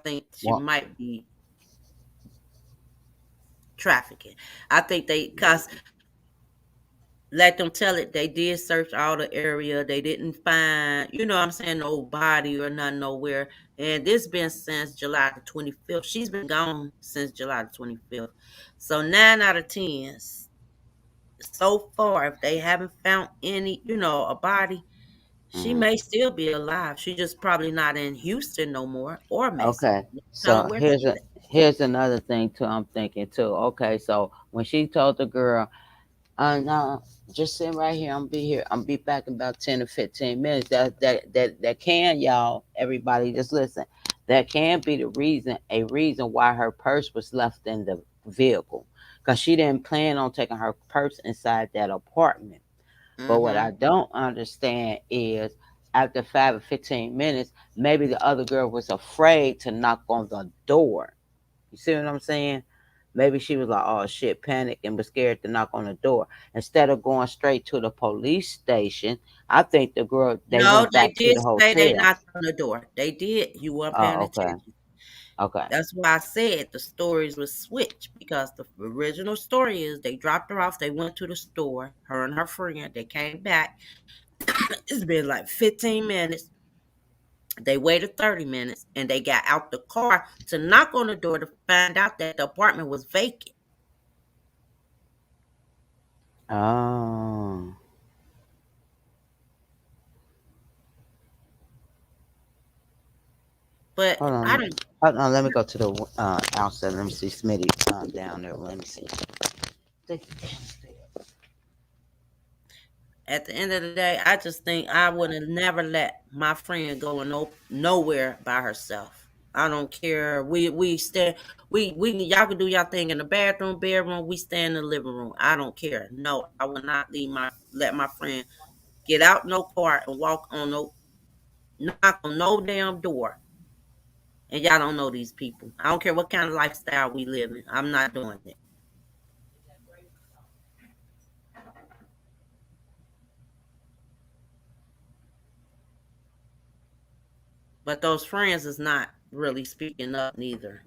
think she Well, might be trafficking. I think they cause let them tell it. They did search all the area. They didn't find, what I'm saying, no body or nothing nowhere. And this been since July the 25th. She's been gone since July the 25th. So 9 out of 10 so far, if they haven't found any, a body, she mhm. may still be alive. She just probably not in Houston no more or Mexico. Okay. Tell her So where here's she's a here's another thing too. I'm thinking too. Okay, so when she told the girl, no, just sit right here. I'm be here. I'm be back in about 10 to 15 minutes. That can, y'all. Everybody, just listen. That can be the reason. A reason why her purse was left in the vehicle, because she didn't plan on taking her purse inside that apartment. at. But what Mm-hmm. I don't understand is after 5 or 15 minutes, maybe the other girl was afraid to knock on the door. You see what I'm saying? Maybe she was like, oh shit, panic and was scared to knock on the door. Instead of going straight to the police station, I think the girl, they No, went they back to did the say they hotel. knocked on the door. They did. You weren't paying Oh, okay. attention. Okay. That's why I said the stories were switched because the original story is they dropped her off. They went to the store, her and her friend. They came back. It's been like 15 minutes. They waited 30 minutes and they got out the car to knock on the door to find out that the apartment was vacant. Oh. But Hold I on. don't, Hold on. Let me go to the outside. Let me see Smitty down there. Let me see. at the end of the day, I just think I would have never let my friend go nowhere by herself. I don't care. We stay. We y'all can do y'all thing in the bathroom, bedroom. We stay in the living room. I don't care. No, I will not let my friend get out no car and walk on no knock on no damn door. And y'all don't know these people. I don't care what kind of lifestyle we live in. I'm not doing it. But those friends is not really speaking up neither.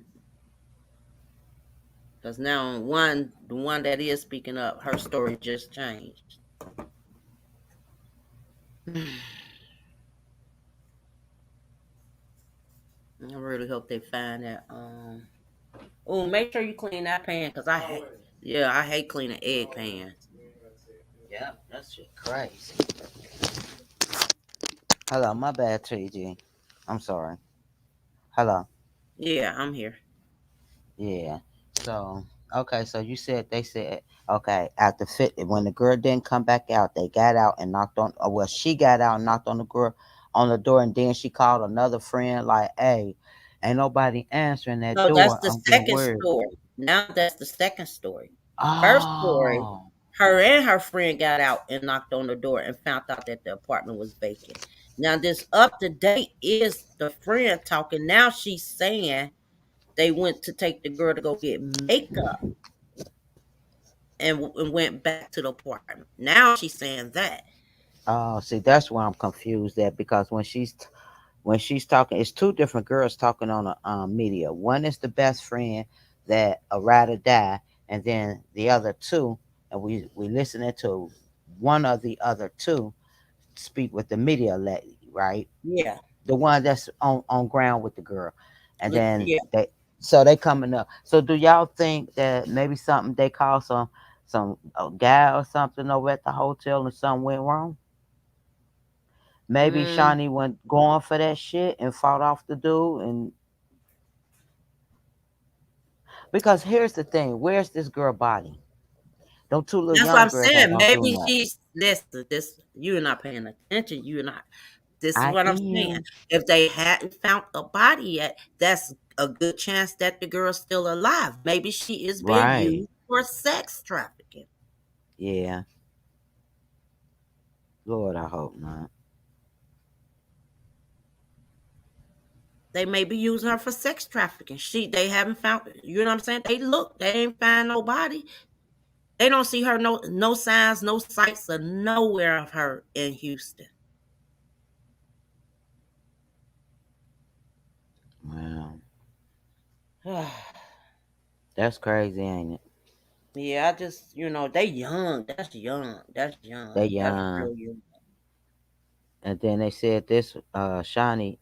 Because now the one that is speaking up, her story just changed. I really hope they find that. Oh, make sure you clean that pan because I hate cleaning egg pans. Yep, that's shit crazy. Hello, my bad, TG. I'm sorry. Hello. Yeah, I'm here. Yeah. So okay, so you said they said okay after fit when the girl didn't come back out, they got out and knocked on. Well, she got out and knocked on the girl on the door, and then she called another friend like, "Hey, ain't nobody answering that No, that's door. the I'm getting second worried." story. Now that's the second story. First story, Oh, her and her friend got out and knocked on the door and found out that the apartment was vacant. Now this up to date is the friend talking. Now she's saying they went to take the girl to go get makeup and went back to the apartment. Now she's saying that. oh, see, that's why I'm confused at because when she's talking, it's two different girls talking on the media. One is the best friend that a ride or die, and then the other two, and we listening to one of the other two speak with the media lady, right? Yeah. The one that's on ground with the girl, and then Yeah. they coming up. So do y'all think that maybe something they call some guy or something over at the hotel and something went wrong? Maybe Mm, Shawnee went going for that shit and fought off the dude. And because here's the thing, where's this girl body? Them two little that's what young I'm girls ain't saying. gonna do Maybe nothing. she's listen. This you're not paying attention. You're not. This is I what I'm saying. am. If they hadn't found a body yet, that's a good chance that the girl's still alive. Maybe she is being Right. used for sex trafficking. Yeah. Lord, I hope not. They may be using her for sex trafficking. They haven't found. You know what I'm saying? They look. They ain't find nobody. They don't see her. No signs, no sights of nowhere of her in Houston. Wow. That's crazy, ain't it? Yeah, I just they young. That's young. That's young. They That's young. real young. And then they said this Shawntyeria,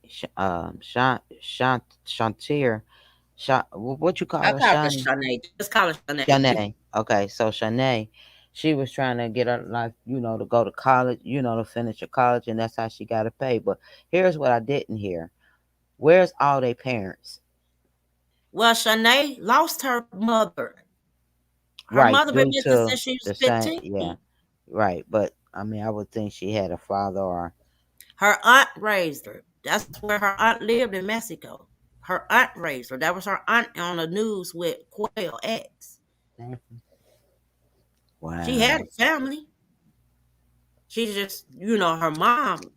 what you I call her, call her Shawnee? Shanae. Just call her Shanae. Shanae. Okay, so Shanae, she was trying to get her life, to go to college, to finish her college, and that's how she got to pay. But here's what I didn't hear. Where's all their parents? Well, Shanae lost her mother. Her Right, mother been due missing to since she was the same, 15. yeah, right. But I mean, I would think she had a father or. Her aunt raised her. That's where her aunt lived in Mexico. Her aunt raised her. That was her aunt on the news with Quail X. She had Wow. a family. She just, her mom Yeah,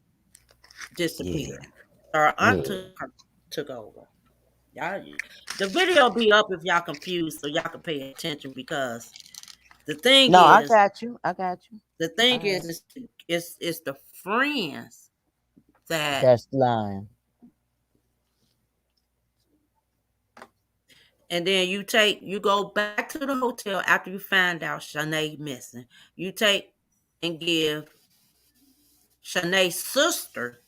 disappeared. Her aunt yeah. took over. Y'all, the video be up if y'all confused, so y'all can pay attention because the thing No, I is, got you. I got you. the I thing heard. is the friends that, That's lying. and then you go back to the hotel after you find out Shanae missing. You take and give Shanae's sister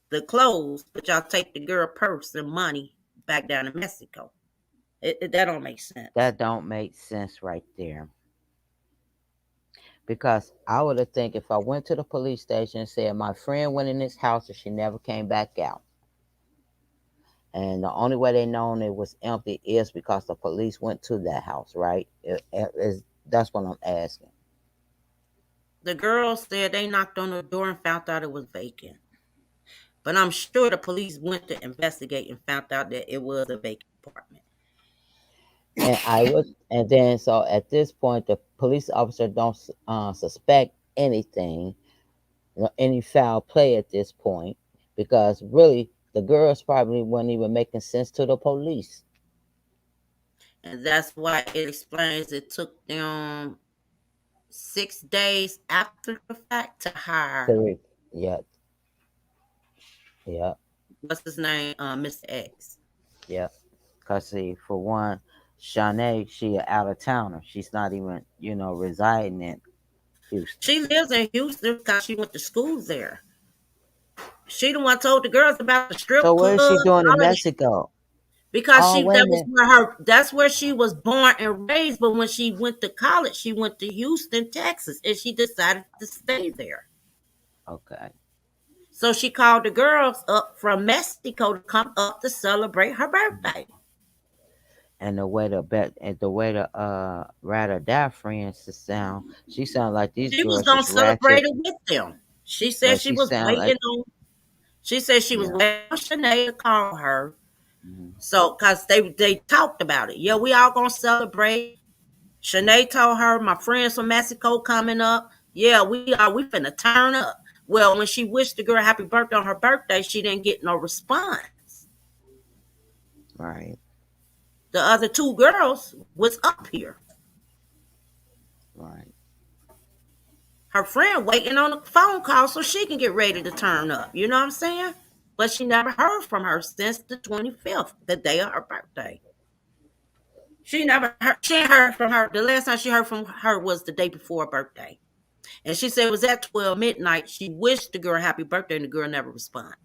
the clothes, but y'all take the girl purse and money back down to Mexico. That don't make sense. That don't make sense right there. Because I would have think if I went to the police station and said my friend went in this house and she never came back out, and the only way they known it was empty is because the police went to that house, right? That's what I'm asking. The girls said they knocked on the door and found out it was vacant. But I'm sure the police went to investigate and found out that it was a vacant apartment. And then so at this point, the police officer don't suspect anything, any foul play at this point, because really the girls probably weren't even making sense to the police. And that's why it explains it took them 6 days after the fact to hire Correct. Yeah, yeah, what's his name, Mr. X. yeah. Cause see, for one, Shanae, she a out of towner. She's not even, residing in Houston. She lives in Houston because she went to school there. She the one told the girls about the So strip what is club, she doing in all of that. Mexico? Because Oh, wait a minute. that's where she was born and raised. But when she went to college, she went to Houston, Texas, and she decided to stay there. Okay. So she called the girls up from Mexico to come up to celebrate her birthday. And the way the ride or die friends to sound, she sound like these She was girls gonna is celebrate ratchet, it with them. She said but she she was sound like waiting on. She said she was yeah. waiting on Shanae to call her. Mhm. So, cause they talked about it. Yeah, we all gonna celebrate. Shanae told her my friends from Mexico coming up. Yeah, we finna turn up. Well, when she wished the girl happy birthday on her birthday, she didn't get no response. Right, The other two girls was up here. right. Her friend waiting on a phone call so she can get ready to turn up. You know what I'm saying? But she never heard from her since the 25th, the day of her birthday. She never heard, she ain't heard from her. The last time she heard from her was the day before her birthday. And she said it was at 12 midnight. She wished the girl happy birthday and the girl never responded.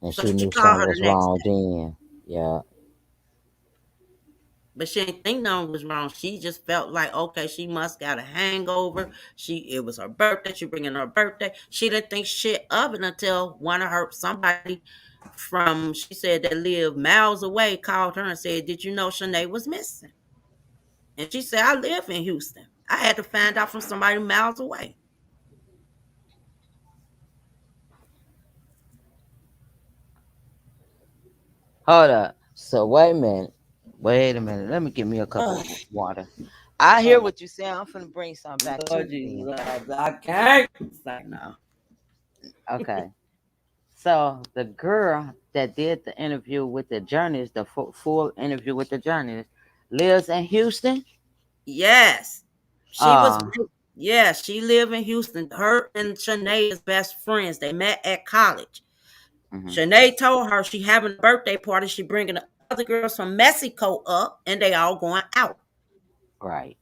And So she she knew called something her the was next wrong day. then. Yeah. But she didn't think nothing was wrong. She just felt like, okay, she must got a hangover. It was her birthday. She bringing her birthday. She didn't think shit of it until one of her somebody from she said that lived miles away called her and said, "Did you know Shanae was missing?" And she said, "I live in Houston. I had to find out from somebody miles away." Hold up. So wait a minute. Wait a minute. Let me get me a cup Oh, of water. I hear oh what you saying. I'm finna bring something back Lord too. Jesus, Then. I can't. It's like no. Okay. So the girl that did the interview with the journalist, the full interview with the journalist, lives in Houston. Yes. She was Uh, yeah, she lived in Houston. Her and Shanae is best friends. They met at college. mhm, Shanae told her she having a birthday party. She bringing the other girls from Mexico up, and they all going out. right.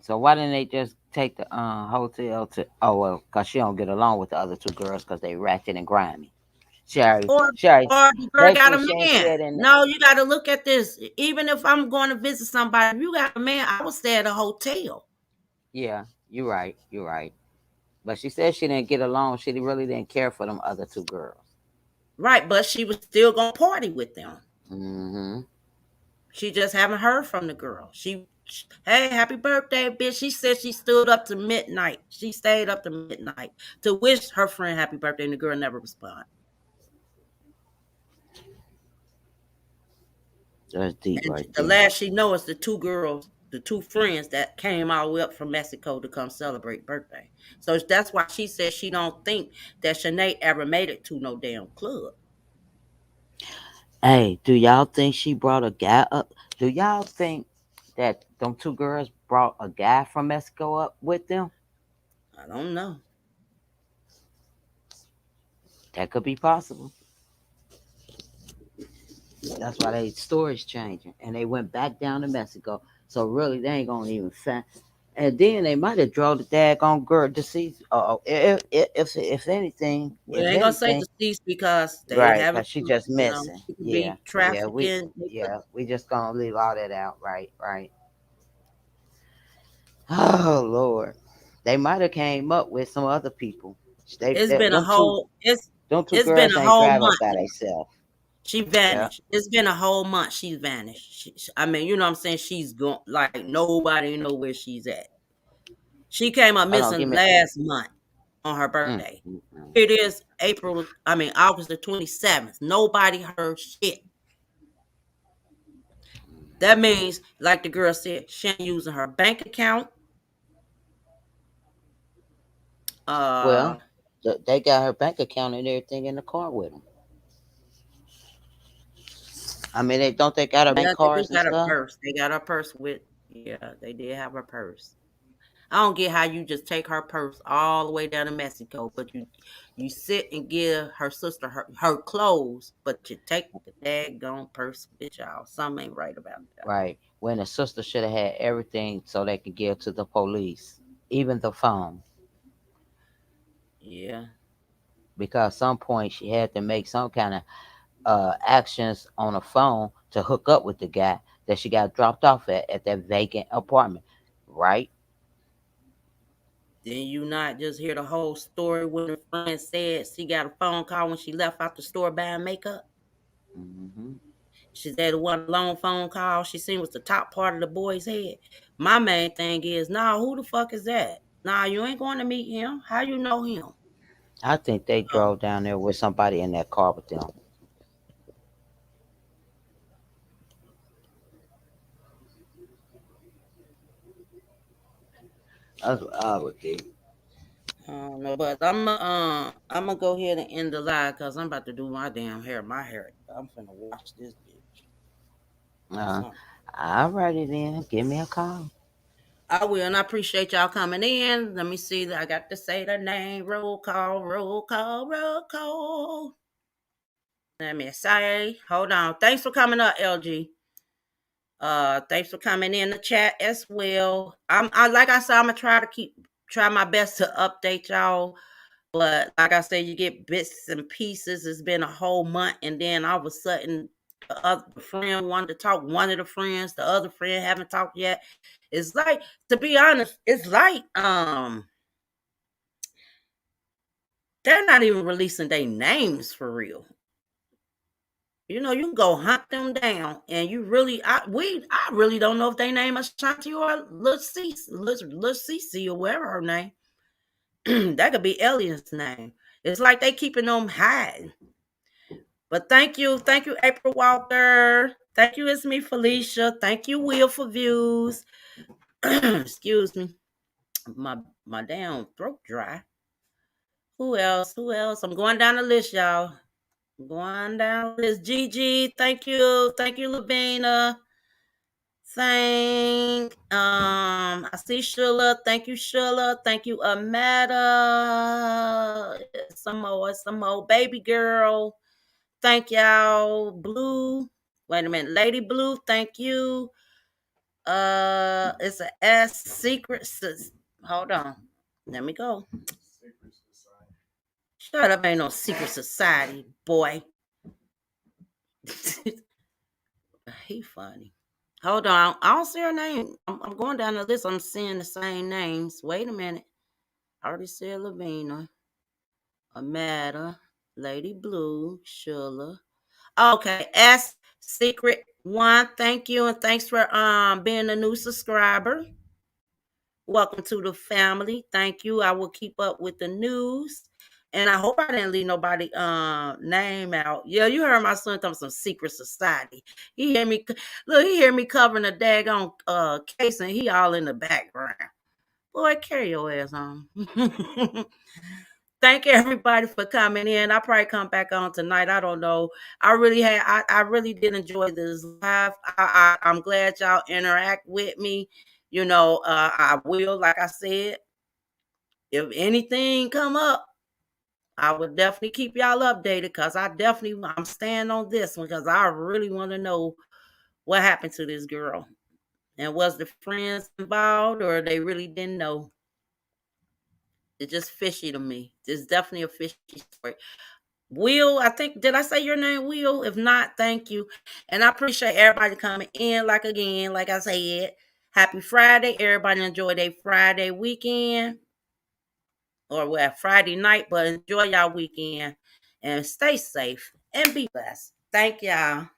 So why didn't they just take the hotel to? Oh well, cause she don't get along with the other two girls because they ratchet and grimy. Sherry, Or Sherry, or the girl got basically a she ain't man. said in. No, you got to look at this. Even if I'm going to visit somebody, if you got a man, I would stay at a hotel. Yeah, you're right. You're right. But she said she didn't get along. She really didn't care for them other two girls. Right, but she was still going to party with them. Mm-hmm. She just haven't heard from the girl. Hey, happy birthday, bitch. She said she stood up to midnight. She stayed up to midnight to wish her friend happy birthday, and the girl never responded. That's deep And right the there. last she knows is the two girls, the two friends that came all the way up from Mexico to come celebrate birthday. So that's why she said she don't think that Shanae ever made it to no damn club. Hey, do y'all think she brought a guy up? Do y'all think that them two girls brought a guy from Mexico up with them? I don't know. That could be possible. That's why they stories changing, and they went back down to Mexico. So really, they ain't gonna even find. And then they might have drawn the daggone girl to see. If anything, We if ain't gonna say anything, deceased because they right? haven't Cause she proved, just missing. she could Yeah, be yeah. We, trafficking. They could, yeah. We just gonna leave all that out. Right, right. Oh Lord, they might have came up with some other people. it's been a whole Them two it's been girls a ain't whole drive up month. by themselves. She Yeah, vanished. It's been a whole month. She's vanished. I mean, you know what I'm saying? She's gone. Like nobody know where she's at. She came up hold on, give missing me. last month on her Mm, birthday. mm, mm. It is August the 27th. Nobody heard shit. That means, like the girl said, she ain't using her bank account. Uh, Well, they got her bank account and everything in the car with them. I mean, they don't they got her bank yeah, they do cards and got her stuff. purse. They got her purse with. Yeah, they did have her purse. I don't get how you just take her purse all the way down to Mexico, but you sit and give her sister her clothes, but you take the daggone purse with y'all. Something ain't right about that. Right. When the sister should have had everything so they could give to the police, even the phone, Yeah. because some point she had to make some kind of actions on a phone to hook up with the guy that she got dropped off at that vacant apartment, right? Then you not just hear the whole story when her friend said she got a phone call when she left out the store buying makeup. Hmm. She said it wasn't a long phone call. She seen was the top part of the boy's head. My main thing is, nah, who the fuck is that? Nah, you ain't going to meet him. How you know him? I think they Oh, drove down there with somebody in that car with them. That's what I would think. I don't know, but I'm gonna go ahead and end the live because I'm about to do my damn hair. My hair, I'm finna wash this bitch. Uh, So, all righty then. Give me a call. I will, and I appreciate y'all coming in. Let me see. I got to say the name. Roll call, roll call, roll call. Let me say. Hold on. Thanks for coming up, LG. Thanks for coming in the chat as well. I like I said, I'm gonna try my best to update y'all. But like I said, you get bits and pieces. It's been a whole month, and then all of a sudden, the other friend wanted to talk. One of the friends, the other friend haven't talked yet. It's like, to be honest, it's like they're not even releasing their names for real. You know, you can go hunt them down, and you really, I really don't know if they name is Shawntyeria or Lil Cece or whatever her name. That could be Alien's name. It's like they keeping them hiding. But thank you, April Walker. Thank you, it's me, Felicia. Thank you, Will, for views. Excuse me, my damn throat dry. Who else? Who else? I'm going down the list, y'all. I'm going down the list. Gigi, thank you, Lavina. I see Sheila. Thank you, Sheila. Thank you, Amanda. Some more baby girl. Thank y'all, Blue. Wait a minute, Lady Blue. Thank you. It's a S secret. Hold on. Let me go. Shut up, ain't no secret society, boy. He funny. Hold on. I don't see her name. I'm going down the list. I'm seeing the same names. Wait a minute. I already said Lavina, Amanda, Lady Blue, Sheila. Okay, S Secret One. Thank you, and thanks for being a new subscriber. Welcome to the family. Thank you. I will keep up with the news. And I hope I didn't leave nobody name out. Yeah, you heard my son come some secret society. He hear me covering a daggone case, and he all in the background. Boy, carry your ass on. Thank everybody for coming in. I'll probably come back on tonight. I don't know. I really did enjoy this live. I'm glad y'all interact with me. You know, I will, like I said, if anything come up, I would definitely keep y'all updated because I'm staying on this one because I really want to know what happened to this girl. And was the friends involved or they really didn't know? It's just fishy to me. It's definitely a fishy story. Will, I think, did I say your name, Will? If not, thank you. And I appreciate everybody coming in. Like I said, happy Friday. Everybody enjoy their Friday weekend or well, Friday night, but enjoy y'all weekend and stay safe and be blessed. Thank y'all.